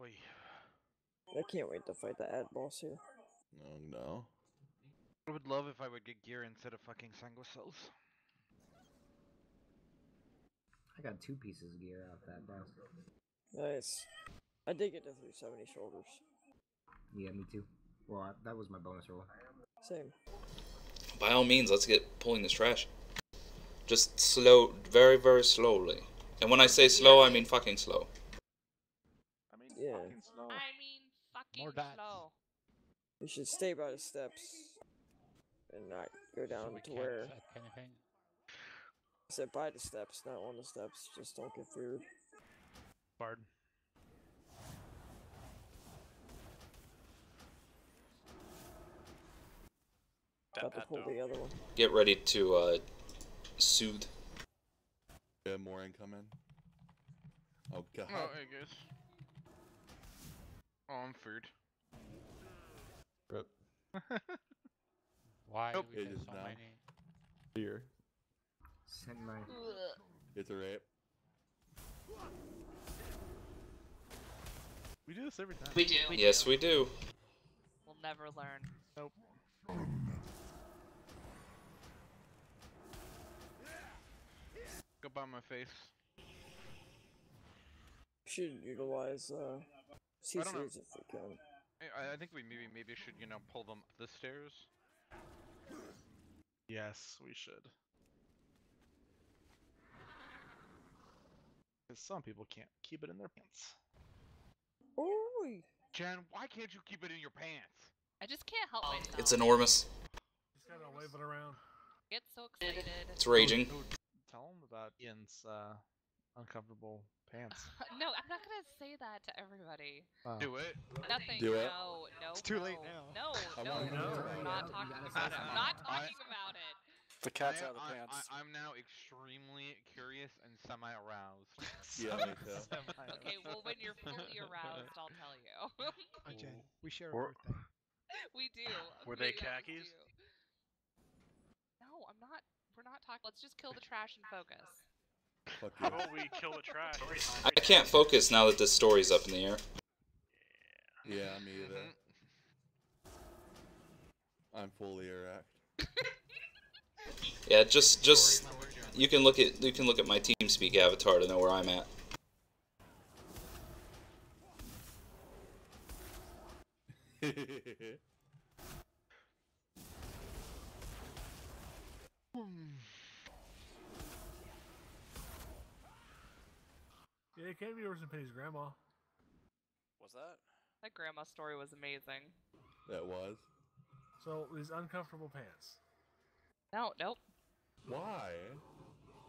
Speaker 3: Oy.
Speaker 13: I can't wait to fight the ad boss here.
Speaker 9: Oh no.
Speaker 3: I would love if I would get gear instead of fucking sanguicells.
Speaker 18: I got 2 pieces of gear out that boss.
Speaker 13: Nice. I did get the 370 shoulders.
Speaker 18: Yeah, me too. Well, that was my bonus roll.
Speaker 13: Same.
Speaker 1: By all means, let's get pulling this trash. Just slow, very, very slowly. And when I say slow, I mean fucking slow.
Speaker 12: I mean,
Speaker 13: Yeah.
Speaker 12: fucking slow.
Speaker 2: I mean, fucking
Speaker 7: More dots.
Speaker 2: slow.
Speaker 13: You should stay by the steps and not go down
Speaker 7: So we
Speaker 13: to
Speaker 7: can't
Speaker 13: where.
Speaker 7: check anything.
Speaker 13: I said by the steps, not on the steps. Just don't get through.
Speaker 12: Bard.
Speaker 13: About to pull the other one.
Speaker 1: Get ready to soothe.
Speaker 9: Yeah, more incoming. Oh god.
Speaker 3: Oh, I guess. Oh, I'm food.
Speaker 9: Rip.
Speaker 7: Why
Speaker 3: Nope.
Speaker 7: do we
Speaker 9: It
Speaker 7: have
Speaker 9: is
Speaker 7: so
Speaker 9: now.
Speaker 7: many?
Speaker 9: Here.
Speaker 18: Send my.
Speaker 9: It's a rape.
Speaker 12: We do this every time.
Speaker 2: We do.
Speaker 1: Yes, we do.
Speaker 2: We'll never learn.
Speaker 12: Nope.
Speaker 3: Go by my face.
Speaker 13: Should utilize
Speaker 3: I don't know.
Speaker 13: CCs if we can.
Speaker 3: I think we maybe should, you know, pull them up the stairs.
Speaker 12: Yes, we should. Because some people can't keep it in their pants.
Speaker 13: Ooh.
Speaker 3: Jen, why can't you keep it in your pants?
Speaker 2: I just can't help myself.
Speaker 1: It's enormous.
Speaker 5: Just gotta wave it around.
Speaker 2: Get so excited.
Speaker 1: It's raging.
Speaker 12: Tell them about Ian's uncomfortable pants.
Speaker 2: No, I'm not gonna say that to everybody.
Speaker 12: Wow.
Speaker 3: Do it.
Speaker 2: Nothing.
Speaker 9: Do it.
Speaker 2: No.
Speaker 12: It's too late now.
Speaker 2: No.
Speaker 9: Come
Speaker 2: No.
Speaker 9: on,
Speaker 2: I'm not talking about it. I'm not talking about it.
Speaker 21: The cat's out of the pants.
Speaker 3: I'm now extremely curious and semi-aroused.
Speaker 9: Yeah, me too.
Speaker 2: Okay, well, when you're fully aroused, I'll tell you.
Speaker 8: Oh, Jen, we share a
Speaker 12: Or-
Speaker 8: birthday.
Speaker 2: We do.
Speaker 12: Were they
Speaker 2: We always
Speaker 12: khakis?
Speaker 2: do. No, I'm not. We're not talking. Let's just kill the trash and focus.
Speaker 9: Fuck
Speaker 6: How
Speaker 9: you.
Speaker 6: about we kill the trash?
Speaker 1: I can't focus now that this story's up in the air.
Speaker 9: Yeah, me either. I'm fully erect.
Speaker 1: Yeah, just you can look at my TeamSpeak avatar to know where I'm at.
Speaker 5: Yeah, it can't be worse than Penny's grandma.
Speaker 21: What's that?
Speaker 2: That grandma story was amazing.
Speaker 9: That was.
Speaker 5: So these uncomfortable pants.
Speaker 2: No, nope.
Speaker 9: Why?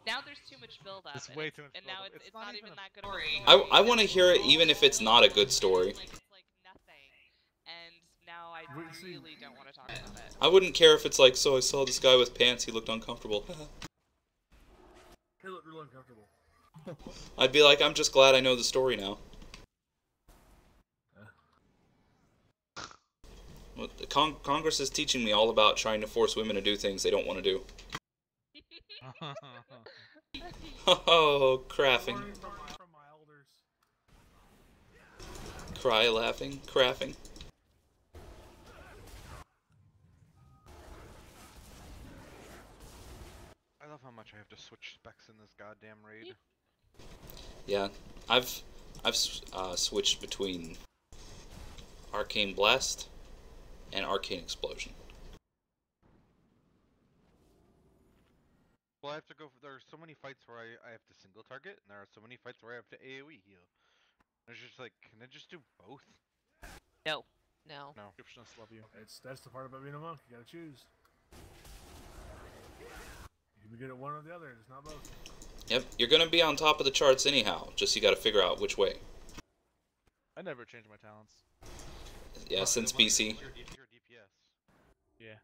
Speaker 2: Now there's too much build-up.
Speaker 12: It's
Speaker 2: and
Speaker 12: way
Speaker 2: it's-
Speaker 12: too much
Speaker 2: And now
Speaker 12: build-up.
Speaker 2: it's
Speaker 12: It's
Speaker 2: not
Speaker 12: not
Speaker 2: even
Speaker 12: even
Speaker 2: that
Speaker 12: a
Speaker 2: good of a story.
Speaker 1: I want to hear it even if it's not a good story.
Speaker 2: Like, it's like nothing. And now I really don't want to talk about it.
Speaker 1: I wouldn't care if it's like, so I saw this guy with pants, he looked uncomfortable.
Speaker 5: They look real uncomfortable.
Speaker 1: I'd be like, I'm just glad I know the story now. Well, the Congress is teaching me all about trying to force women to do things they don't want to do. Oh, craffing.
Speaker 5: Learning from my elders.
Speaker 1: Cry laughing, craffing.
Speaker 3: I love how much I have to switch specs in this goddamn raid.
Speaker 1: Yeah, I've switched between Arcane Blast and Arcane Explosion.
Speaker 3: Well, I have to go. There are so many fights where I have to single target, and there are so many fights where I have to AOE heal. It's just like, can I just do both?
Speaker 2: No. No.
Speaker 3: No.
Speaker 6: Gryffindors love you.
Speaker 5: That's the part about being a monk. You gotta choose. You can be good at one or the other. It's not both.
Speaker 1: Yep, you're gonna be on top of the charts anyhow. Just you gotta figure out which way.
Speaker 6: I never changed my talents.
Speaker 1: Yeah, since PC.
Speaker 3: You're DPS.
Speaker 6: Yeah.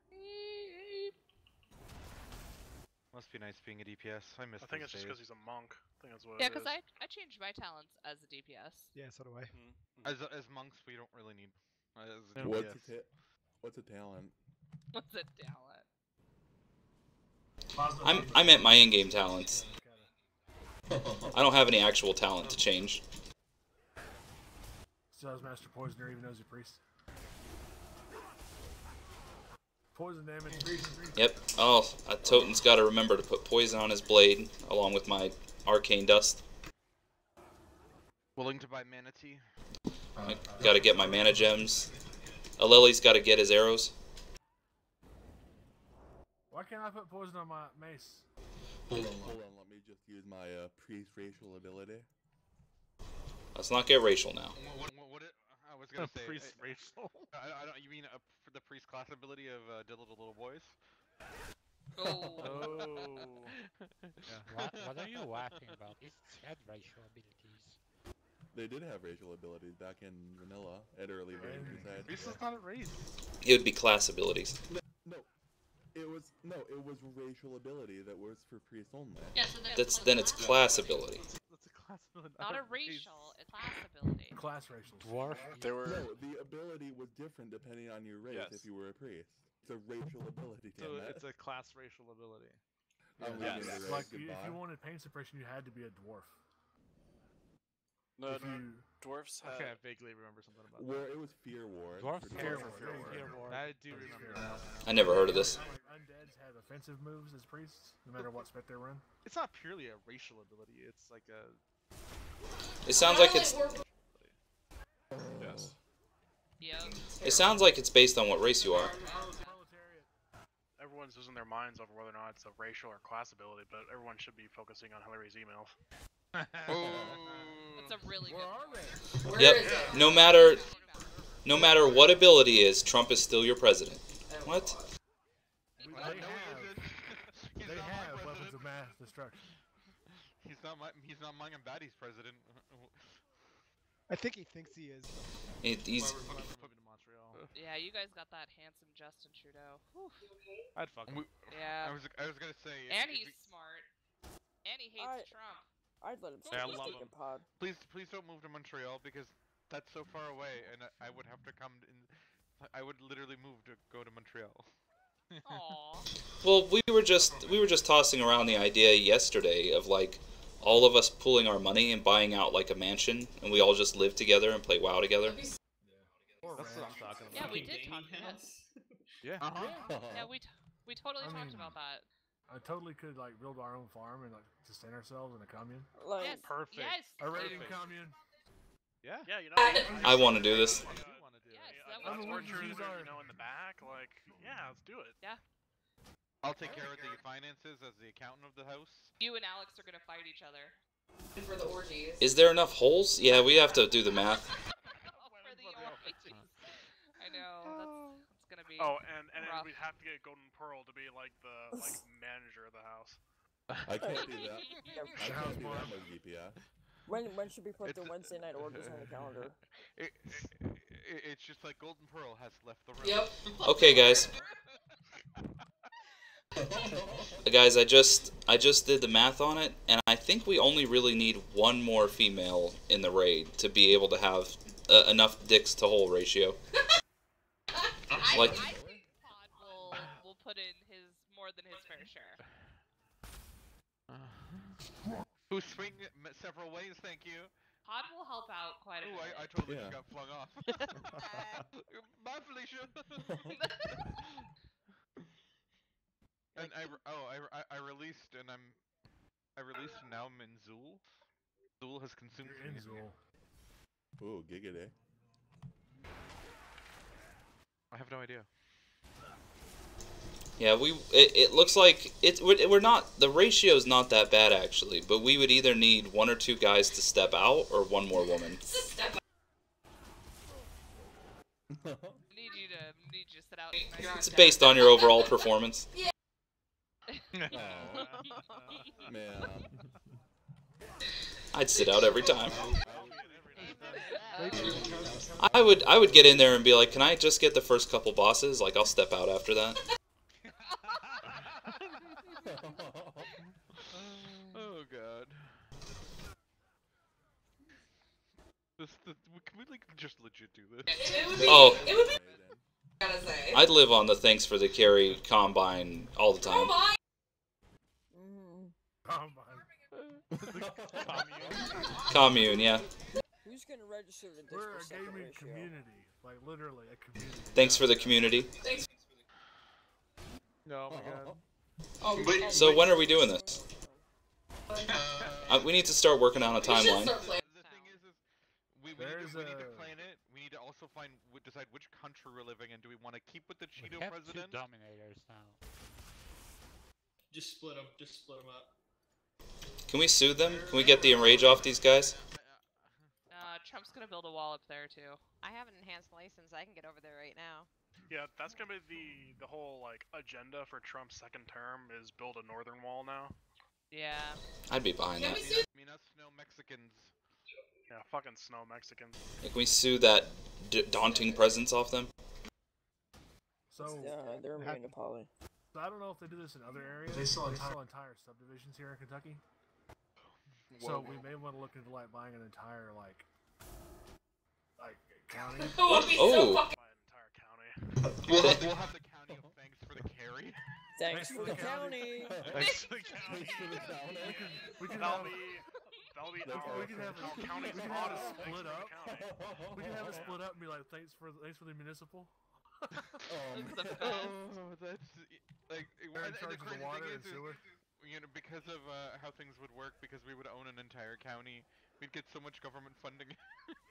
Speaker 3: Must be nice being a DPS. I miss.
Speaker 6: I think it's
Speaker 3: those
Speaker 6: just
Speaker 3: days.
Speaker 6: because he's a monk. I think that's what
Speaker 2: Yeah,
Speaker 6: it is.
Speaker 2: because I changed my talents as a DPS.
Speaker 8: Yeah, so do I.
Speaker 3: As monks, we don't really need. As a
Speaker 9: What's
Speaker 3: DPS.
Speaker 9: what's a talent?
Speaker 2: What's a talent?
Speaker 1: I meant my in-game talents. I don't have any actual talent to change.
Speaker 5: So does Master Poisoner even knows your priest? Poison damage.
Speaker 1: Yep. Oh, Toten's got to remember to put poison on his blade, along with my arcane dust.
Speaker 3: Willing to buy manatee.
Speaker 1: I gotta get my mana gems. Aleli's gotta get his arrows.
Speaker 5: Why can't I put poison on my mace?
Speaker 9: Hold on, let me just use my priest racial ability.
Speaker 1: Let's not get racial now.
Speaker 3: I was gonna say
Speaker 6: priest racial.
Speaker 3: I don't. You mean for the priest class ability of Diddle the Little Boys?
Speaker 7: Oh. What are you laughing about? It had racial abilities.
Speaker 9: They did have racial abilities back in vanilla at early version.
Speaker 6: Priest is not a race.
Speaker 1: It would be class abilities.
Speaker 9: No, it was racial ability that was for priests only.
Speaker 2: Yeah, so
Speaker 1: Then it's class ability.
Speaker 6: That's a class ability.
Speaker 2: Not a racial, a class ability.
Speaker 5: Class racial.
Speaker 7: Dwarf.
Speaker 9: There were no. The ability was different depending on your race.
Speaker 6: Yes.
Speaker 9: If you were a priest, it's a racial ability.
Speaker 6: So
Speaker 9: damn it.
Speaker 6: it's a class racial ability.
Speaker 9: Yes.
Speaker 5: Like if you wanted pain suppression, you had to be a dwarf.
Speaker 21: No,
Speaker 5: If you-
Speaker 21: dwarfs had.
Speaker 6: Okay, I vaguely remember something about
Speaker 9: Where
Speaker 6: that.
Speaker 9: it was Fear Ward.
Speaker 7: Dwarf
Speaker 9: for
Speaker 7: Fear
Speaker 9: dwarves.
Speaker 7: Ward.
Speaker 6: I do remember that.
Speaker 1: I never heard of this.
Speaker 5: Like undeads have offensive moves as priests, no matter what spec they run.
Speaker 6: It's not purely a racial ability. It's like a.
Speaker 1: It sounds like it's.
Speaker 6: Yes.
Speaker 2: Yeah.
Speaker 1: It sounds like it's based on what race you are.
Speaker 6: Everyone's losing their minds over whether or not it's a racial or class ability, but everyone should be focusing on Hillary's emails.
Speaker 2: That's a really good point.
Speaker 1: Yep. No matter what ability is, Trump is still your president. What?
Speaker 5: They have weapons of mass destruction.
Speaker 3: He's not Mung and Batty's president.
Speaker 8: I think he thinks he is.
Speaker 1: He's.
Speaker 2: Yeah, you guys got that handsome Justin Trudeau. Whew.
Speaker 6: I'd fuck him.
Speaker 2: Yeah.
Speaker 3: I was gonna say.
Speaker 2: And he's smart. And he hates Trump.
Speaker 13: I'd let him
Speaker 3: Yeah, I
Speaker 13: stay
Speaker 3: love
Speaker 13: in
Speaker 3: him.
Speaker 13: pod.
Speaker 3: Please don't move to Montreal because that's so far away, and I would have to come in. I would literally move to go to Montreal.
Speaker 1: Well, we were just tossing around the idea yesterday of like all of us pooling our money and buying out like a mansion, and we all just live together and play WoW together.
Speaker 6: That's what I'm talking about.
Speaker 2: Yeah, we did talk about it.
Speaker 6: Yeah.
Speaker 2: Yeah, we totally talked about that.
Speaker 5: I totally could like build our own farm and like sustain ourselves in a commune.
Speaker 13: Like,
Speaker 2: Yes.
Speaker 6: Perfect.
Speaker 2: Yes.
Speaker 5: A raiding
Speaker 6: Perfect.
Speaker 5: commune.
Speaker 6: Yeah. Yeah, you know.
Speaker 1: I want to do this.
Speaker 6: That's orchards, you know, in the back. Like, yeah, let's do it.
Speaker 2: Yeah.
Speaker 3: I'll take care of the finances as the accountant of the house.
Speaker 2: You and Alex are gonna fight each other.
Speaker 14: For the orgies.
Speaker 1: Is there enough holes? Yeah, we have to do the math.
Speaker 2: For the orgies. I know. That's gonna be.
Speaker 6: Oh, and
Speaker 2: rough.
Speaker 6: we'd have to get Golden Pearl to be like the manager of the house.
Speaker 9: I can't do that. I can't do that with DPS.
Speaker 13: when should we put the Wednesday night orders on the calendar?
Speaker 3: It's just like Golden Pearl has left the room.
Speaker 14: Yep.
Speaker 1: Okay, guys. Guys, I just did the math on it, and I think we only really need one more female in the raid to be able to have enough dicks to hole ratio. Like,
Speaker 2: I think Pod will put in his more than his fair share.
Speaker 3: Who swing several ways, thank you.
Speaker 2: Pod will help out quite a
Speaker 3: Ooh,
Speaker 2: bit.
Speaker 3: I totally just got flung off. Bye, Felicia. And I released now I'm in Zool. Zool has consumed
Speaker 5: You're in
Speaker 3: me.
Speaker 5: Zool.
Speaker 9: Ooh, giggity.
Speaker 3: I have no idea.
Speaker 1: Yeah, it looks like we're not, the ratio's not that bad actually, but we would either need 1 or 2 guys to step out or 1 more woman.
Speaker 2: Need you to sit out.
Speaker 1: It's based on your overall performance.
Speaker 9: Man.
Speaker 1: I'd sit out every time. I would get in there and be like, can I just get the first couple bosses? Like, I'll step out after that.
Speaker 3: Oh god. Can we like just legit do this?
Speaker 1: Oh.
Speaker 14: It would be. Gotta say.
Speaker 1: I'd live on the thanks for the carry combine all the time. Commune, yeah.
Speaker 13: Who's gonna register the Discord?
Speaker 5: We're a gaming community, like literally a community.
Speaker 1: Thanks for the community.
Speaker 3: No, my god.
Speaker 1: So when are we doing this? We need to start working on a timeline.
Speaker 3: The thing is we need to plan it. We need to also decide which country we're living in. Do we want to keep with the Cheeto
Speaker 7: We have
Speaker 3: president?
Speaker 7: 2 dominators now.
Speaker 11: Just split them. Just split them up.
Speaker 1: Can we sue them? Can we get the enrage off these guys?
Speaker 2: Trump's gonna build a wall up there too.
Speaker 17: I have an enhanced license. I can get over there right now.
Speaker 6: Yeah, that's gonna be the whole like agenda for Trump's second term is build a northern wall now.
Speaker 2: Yeah.
Speaker 1: I'd be behind that.
Speaker 3: I mean, us snow Mexicans.
Speaker 6: Yeah, fucking snow Mexicans.
Speaker 1: Can we sue that daunting presence off them?
Speaker 5: So
Speaker 13: yeah, they're immune to poly.
Speaker 5: So I don't know if they do this in other areas. They sell entire subdivisions here in Kentucky. So we may want to look into like buying an entire like county.
Speaker 1: Oh.
Speaker 6: Entire county.
Speaker 3: We'll have the county of thanks for the carry.
Speaker 13: Thanks for the county.
Speaker 6: Thanks for the county.
Speaker 5: We can
Speaker 6: That'll
Speaker 5: have
Speaker 6: be
Speaker 5: we can have
Speaker 6: our county's
Speaker 5: we can have
Speaker 6: model.
Speaker 5: it split up. We can have it split up and be like thanks for the municipal.
Speaker 3: Oh, that's like
Speaker 5: They're in
Speaker 3: and
Speaker 5: charge
Speaker 3: the
Speaker 5: of
Speaker 3: crazy
Speaker 5: the water
Speaker 3: thing
Speaker 5: and sewer.
Speaker 3: you know, because of how things would work, because we would own an entire county, we'd get so much government funding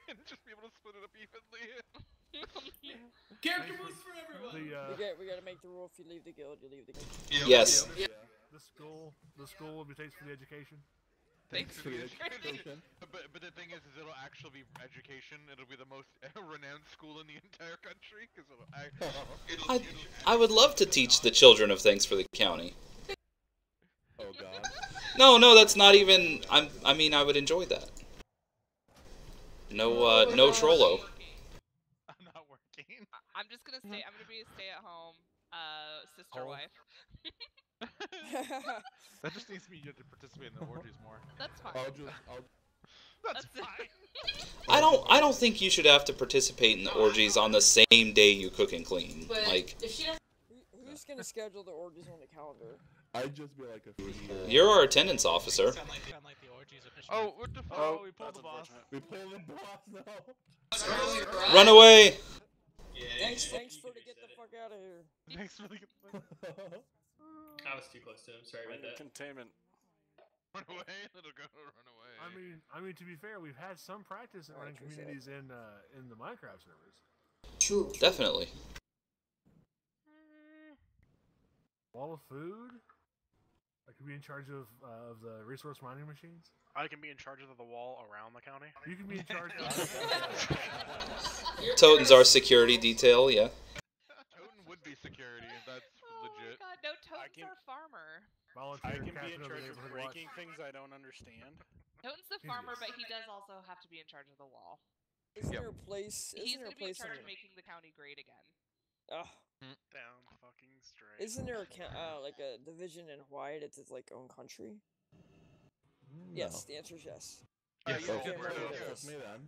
Speaker 3: and just be able to split it up evenly.
Speaker 11: Character boost for everyone.
Speaker 13: We gotta make the rule: if you leave the guild, you leave the guild.
Speaker 1: Yes.
Speaker 5: The school will be thanks for the education.
Speaker 3: Thanks for the education. But the thing is it'll actually be education. It'll be the most renowned school in the entire country. Because
Speaker 1: I would love to teach the children of thanks for the county.
Speaker 9: Oh god.
Speaker 1: No, that's not even. I mean, I would enjoy that. No Trollo.
Speaker 3: I'm not working.
Speaker 2: I'm just gonna stay. I'm gonna be a stay-at-home sister wife.
Speaker 3: That just needs me to participate in the orgies more.
Speaker 2: That's fine.
Speaker 3: That's fine.
Speaker 1: I don't think you should have to participate in the orgies on the same day you cook and clean.
Speaker 13: But
Speaker 1: like,
Speaker 13: who's gonna schedule the orgies on the calendar?
Speaker 9: I'd just be like a
Speaker 1: you're our attendance officer.
Speaker 3: Oh, what the fuck?
Speaker 6: Oh, we pulled the boss.
Speaker 9: We pulled the boss now.
Speaker 1: Run away!
Speaker 13: Thanks for to get the fuck out of here.
Speaker 6: Thanks for the.
Speaker 11: I was too close to him. Sorry about that.
Speaker 6: Containment.
Speaker 3: Run away, little girl, run away.
Speaker 5: I mean, to be fair, we've had some practice at running communities in the Minecraft servers.
Speaker 1: True. Definitely.
Speaker 5: Wall of food. I could be in charge of the resource mining machines.
Speaker 6: I can be in charge of the wall around the county.
Speaker 5: You can be in charge of.
Speaker 1: Toten's our security detail. Yeah.
Speaker 3: Toten would be security. That's legit.
Speaker 2: Oh my god, no, Toten's our farmer.
Speaker 6: I can be in charge of breaking things I don't understand.
Speaker 2: Toten's the farmer, but he does also have to be in charge of the wall.
Speaker 13: Isn't there a place?
Speaker 2: He's
Speaker 13: Isn't there
Speaker 2: gonna
Speaker 13: a
Speaker 2: be in
Speaker 13: place?
Speaker 2: charge of making the county great again.
Speaker 13: Ugh.
Speaker 6: Down fucking straight.
Speaker 13: Isn't there like a division in Hawaii that's its like own country?
Speaker 9: No.
Speaker 13: Yes, the answer is yes.
Speaker 3: Yes,
Speaker 13: I
Speaker 3: okay,
Speaker 13: can't remember what it
Speaker 9: That's
Speaker 13: is.
Speaker 9: me then.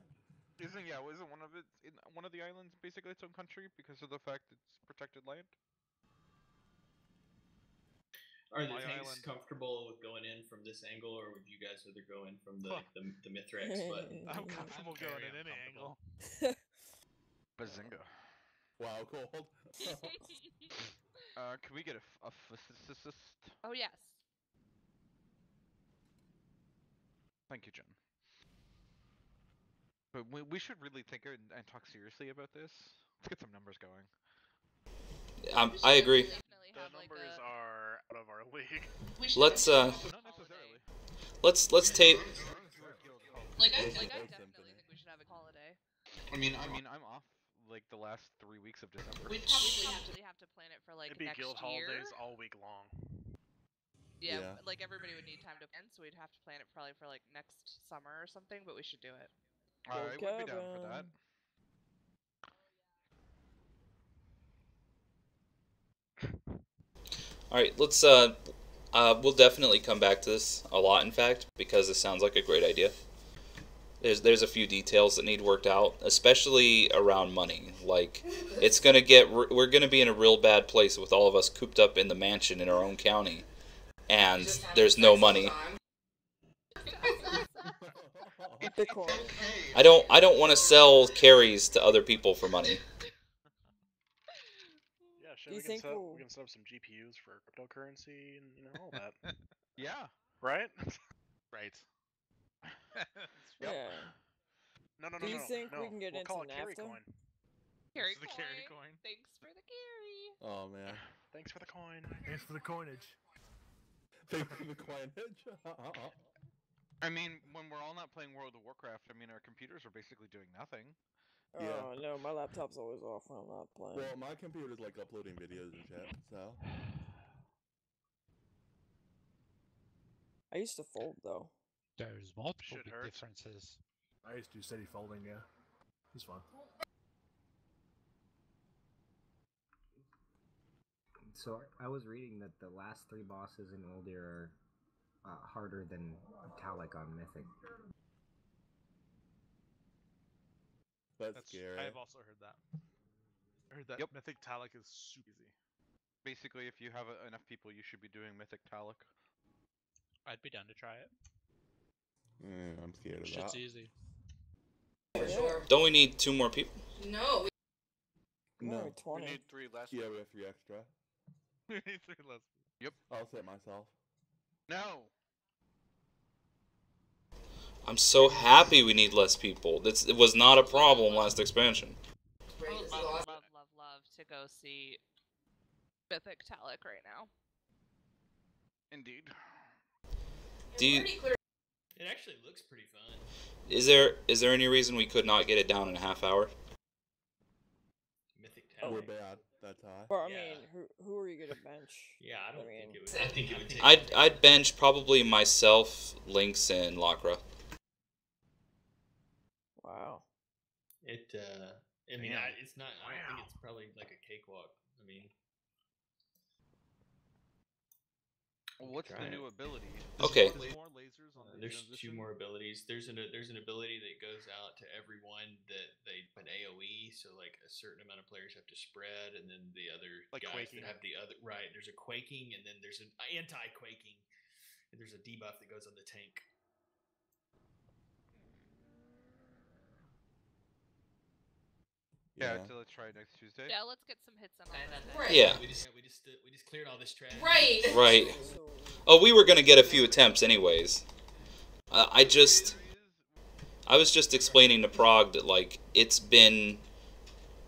Speaker 3: Isn't one of it in one of the islands basically its own country because of the fact it's protected land?
Speaker 11: Are the
Speaker 3: My
Speaker 11: tanks
Speaker 3: island.
Speaker 11: comfortable with going in from this angle, or would you guys rather go in from the Mithrax button?
Speaker 6: I'm comfortable going in any angle.
Speaker 3: Bazinga.
Speaker 9: Wow, cold.
Speaker 3: Can we get a physicist?
Speaker 2: Oh yes.
Speaker 3: Thank you, Jen. But we should really think and talk seriously about this. Let's get some numbers going.
Speaker 1: I agree.
Speaker 2: Definitely have
Speaker 6: numbers are out of our league.
Speaker 1: Let's
Speaker 3: Not necessarily.
Speaker 1: let's tape.
Speaker 2: Like I definitely think we should have a holiday.
Speaker 3: I mean, I'm off like the last 3 weeks of December.
Speaker 2: We'd probably have to plan it for like
Speaker 6: It'd be
Speaker 2: next
Speaker 6: guild
Speaker 2: year.
Speaker 6: holidays all week long.
Speaker 2: Yeah, like everybody would need time to plan, so we'd have to plan it probably for like next summer or something. But we should do it.
Speaker 3: I would be down for that.
Speaker 1: All right, let's we'll definitely come back to this a lot, in fact, because this sounds like a great idea. There's a few details that need worked out, especially around money. Like, it's gonna we're gonna be in a real bad place with all of us cooped up in the mansion in our own county, and there's no money. I don't want to sell carries to other people for money.
Speaker 6: Yeah, sure. We can set up some GPUs for cryptocurrency and all that.
Speaker 3: Yeah.
Speaker 6: Right? Right.
Speaker 13: Yeah.
Speaker 6: No.
Speaker 13: Do you think we can get
Speaker 6: we'll
Speaker 13: into
Speaker 6: call it carry
Speaker 13: NAFTA?
Speaker 6: coin.
Speaker 2: Carry
Speaker 6: This is the carry coin.
Speaker 2: Thanks for the carry.
Speaker 9: Oh man.
Speaker 6: Thanks for the coin.
Speaker 5: Thanks for the coinage.
Speaker 9: Thanks for the coinage.
Speaker 3: I mean, when we're all not playing World of Warcraft, I mean, our computers are basically doing nothing.
Speaker 13: Oh no, my laptop's always off when I'm not playing.
Speaker 9: Well, my computer's like uploading videos and shit, so.
Speaker 13: I used to fold though.
Speaker 7: There's multiple big differences.
Speaker 5: I used to do steady folding, yeah. It's fun.
Speaker 18: So I was reading that the last 3 bosses in Uldir are harder than Talik on Mythic.
Speaker 9: That's scary.
Speaker 12: I have also heard that. I heard that Mythic Talik is super easy.
Speaker 3: Basically, if you have enough people, you should be doing Mythic Talik.
Speaker 19: I'd be down to try it.
Speaker 9: I'm scared of
Speaker 19: Shit's
Speaker 9: that.
Speaker 19: easy.
Speaker 14: For sure.
Speaker 1: Don't we need 2 more people?
Speaker 14: No.
Speaker 9: No.
Speaker 13: 20.
Speaker 21: We need 3 less.
Speaker 9: Yeah, we have 3 extra.
Speaker 12: We need 3 less.
Speaker 3: Yep.
Speaker 9: I'll set myself.
Speaker 3: No.
Speaker 1: I'm so happy we need less people. It was not a problem last expansion.
Speaker 2: I would love to go see Mythic Talik right now.
Speaker 3: Indeed.
Speaker 1: Do you,
Speaker 11: It actually looks pretty fun.
Speaker 1: is there any reason we could not get it down in a half hour?
Speaker 11: Mythic
Speaker 9: We're
Speaker 11: Talik.
Speaker 9: bad. That's high.
Speaker 13: But I mean, who are you gonna bench?
Speaker 11: Yeah, I don't
Speaker 13: mean,
Speaker 11: think it would. I think it would take.
Speaker 1: I'd bench probably myself, Lynx, and Lakra.
Speaker 13: Wow.
Speaker 11: It. I mean, it's not. I don't think it's probably like a cakewalk. I mean.
Speaker 3: What's the new ability?
Speaker 1: Okay.
Speaker 12: There's more lasers on the
Speaker 11: There's
Speaker 12: transition.
Speaker 11: 2 more abilities. There's an ability that goes out to everyone that they put AOE. So like a certain amount of players have to spread, and then the other
Speaker 6: Like
Speaker 11: guys
Speaker 6: quaking.
Speaker 11: that have the other right. There's a quaking, and then there's an anti-quaking, and there's a debuff that goes on the tank.
Speaker 3: Yeah, so let's try it next Tuesday.
Speaker 2: Yeah, let's get some hits on that.
Speaker 14: Right.
Speaker 1: Yeah.
Speaker 11: We just cleared all this trash.
Speaker 14: Right.
Speaker 1: Right. Oh, we were gonna get a few attempts anyways. I was just explaining to Prague that, like, it's been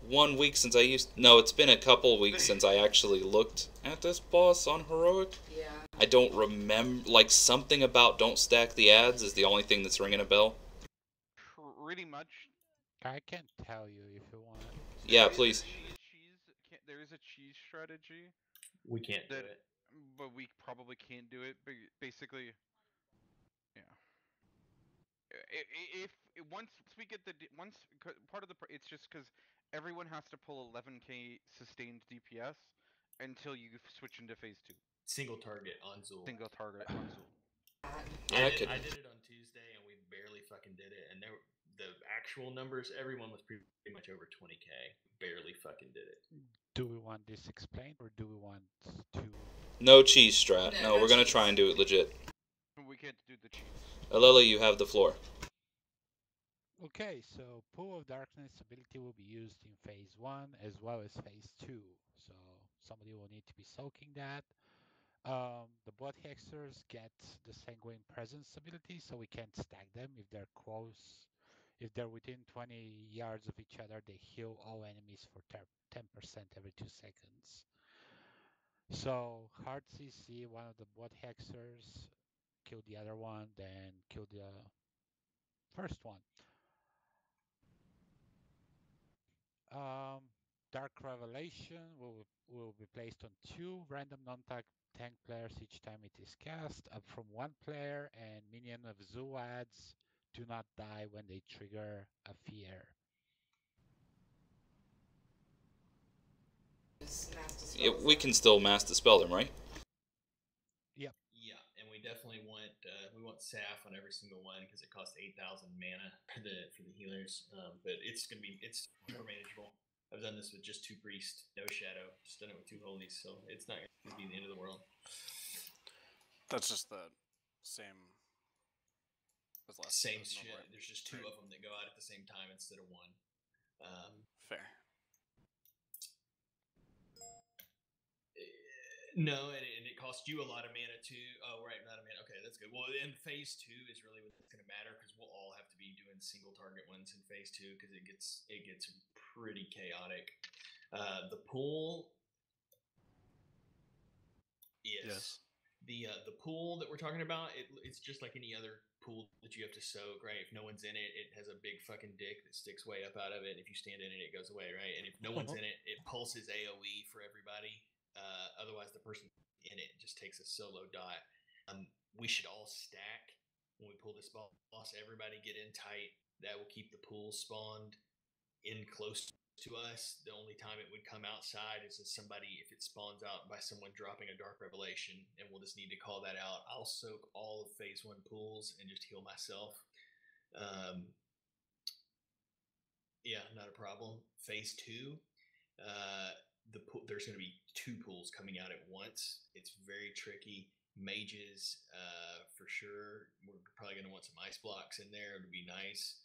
Speaker 1: 1 week since it's been a couple weeks since I actually looked at this boss on Heroic.
Speaker 14: Yeah.
Speaker 1: I don't remember, like, something about don't stack the ads is the only thing that's ringing a bell.
Speaker 3: Pretty much.
Speaker 7: I can tell you if you want.
Speaker 1: Yeah, please.
Speaker 3: There is a cheese strategy.
Speaker 11: We can't do it.
Speaker 3: But we probably can't do it. Basically, yeah. If once we get part of the it's just because everyone has to pull 11k sustained DPS until you switch into phase 2.
Speaker 11: Single target on Zul.
Speaker 3: Single target on Zul.
Speaker 1: Yeah,
Speaker 11: I did it on Tuesday, and we barely fucking did it. And the actual numbers, everyone was pretty much over 20k. Barely fucking did it.
Speaker 7: Do we want this explained, or do we want to?
Speaker 1: No cheese strat. No, we're gonna try and do it legit.
Speaker 3: We can't do the cheese.
Speaker 1: Alela, you have the floor.
Speaker 7: Okay, so Pool of Darkness ability will be used in phase 1 as well as phase 2. So somebody will need to be soaking that. The Blood Hexers get the Sanguine Presence ability, so we can't stack them if they're close. If they're within 20 yards of each other, they heal all enemies for 10% every 2 seconds. So hard CC, one of the bot hexers killed the other one, then killed the first one. Dark Revelation will be placed on 2 random non-tank players each time it is cast, up from 1 player, and minion of Zooads do not die when they trigger a fear.
Speaker 1: Yeah, we can still mass dispel them, right?
Speaker 7: Yep.
Speaker 11: Yeah, and we definitely want Saf on every single one because it costs 8,000 mana for the healers. But it's super manageable. I've done this with just 2 priests, no shadow. Just done it with 2 holies, so it's not going to be the end of the world.
Speaker 21: That's just the same as last.
Speaker 11: Same shit. There's just 2 of them that go out at the same time instead of 1.
Speaker 21: Fair.
Speaker 11: No, and it costs you a lot of mana too. Oh, right, not a mana. Okay, that's good. Well, in phase 2 is really what's going to matter because we'll all have to be doing single target ones in phase 2 because it gets pretty chaotic. The pool. Yes. The pool that we're talking about, it's just like any other pool that you have to soak, right? If no one's in it, it has a big fucking dick that sticks way up out of it. And if you stand in it, it goes away, right? And if no one's in it, it pulses AoE for everybody. Otherwise, the person in it just takes a solo dot. We should all stack when we pull this boss. Everybody get in tight. That will keep the pool spawned in close to us. The only time it would come outside is if it spawns out by someone dropping a Dark Revelation, and we'll just need to call that out. I'll soak all of phase 1 pools and just heal myself. Yeah, not a problem. Phase 2, there's going to be 2 pools coming out at once. It's very tricky. Mages, for sure. We're probably going to want some ice blocks in there. It would be nice.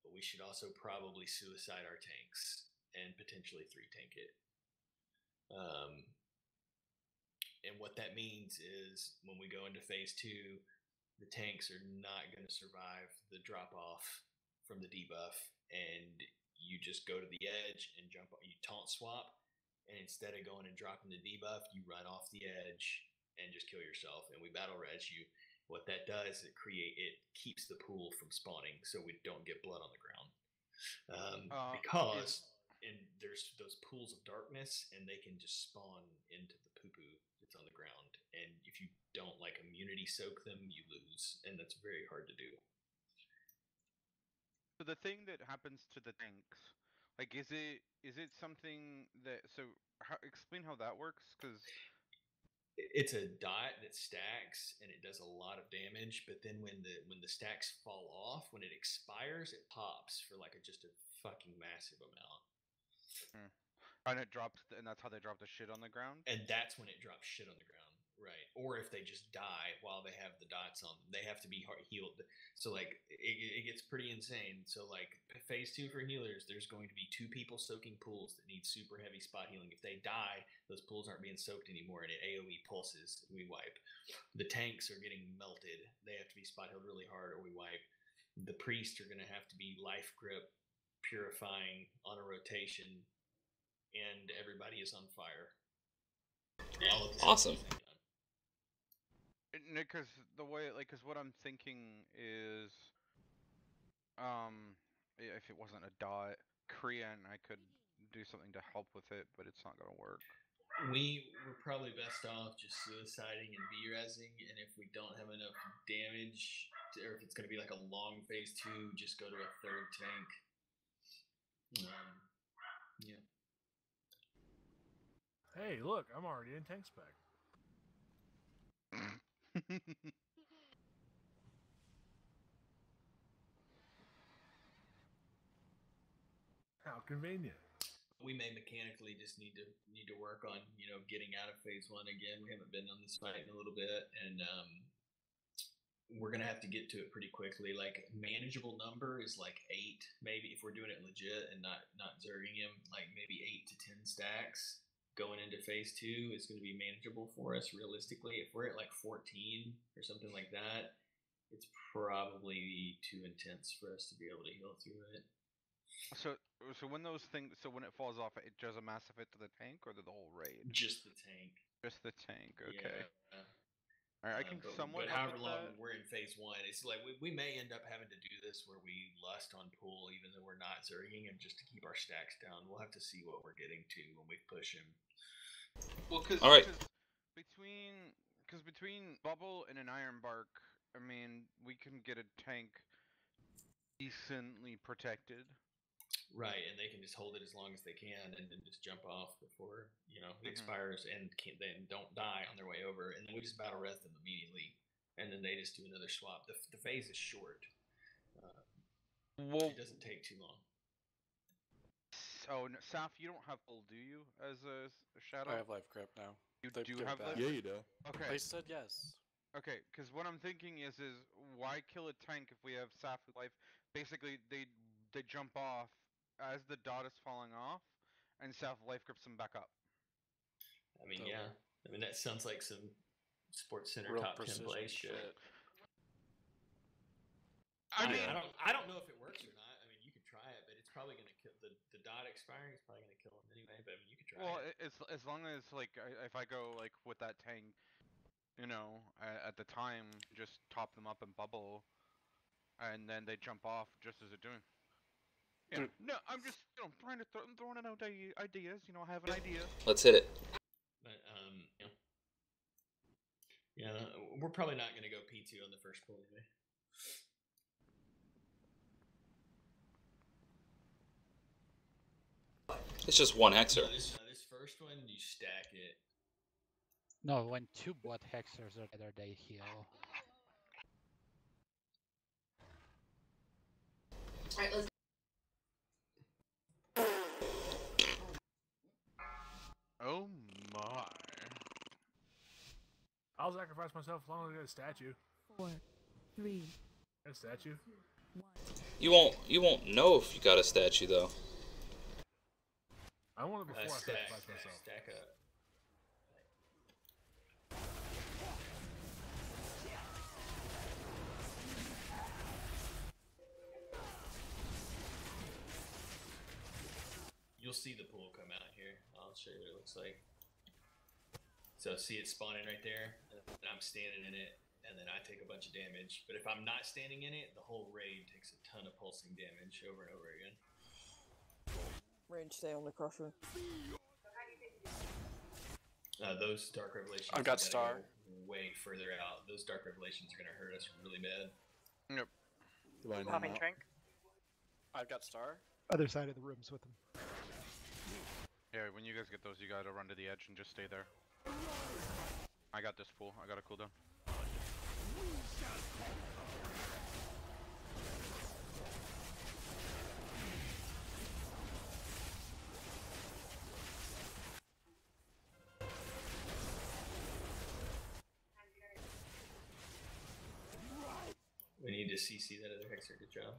Speaker 11: But we should also probably suicide our tanks and potentially 3-tank it. And what that means is when we go into phase 2, the tanks are not going to survive the drop off from the debuff, and you just go to the edge and you taunt swap, and instead of going and dropping the debuff, you run off the edge and just kill yourself, and we battle res you. What that does, it keeps the pool from spawning, so we don't get blood on the ground. And there's those pools of darkness, and they can just spawn into the poo-poo that's on the ground. And if you don't immunity soak them, you lose, and that's very hard to do.
Speaker 3: So the thing that happens to the tanks, is it something that explain how that works? Because
Speaker 11: it's a dot that stacks and it does a lot of damage, but then when the stacks fall off, when it expires, it pops for just a fucking massive amount.
Speaker 3: And it drops, and that's how they drop the shit on the ground.
Speaker 11: And that's when it drops shit on the ground, right? Or if they just die while they have the dots on them, they have to be healed. So it gets pretty insane. So phase 2 for healers, there's going to be 2 people soaking pools that need super heavy spot healing. If they die, those pools aren't being soaked anymore, and it AoE pulses, and we wipe. The tanks are getting melted. They have to be spot healed really hard, or we wipe. The priests are going to have to be life grip, purifying on a rotation, and everybody is on fire.
Speaker 1: Awesome.
Speaker 3: Because what I'm thinking is, if it wasn't a dot, Korean, I could do something to help with it, but it's not gonna work.
Speaker 11: We're probably best off just suiciding and V-resing, and if we don't have enough damage, or if it's gonna be a long phase 2, just go to a 3rd tank. Yeah.
Speaker 5: Hey, look, I'm already in tank spec. How convenient.
Speaker 11: We may mechanically just need to work on getting out of phase 1 again. We haven't been on this fight in a little bit, and we're gonna have to get to it pretty quickly. Manageable number is 8, maybe, if we're doing it legit and not zerging him. Maybe 8 to 10 stacks going into phase 2 is going to be manageable for us realistically. If we're at 14 or something like that, it's probably too intense for us to be able to heal through it.
Speaker 3: So when those things, so when it falls off, it does a massive hit to the tank or to the whole raid?
Speaker 11: Just the tank.
Speaker 3: Just the tank. Okay.
Speaker 11: Yeah.
Speaker 3: Alright, I can somewhat
Speaker 11: But
Speaker 3: help
Speaker 11: however
Speaker 3: with
Speaker 11: long
Speaker 3: that.
Speaker 11: we're in phase 1, it's like we may end up having to do this where we lust on pool even though we're not zerging him just to keep our stacks down. We'll have to see what we're getting to when we push him.
Speaker 3: Well, because
Speaker 1: Alright.
Speaker 3: between Bubble and an Iron Bark, I mean, we can get a tank decently protected.
Speaker 11: Right, and they can just hold it as long as they can and then just jump off before, it expires and then don't die on their way over. And then we just battle res them immediately. And then they just do another swap. The phase is short. It doesn't take too long.
Speaker 3: Oh, no, Saf, you don't have full, do you, as a shadow?
Speaker 21: I have life grip now.
Speaker 3: You
Speaker 21: They
Speaker 3: do
Speaker 21: give it
Speaker 3: have
Speaker 21: back.
Speaker 3: life?
Speaker 9: Yeah, you do.
Speaker 3: Okay.
Speaker 21: I said yes.
Speaker 3: Okay, because what I'm thinking is why kill a tank if we have Saf with life? Basically, they jump off as the dot is falling off, and Saf life grips them back up.
Speaker 11: I mean, yeah. I mean, that sounds like some Sports Center
Speaker 21: Real
Speaker 11: top 10 play shit.
Speaker 3: I mean,
Speaker 11: I don't know if it works or not. I mean, you could try it, but it's probably going to kill the dot expiring is probably going to kill him anyway. But I mean, you could try it.
Speaker 3: Well, as long as like if I go like with that tank, at the time, just top them up and bubble, and then they jump off just as they're doing. Yeah. No, I'm just trying to throwing out ideas. I have an idea.
Speaker 1: Let's hit it.
Speaker 11: But yeah, we're probably not going to go P2 on the first pull anyway.
Speaker 1: It's just one hexer.
Speaker 11: No, this first one, you stack it.
Speaker 7: No, when 2 bot hexers are together, they heal.
Speaker 14: Alright, let's.
Speaker 3: Oh my.
Speaker 5: I'll sacrifice myself as long as I get a statue.
Speaker 15: 4, 3.
Speaker 5: A statue?
Speaker 1: You won't know if you got a statue though.
Speaker 5: I want it before I
Speaker 11: Stack
Speaker 5: sacrifice myself.
Speaker 11: Stack up. You'll see the pool come out here. I'll show you what it looks like. So see it spawning right there, and I'm standing in it, and then I take a bunch of damage. But if I'm not standing in it, the whole raid takes a ton of pulsing damage over and over again.
Speaker 13: Range stay on the crusher.
Speaker 11: Those Dark Revelations.
Speaker 21: I've got
Speaker 11: gotta
Speaker 21: Star.
Speaker 11: go way further out. Those Dark Revelations are gonna hurt us really bad.
Speaker 3: Yep.
Speaker 16: Popping drink.
Speaker 21: I've got Star.
Speaker 8: Other side of the rooms with him.
Speaker 3: Yeah, when you guys get those, you gotta run to the edge and just stay there. I got this fool. I got a cooldown.
Speaker 11: We need to CC that other hexer. Good job.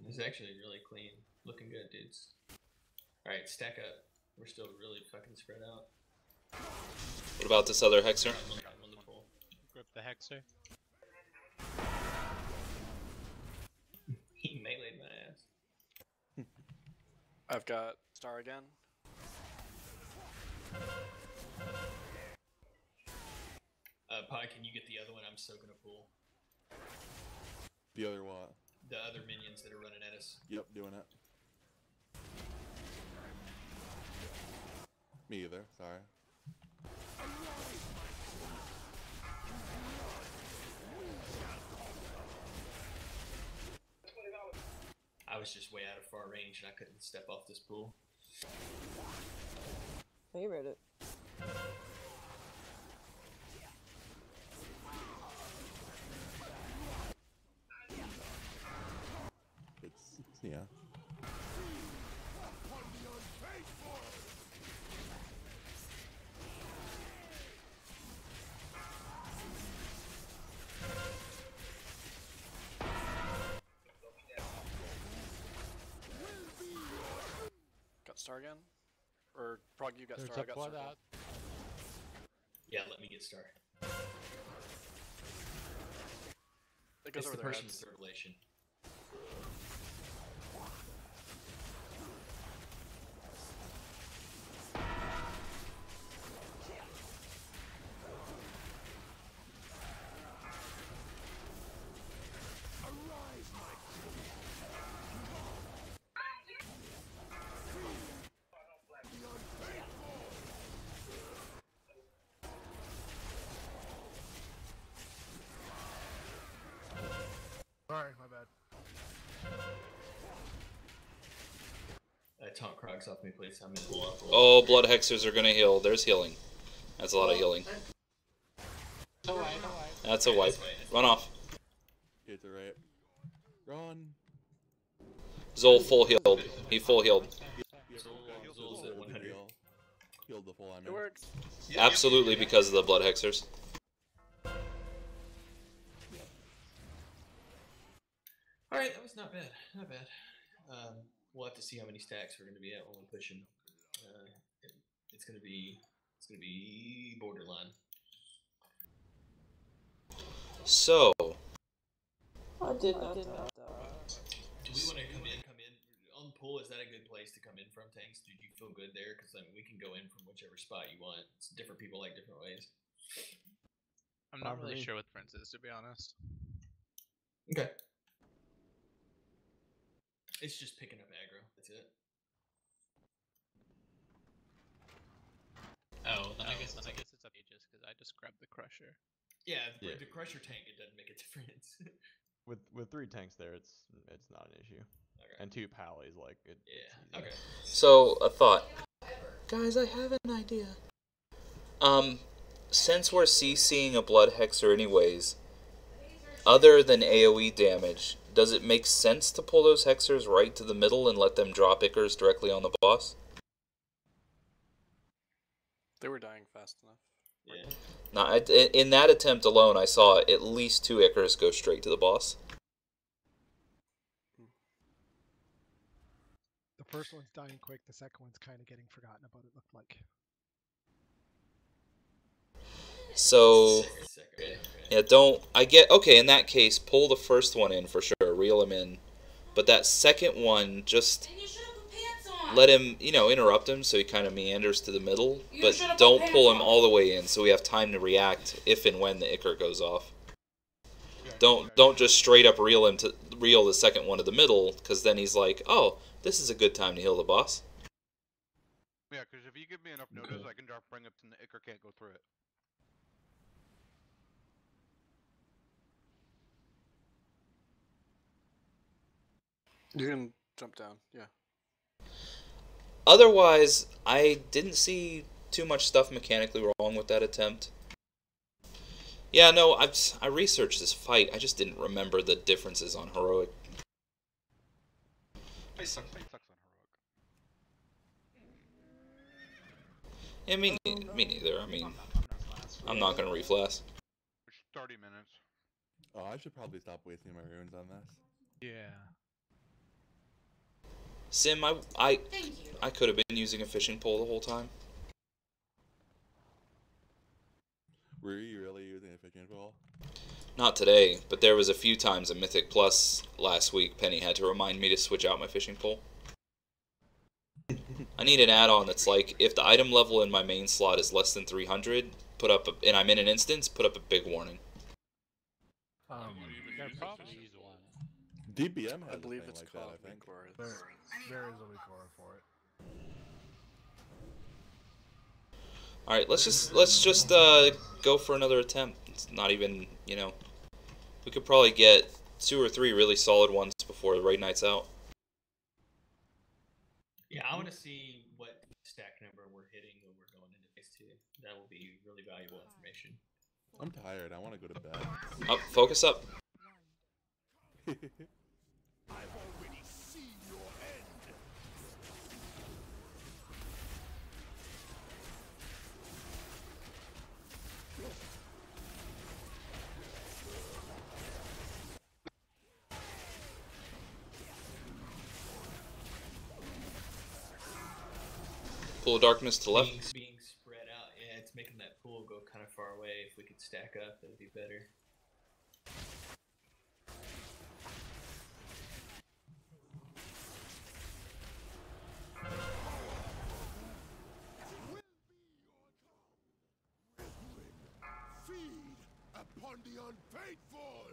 Speaker 11: It's actually really clean. Looking good, dudes. Alright, stack up. We're still really fucking spread out.
Speaker 1: What about this other hexer?
Speaker 11: I'm on the pole.
Speaker 19: Grip the hexer.
Speaker 11: He meleeed my ass.
Speaker 21: I've got Star again.
Speaker 11: Pi, can you get the other one? I'm soaking a pool.
Speaker 9: The other what?
Speaker 11: The other minions that are running at us.
Speaker 9: Yep, doing it. Me either, sorry.
Speaker 11: I was just way out of far range and I couldn't step off this pool.
Speaker 13: He read it.
Speaker 9: Yeah.
Speaker 21: Got Star again? Or Prog, you got
Speaker 7: There's
Speaker 21: Star,
Speaker 7: a
Speaker 21: I got
Speaker 7: pod
Speaker 21: Star.
Speaker 7: out.
Speaker 11: Yeah, let me get Star.
Speaker 21: It goes
Speaker 11: It's
Speaker 21: over
Speaker 11: the
Speaker 21: their
Speaker 11: person's
Speaker 21: heads.
Speaker 11: revelation. taunt Crocs off me, please. I'm gonna pull off.
Speaker 1: Oh, blood hexers are gonna heal. There's healing. That's a lot of healing. That's a wipe. Run off.
Speaker 9: It's alright. Run.
Speaker 1: Zol full healed. He full healed.
Speaker 11: Zol's at 100.
Speaker 9: Healed the full, I mean.
Speaker 21: It works.
Speaker 1: Absolutely because of the blood hexers.
Speaker 11: Alright, that was not bad. Not bad. We'll have to see how many stacks we're going to be at when we're pushing. It's going to be borderline.
Speaker 1: So.
Speaker 13: I did not.
Speaker 11: Do we want to come in? On pool, is that a good place to come in from, Tanks? Did you feel good there? Because I mean, we can go in from whichever spot you want. It's different people like different ways.
Speaker 19: I'm not really sure what Prince is, to be honest.
Speaker 11: Okay. It's just picking up aggro. That's it.
Speaker 19: Oh, then I guess it's up ages because I just grabbed the crusher.
Speaker 11: Yeah,
Speaker 20: Yeah.
Speaker 11: the crusher tank, it doesn't make a difference.
Speaker 20: With 3 tanks there, it's not an issue.
Speaker 11: Okay.
Speaker 20: And 2 pallies, like it.
Speaker 11: Yeah. Okay.
Speaker 1: So a thought, guys. I have an idea. Since we're CCing a blood hexer anyways, other than AoE damage, does it make sense to pull those hexers right to the middle and let them drop Ickers directly on the boss?
Speaker 21: They were dying fast enough.
Speaker 11: Yeah.
Speaker 1: Now, in that attempt alone, I saw at least 2 Ickers go straight to the boss.
Speaker 8: The first one's dying quick, the second one's kind of getting forgotten about, it looked like.
Speaker 1: So, yeah, okay, in that case, pull the first one in for sure, reel him in. But that second one, just let him, interrupt him so he kind of meanders to the middle, but don't pull him all the way in so we have time to react if and when the Icker goes off. Don't just straight up reel the second one to the middle, because then he's like, oh, this is a good time to heal the boss.
Speaker 3: Yeah, because if you give me enough notice, I can drop bring up and the Icker can't go through it.
Speaker 21: You can jump down, yeah.
Speaker 1: Otherwise, I didn't see too much stuff mechanically wrong with that attempt. Yeah, no, I researched this fight. I just didn't remember the differences on Heroic.
Speaker 3: Fight sucks on Heroic.
Speaker 1: Yeah, me neither. I mean, I'm not gonna reflash.
Speaker 3: It's 30 minutes.
Speaker 9: Oh, I should probably stop wasting my runes on this.
Speaker 19: Yeah.
Speaker 1: Sim, I could have been using a fishing pole the whole time.
Speaker 9: Were you really using a fishing pole?
Speaker 1: Not today, but there was a few times in Mythic Plus last week Penny had to remind me to switch out my fishing pole. I need an add-on that's like, if the item level in my main slot is less than 300, and I'm in an instance, put up a big warning.
Speaker 9: DPM has
Speaker 21: I believe
Speaker 9: a thing
Speaker 21: it's
Speaker 9: like
Speaker 21: called
Speaker 9: that, I think.
Speaker 5: There is a record for it.
Speaker 1: All right, let's just go for another attempt. It's not even, we could probably get 2 or 3 really solid ones before the raid night's out.
Speaker 11: Yeah, I want to see what stack number we're hitting when we're going into phase 2. That will be really valuable information.
Speaker 9: I'm tired. I want to go to bed.
Speaker 1: Up, focus up.
Speaker 10: I've already seen your end.
Speaker 1: Pool of darkness to the left.
Speaker 11: Being spread out, yeah, it's making that pool go kind of far away. If we could stack up, that'd be better.
Speaker 10: Feed upon the unfaithful.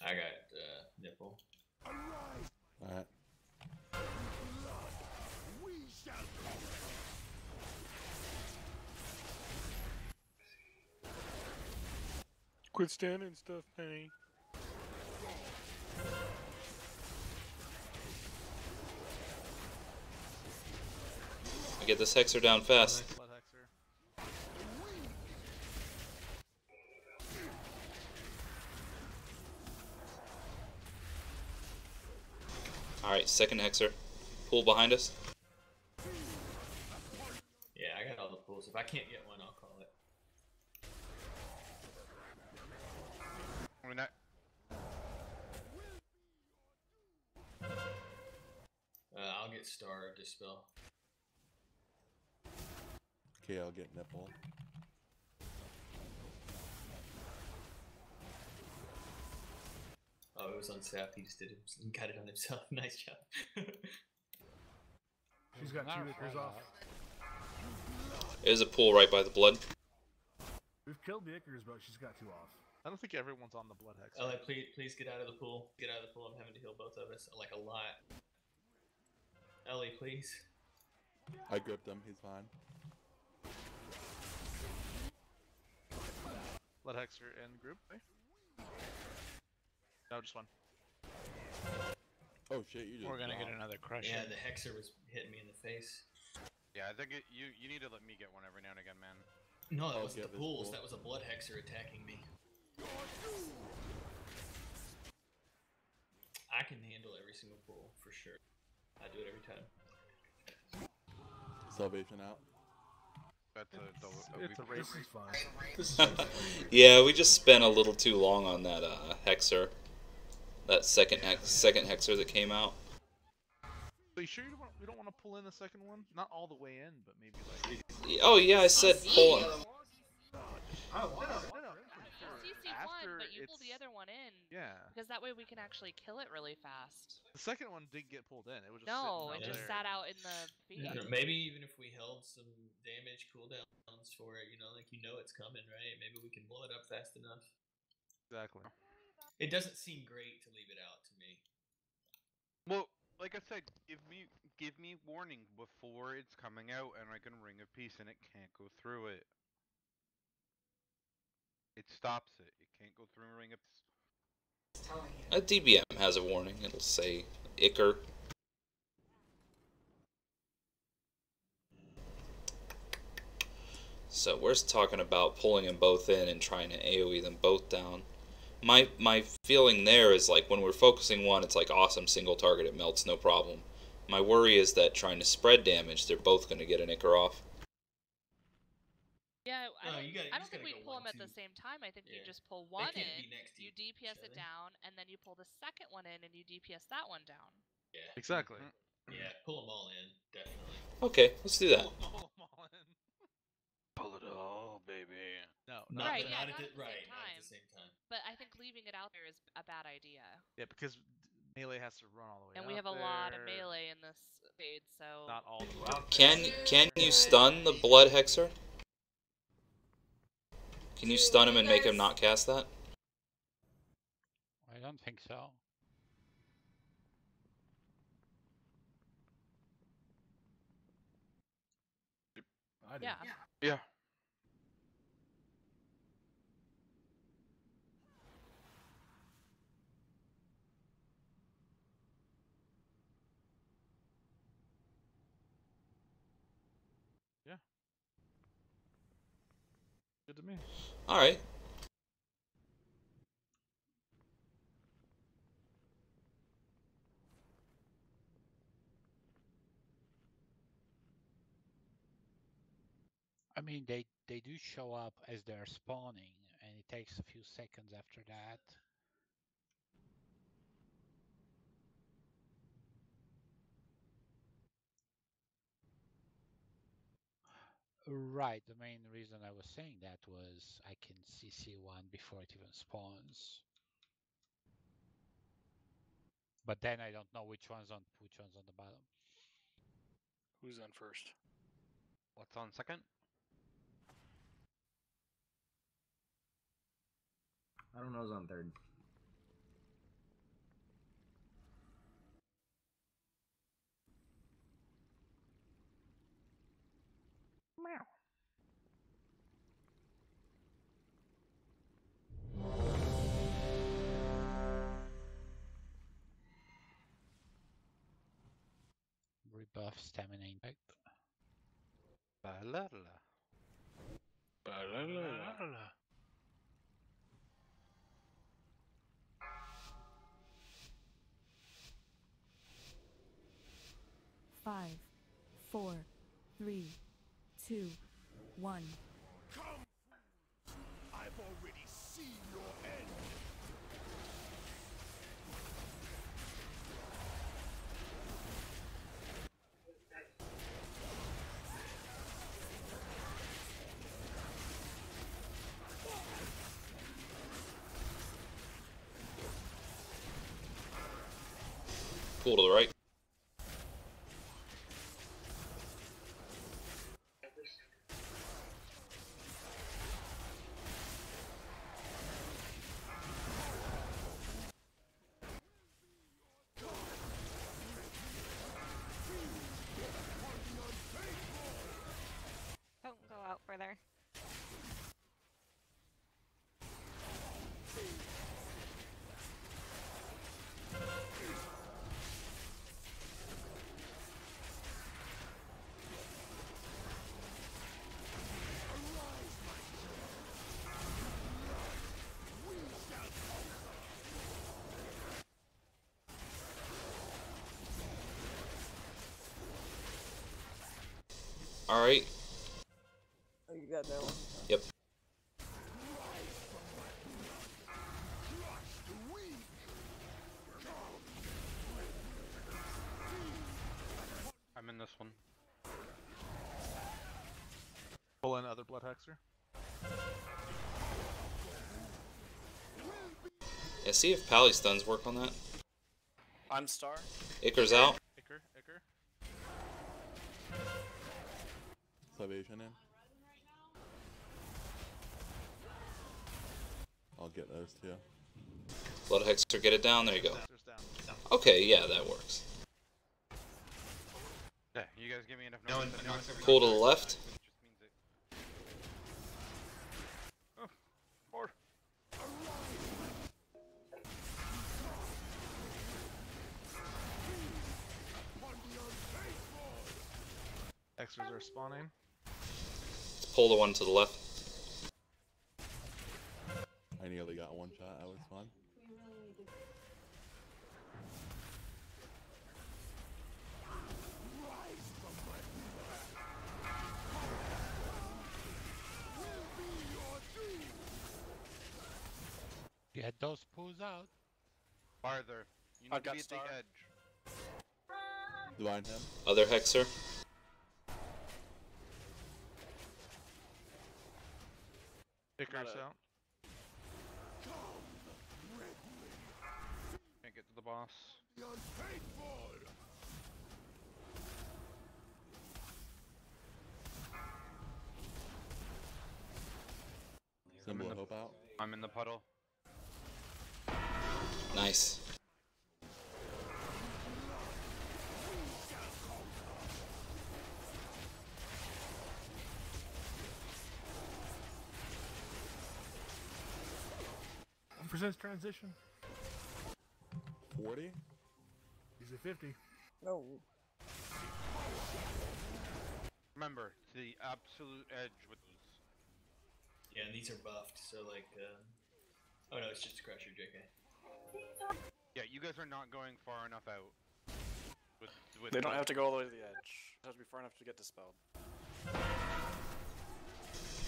Speaker 11: I got nipple.
Speaker 9: Alright.
Speaker 10: We shall
Speaker 4: Quit standing stuff, Penny.
Speaker 1: I get this Hexer down fast.
Speaker 12: Nice blood hexer.
Speaker 1: Alright, second Hexer. Pool behind us.
Speaker 11: Yeah, I got all the pools. If I can't get one, I'll call it.
Speaker 3: I mean,
Speaker 11: I'll get Star Dispel.
Speaker 9: Okay, I'll get Nipple.
Speaker 11: Oh, it was on Sap. He just did it. He got it on himself. Nice job.
Speaker 5: She's got 2 Ickers off.
Speaker 1: There's a pool right by the blood.
Speaker 5: We've killed the Ickers, but she's got 2 off.
Speaker 12: I don't think everyone's on the blood hex.
Speaker 11: Please get out of the pool. Get out of the pool. I'm having to heal both of us. Like a lot. Ellie, please.
Speaker 9: I gripped him. He's fine.
Speaker 12: Blood hexer in group. Eh? No, just one.
Speaker 9: Oh shit! You just.
Speaker 19: We're gonna get another crush.
Speaker 11: Yeah, the Hexer was hitting me in the face.
Speaker 3: yeah, I think you need to let me get one every now and again, man.
Speaker 11: No, that
Speaker 9: Oh,
Speaker 11: wasn't
Speaker 9: yeah,
Speaker 11: the
Speaker 9: this
Speaker 11: pools.
Speaker 9: pool.
Speaker 11: That was a blood Hexer attacking me. I can handle every single pool for sure. I do it every time.
Speaker 9: Salvation out.
Speaker 3: That's
Speaker 12: It's a race.
Speaker 5: This is fine.
Speaker 1: Yeah, we just spent a little too long on that Hexer. That second Hexer that came out.
Speaker 12: Are you sure we don't want to pull in the second one? Not all the way in, but maybe like.
Speaker 1: Oh yeah, I said pull.
Speaker 12: No,
Speaker 2: CC one, but you pull the other one in.
Speaker 12: Yeah.
Speaker 2: Because that way we can actually kill it really fast.
Speaker 12: The second one didn't get pulled in. It was just
Speaker 2: No,
Speaker 12: sitting
Speaker 2: it
Speaker 12: out
Speaker 2: just
Speaker 12: there.
Speaker 2: sat out in the field.
Speaker 11: Maybe even if we held some damage cooldowns for it, like it's coming, right? Maybe we can blow it up fast enough.
Speaker 12: Exactly.
Speaker 11: It doesn't seem great to leave it out to me.
Speaker 3: Well, like I said, give me warning before it's coming out, and I can Ring of Peace, and it can't go through it. It stops it. It can't go through Ring of Peace.
Speaker 1: A DBM has a warning. It'll say Icker. So we're talking about pulling them both in and trying to AoE them both down. My feeling there is like when we're focusing one, it's like awesome single target, it melts, no problem. My worry is that trying to spread damage, they're both going to get an Icker off.
Speaker 2: Yeah, I
Speaker 11: you
Speaker 2: don't think we pull them at the same time. I think you just pull one in, you DPS it down, and then you pull the second one in and you DPS that one down.
Speaker 11: Yeah.
Speaker 12: Exactly.
Speaker 11: Yeah, pull them all in, definitely.
Speaker 1: Okay, let's do that.
Speaker 4: Pull it all, baby.
Speaker 12: No,
Speaker 2: Right,
Speaker 11: not
Speaker 2: not
Speaker 11: at
Speaker 2: at
Speaker 11: the same time.
Speaker 2: But I think leaving it out there is a bad idea.
Speaker 12: Yeah, because melee has to run all the way.
Speaker 2: And we have a lot of melee in this raid, so.
Speaker 12: Not all the way.
Speaker 1: Can you stun the blood Hexer? Can you stun him and make him not cast that?
Speaker 7: I don't think so.
Speaker 5: I do.
Speaker 2: Yeah.
Speaker 3: Yeah.
Speaker 12: Yeah. Good to me.
Speaker 1: Alright.
Speaker 7: I mean, they do show up as they're spawning, and it takes a few seconds after that. Right, the main reason I was saying that was I can CC one before it even spawns. But then I don't know which one's on the bottom.
Speaker 4: Who's on first?
Speaker 3: What's on second?
Speaker 18: I don't know who's on third.
Speaker 12: Meow.
Speaker 7: Rebuff stamina impact.
Speaker 19: Ba-la-la.
Speaker 6: Ba-la-la-la-la.
Speaker 15: 5, 4, 3, 2, 1.
Speaker 10: Come! I've already seen your end!
Speaker 1: Pull to the right.
Speaker 17: Don't go out further.
Speaker 1: Alright.
Speaker 13: Oh, you got that one.
Speaker 1: Yep.
Speaker 3: I'm in this one.
Speaker 12: Pull in other Blood Hexer.
Speaker 1: Yeah, see if Pally stuns work on that.
Speaker 21: I'm Star.
Speaker 1: Icar's out.
Speaker 12: Icar.
Speaker 9: Salvation in. I'll get those two.
Speaker 1: Blood Hexer, get it down. There you go.
Speaker 12: Hexer's down.
Speaker 1: Okay, yeah, that works.
Speaker 3: Yeah, you guys give me enough
Speaker 11: No,
Speaker 3: notice.
Speaker 11: no, no,
Speaker 1: Pull to the left.
Speaker 3: Oh, more.
Speaker 12: Hexers are spawning.
Speaker 1: Pull the one to the left.
Speaker 9: I nearly got one shot. That was fun.
Speaker 7: Get those pulls out.
Speaker 3: Farther. You need
Speaker 21: I've
Speaker 3: to
Speaker 21: got
Speaker 3: be at
Speaker 21: Star.
Speaker 3: the edge.
Speaker 9: Divine him.
Speaker 1: Other Hexer.
Speaker 12: Icar's
Speaker 21: Not a-
Speaker 12: out. Can't get to the boss.
Speaker 9: Symbol of hope out.
Speaker 3: I'm in the puddle.
Speaker 1: Nice.
Speaker 5: Percent transition.
Speaker 9: 40.
Speaker 5: He's at 50.
Speaker 13: No.
Speaker 3: Remember, to the absolute edge with these.
Speaker 11: Yeah, and these are buffed, so like, oh no, it's just Crusher, JK.
Speaker 3: Yeah, you guys are not going far enough out. With
Speaker 21: They don't have to go all the way to the edge. It has to be far enough to get dispelled.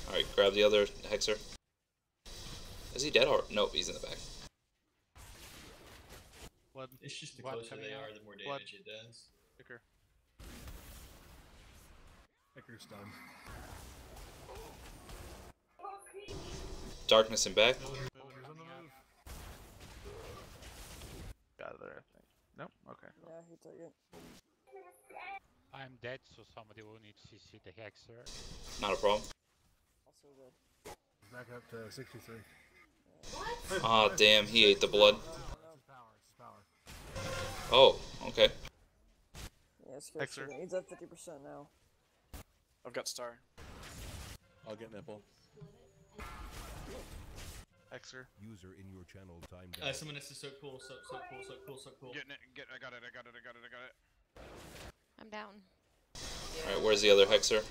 Speaker 1: Alright, grab the other Hexer. Is he dead or? Nope, he's in the back.
Speaker 19: Blood.
Speaker 11: It's just the
Speaker 19: Blood
Speaker 11: closer
Speaker 19: coming
Speaker 11: they
Speaker 19: out.
Speaker 11: are, the more
Speaker 19: Blood.
Speaker 11: damage it does.
Speaker 12: Icar.
Speaker 5: Icar's done.
Speaker 1: Darkness and back.
Speaker 5: He's on the move.
Speaker 12: Got it there, I think. Nope. Okay.
Speaker 13: Yeah, he took it.
Speaker 7: I'm dead, so somebody will need to CC the Hexer.
Speaker 1: Not a problem.
Speaker 13: Also dead.
Speaker 5: Back up to 63.
Speaker 1: Aw, damn, he ate the blood.
Speaker 5: It's power. It's power.
Speaker 1: Oh, okay.
Speaker 13: Yeah, it's good.
Speaker 12: Hexer.
Speaker 13: He's at 50% now.
Speaker 21: I've got Star.
Speaker 9: I'll get nipple.
Speaker 12: Hexer.
Speaker 10: User in your channel timed out.
Speaker 11: Someone has to so cool.
Speaker 3: Getting it. I got it.
Speaker 17: I'm down.
Speaker 1: Alright, where's the other Hexer?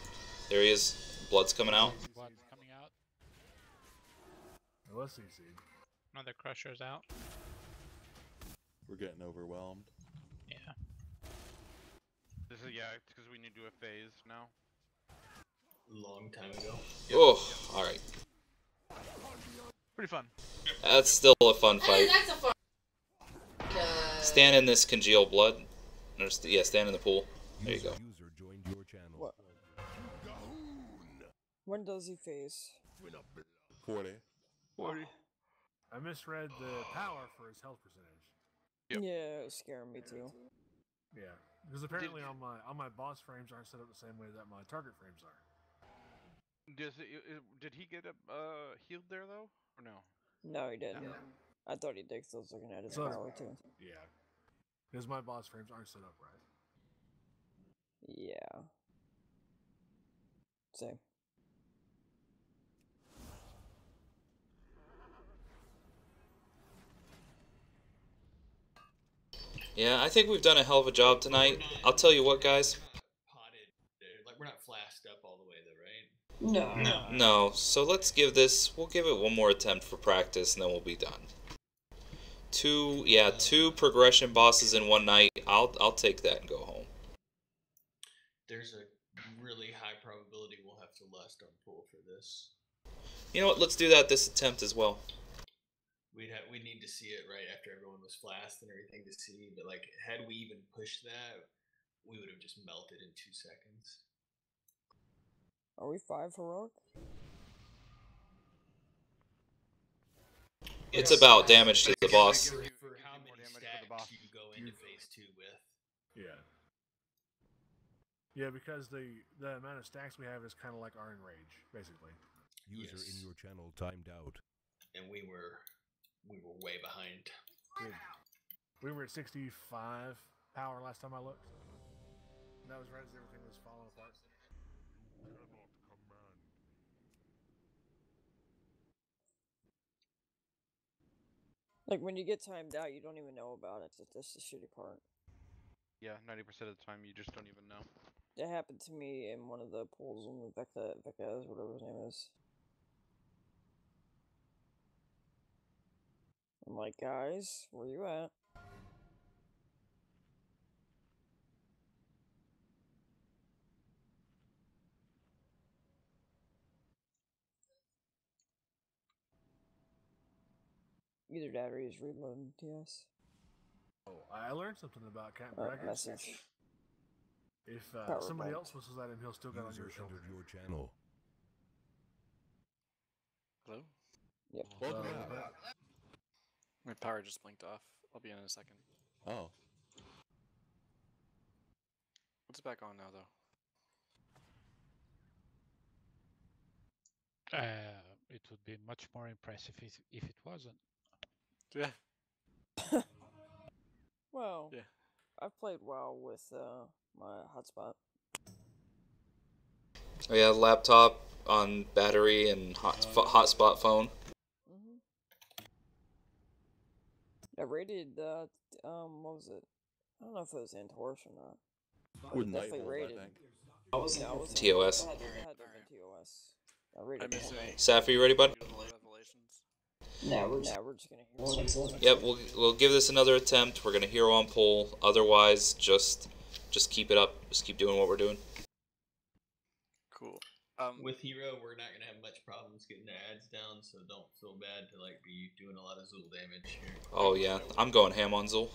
Speaker 1: There he is. Blood's coming out.
Speaker 7: Blood's coming out.
Speaker 5: It was CC'd.
Speaker 19: Another crusher's out.
Speaker 9: We're getting overwhelmed.
Speaker 19: Yeah.
Speaker 3: This is it's because we need to do a phase now.
Speaker 11: Long time ago.
Speaker 1: Oh, all right.
Speaker 3: Pretty fun.
Speaker 1: That's still a fun
Speaker 14: Hey,
Speaker 1: fight.
Speaker 14: that's a fun.
Speaker 1: Stand in this congealed blood. Or yeah, stand in the pool. There you go.
Speaker 10: User joined your channel.
Speaker 13: What? When does he phase?
Speaker 9: 40.
Speaker 3: 40.
Speaker 5: I misread the power for his health percentage.
Speaker 13: Yeah, it was scaring me too.
Speaker 5: Yeah, because apparently on my boss frames aren't set up the same way that my target frames are.
Speaker 3: Did he get healed there though, or no?
Speaker 13: No, he didn't.
Speaker 3: No.
Speaker 13: I thought he did 'cause I was looking at his
Speaker 5: So-
Speaker 13: power too.
Speaker 5: Yeah, because my boss frames aren't set up right.
Speaker 13: Yeah. Same.
Speaker 1: Yeah, I think we've done a hell of a job tonight. I'll tell you what, guys.
Speaker 11: Like we're not flashed up all the way though, right?
Speaker 14: No.
Speaker 1: No, so let's give this. We'll give it one more attempt for practice, and then we'll be done. Two progression bosses in one night. I'll take that and go home.
Speaker 11: There's a really high probability we'll have to lust on pull for this.
Speaker 1: You know what? Let's do that this attempt as well.
Speaker 11: We'd need to see it right after everyone was flashed and everything to see, but like had we even pushed that, we would have just melted in 2 seconds.
Speaker 13: Are we 5 heroic?
Speaker 1: It's about damage to the boss.
Speaker 11: For how many stacks you go into phase 2 with?
Speaker 5: Yeah. Yeah, because the amount of stacks we have is kind of like our enrage, basically.
Speaker 10: User in your channel timed out.
Speaker 11: And we were way behind.
Speaker 5: We were at 65 power last time I looked. And that was right as everything was falling apart.
Speaker 13: Like when you get timed out, you don't even know about it. That's the shitty part.
Speaker 3: Yeah, 90% of the time you just don't even know.
Speaker 13: That happened to me in one of the pools on the Vecca's, whatever his name is. I'm like, guys, where you at? Either that or he's reloading TS.
Speaker 5: Oh, I learned something about Captain
Speaker 13: Oh,
Speaker 5: Brackets.
Speaker 13: message.
Speaker 5: If
Speaker 13: Power
Speaker 5: somebody
Speaker 13: bump.
Speaker 5: else whistles at him, he'll still get on your shoulder.
Speaker 10: Your channel.
Speaker 21: Hello?
Speaker 13: Yep.
Speaker 9: Welcome back.
Speaker 21: My power just blinked off. I'll be in a second.
Speaker 9: Oh.
Speaker 21: It's back on now, though.
Speaker 7: It would be much more impressive if it wasn't.
Speaker 21: Yeah.
Speaker 13: Well,
Speaker 21: Yeah.
Speaker 13: I've played WoW with my hotspot.
Speaker 1: Oh yeah, laptop on battery and hotspot phone.
Speaker 13: I rated what was it? I don't know if it was Antorch or not.
Speaker 9: With
Speaker 13: Definitely
Speaker 9: Nightfall,
Speaker 13: rated.
Speaker 9: I think.
Speaker 13: I was TOS.
Speaker 1: TOS.
Speaker 13: It had to have been TOS. I rated
Speaker 1: Saf, are you ready, bud?
Speaker 13: No, we're just gonna hear.
Speaker 1: Yep, we'll give this another attempt. We're gonna hero on pull. Otherwise, just keep it up. Just keep doing what we're doing.
Speaker 21: Cool.
Speaker 11: With Hero, we're not gonna have much problems getting the ads down, so don't feel bad to like be doing a lot of Zul damage here.
Speaker 1: Oh yeah, I'm going ham on Zul.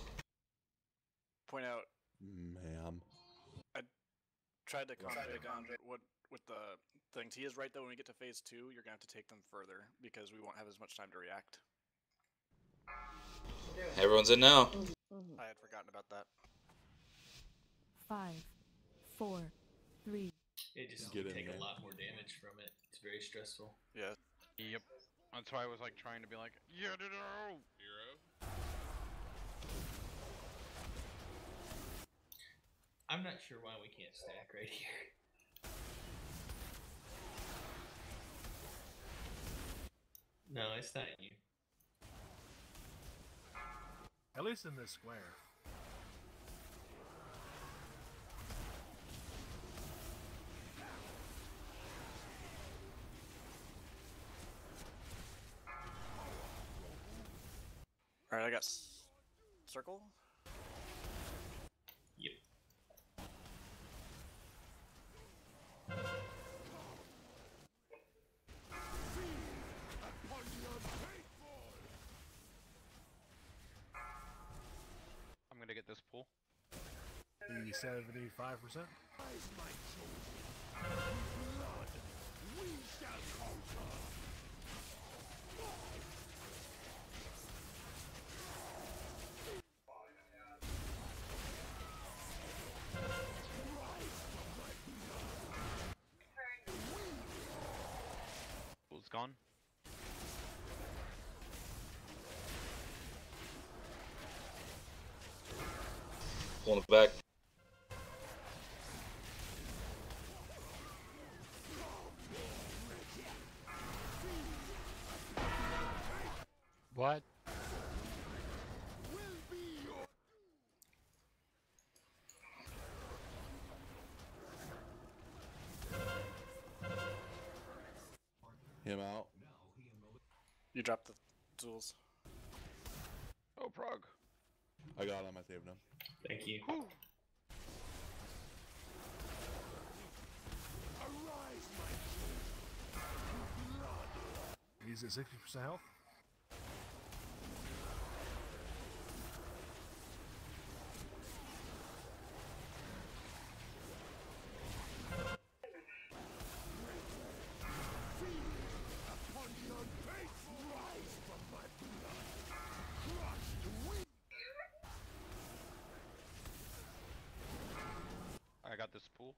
Speaker 21: Point out,
Speaker 9: Ma'am.
Speaker 21: I tried to contradict on what with the things. He is right though. When we get to phase 2, you're gonna have to take them further because we won't have as much time to react.
Speaker 1: Everyone's in now.
Speaker 21: I had forgotten about that.
Speaker 15: 5, 4, 3.
Speaker 11: It just
Speaker 9: Get
Speaker 11: you
Speaker 9: in
Speaker 11: take
Speaker 9: there.
Speaker 11: a lot more damage from it. It's very stressful.
Speaker 21: Yeah.
Speaker 3: Yep. That's why I was like trying to be like, yeah, no, Hero.
Speaker 11: I'm not sure why we can't stack right here. No, it's not you.
Speaker 5: At least in this square.
Speaker 21: I got circle.
Speaker 11: Yep.
Speaker 3: I'm gonna get this pool.
Speaker 5: The 75%.
Speaker 3: Pool's gone.
Speaker 1: Pulling it back.
Speaker 7: What?
Speaker 9: Him out.
Speaker 21: You dropped the tools.
Speaker 3: Oh, Prague.
Speaker 9: I got him. I saved him.
Speaker 11: Thank you.
Speaker 5: He's at 60% health.
Speaker 3: I got this pool.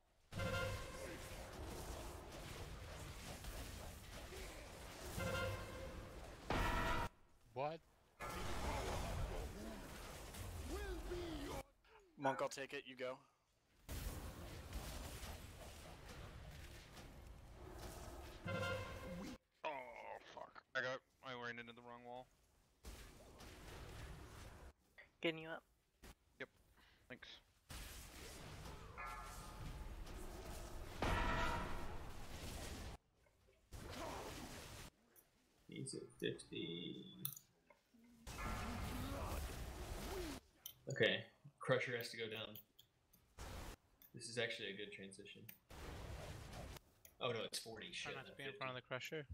Speaker 7: What?
Speaker 21: Monk, I'll take it. You go.
Speaker 3: Oh, fuck. I ran into the wrong wall.
Speaker 16: Getting you up.
Speaker 3: Yep. Thanks.
Speaker 11: He's at 50. Okay, Crusher has to go down. This is actually a good transition. Oh no, it's 40.
Speaker 19: Try
Speaker 11: Shit,
Speaker 19: not to
Speaker 11: not
Speaker 19: be in
Speaker 11: 50.
Speaker 19: front of the Crusher.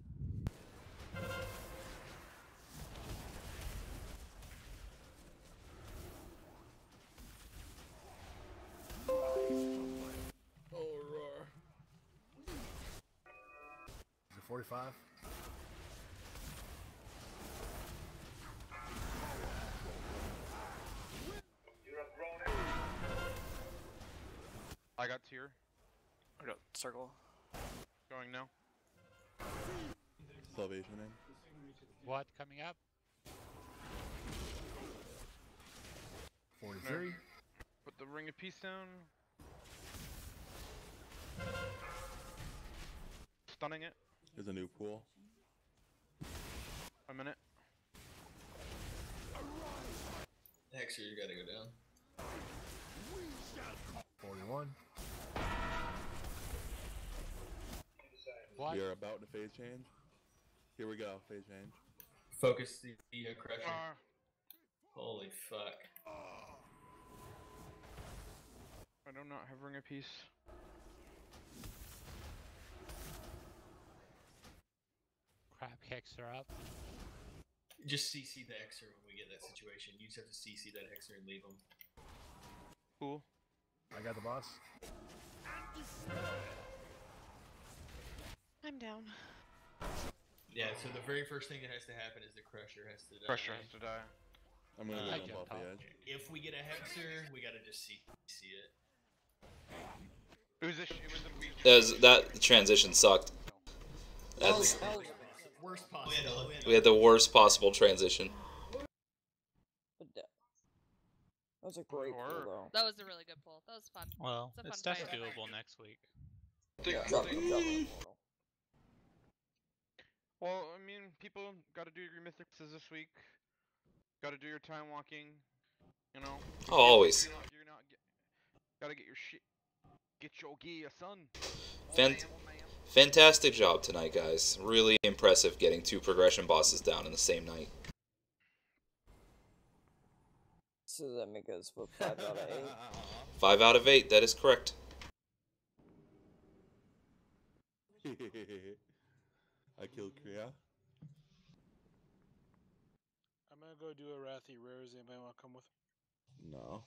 Speaker 9: Oh, roar.
Speaker 5: Is it 45?
Speaker 3: I got tier.
Speaker 21: I got circle.
Speaker 3: Going now.
Speaker 9: Salvation in.
Speaker 7: What coming up?
Speaker 5: 43.
Speaker 3: Put the Ring of Peace down. Stunning it.
Speaker 9: There's a new pool.
Speaker 3: A minute.
Speaker 11: Hexer, you gotta go down.
Speaker 5: 41.
Speaker 7: What?
Speaker 9: We are about to phase change. Here we go. Phase change.
Speaker 11: Focus the Crusher. Holy fuck.
Speaker 3: I do not have Ring of Peace.
Speaker 7: Crap, Hexer up.
Speaker 11: Just CC the Hexer when we get that situation. You just have to CC that Hexer and leave him.
Speaker 3: Cool.
Speaker 5: I got the boss.
Speaker 2: I'm down.
Speaker 11: Yeah, so the very first thing that has to happen is the Crusher has to die.
Speaker 3: Crusher has to die.
Speaker 9: I'm gonna
Speaker 11: I
Speaker 9: jump off the edge.
Speaker 11: If we get a Hexer, we gotta just CC it.
Speaker 3: It was a weak.
Speaker 1: That transition sucked. That's,
Speaker 11: Worst possible.
Speaker 1: we had the worst possible transition.
Speaker 13: That was a great pull, though.
Speaker 2: That was a really good pull. That was fun.
Speaker 19: Well,
Speaker 2: it's, a
Speaker 19: it's
Speaker 2: fun
Speaker 19: definitely
Speaker 2: fight.
Speaker 19: doable next week.
Speaker 3: Well, I mean, people gotta do your mythics this week. Gotta do your time walking. You know.
Speaker 1: Oh, always.
Speaker 3: Gotta get your shit. Get your gear, son.
Speaker 1: Fantastic job tonight, guys. Really impressive getting 2 progression bosses down in the same night.
Speaker 13: So that make us what, 5 out of 8?
Speaker 1: 5 out of 8. That is correct.
Speaker 9: I killed Kriya.
Speaker 4: I'm gonna go do a Wrathy Rares. Anybody want to come with?
Speaker 9: No.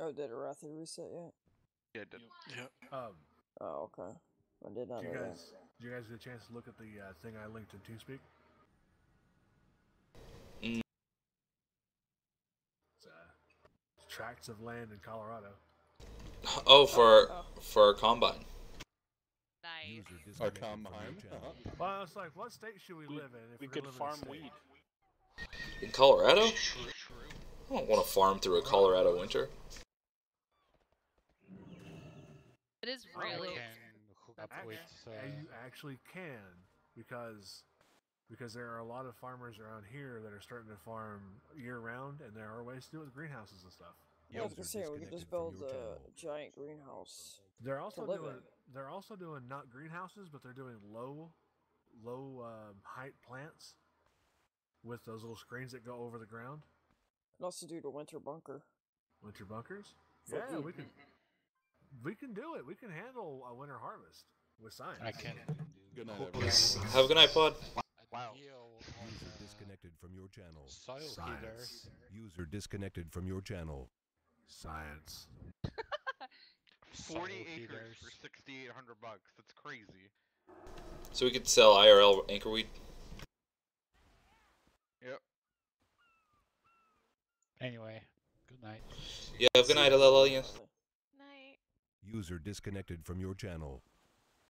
Speaker 13: Oh, did Arathi reset yet?
Speaker 3: Yeah, it did.
Speaker 21: Yep.
Speaker 13: Oh, okay. I did not
Speaker 5: Did
Speaker 13: know
Speaker 5: you
Speaker 13: that.
Speaker 5: guys, did you guys get a chance to look at the thing I linked in TeamSpeak?
Speaker 1: Mm.
Speaker 5: It's tracts of land in Colorado.
Speaker 1: Oh, for our combine.
Speaker 2: Nice.
Speaker 9: Our combine.
Speaker 5: Well, I was like, what state should we live in? If
Speaker 4: We
Speaker 5: we're
Speaker 4: could
Speaker 5: living
Speaker 4: farm
Speaker 5: in a state?
Speaker 4: weed.
Speaker 1: In Colorado? I don't want to farm through a Colorado winter.
Speaker 2: It is
Speaker 5: Oh,
Speaker 2: really.
Speaker 5: well,
Speaker 7: Hook up
Speaker 5: Actually,
Speaker 7: with.
Speaker 5: you actually can, because there are a lot of farmers around here that are starting to farm year round, and there are ways to do it with greenhouses and stuff.
Speaker 13: Yeah, I was gonna say we could just build a giant greenhouse.
Speaker 5: They're also
Speaker 13: to live
Speaker 5: doing
Speaker 13: in.
Speaker 5: they're also doing not greenhouses, but they're doing low height plants with those little screens that go over the ground.
Speaker 13: Could also do the winter bunker.
Speaker 5: Winter bunkers.
Speaker 13: For
Speaker 5: Yeah,
Speaker 13: food.
Speaker 5: we can do it. We can handle a winter harvest with science.
Speaker 7: I can.
Speaker 9: Good night,
Speaker 1: Yes.
Speaker 9: everyone.
Speaker 1: Have a good night, Pod.
Speaker 3: Wow.
Speaker 10: User disconnected from your channel.
Speaker 7: Soil
Speaker 5: Science.
Speaker 10: User disconnected from your channel.
Speaker 5: Science.
Speaker 3: 40 acres for $6,800. That's crazy.
Speaker 1: So we could sell IRL anchorweed.
Speaker 3: Yep.
Speaker 7: Anyway, good night.
Speaker 1: Yeah, have a good night, Alelia.
Speaker 2: Night.
Speaker 10: User disconnected from your channel.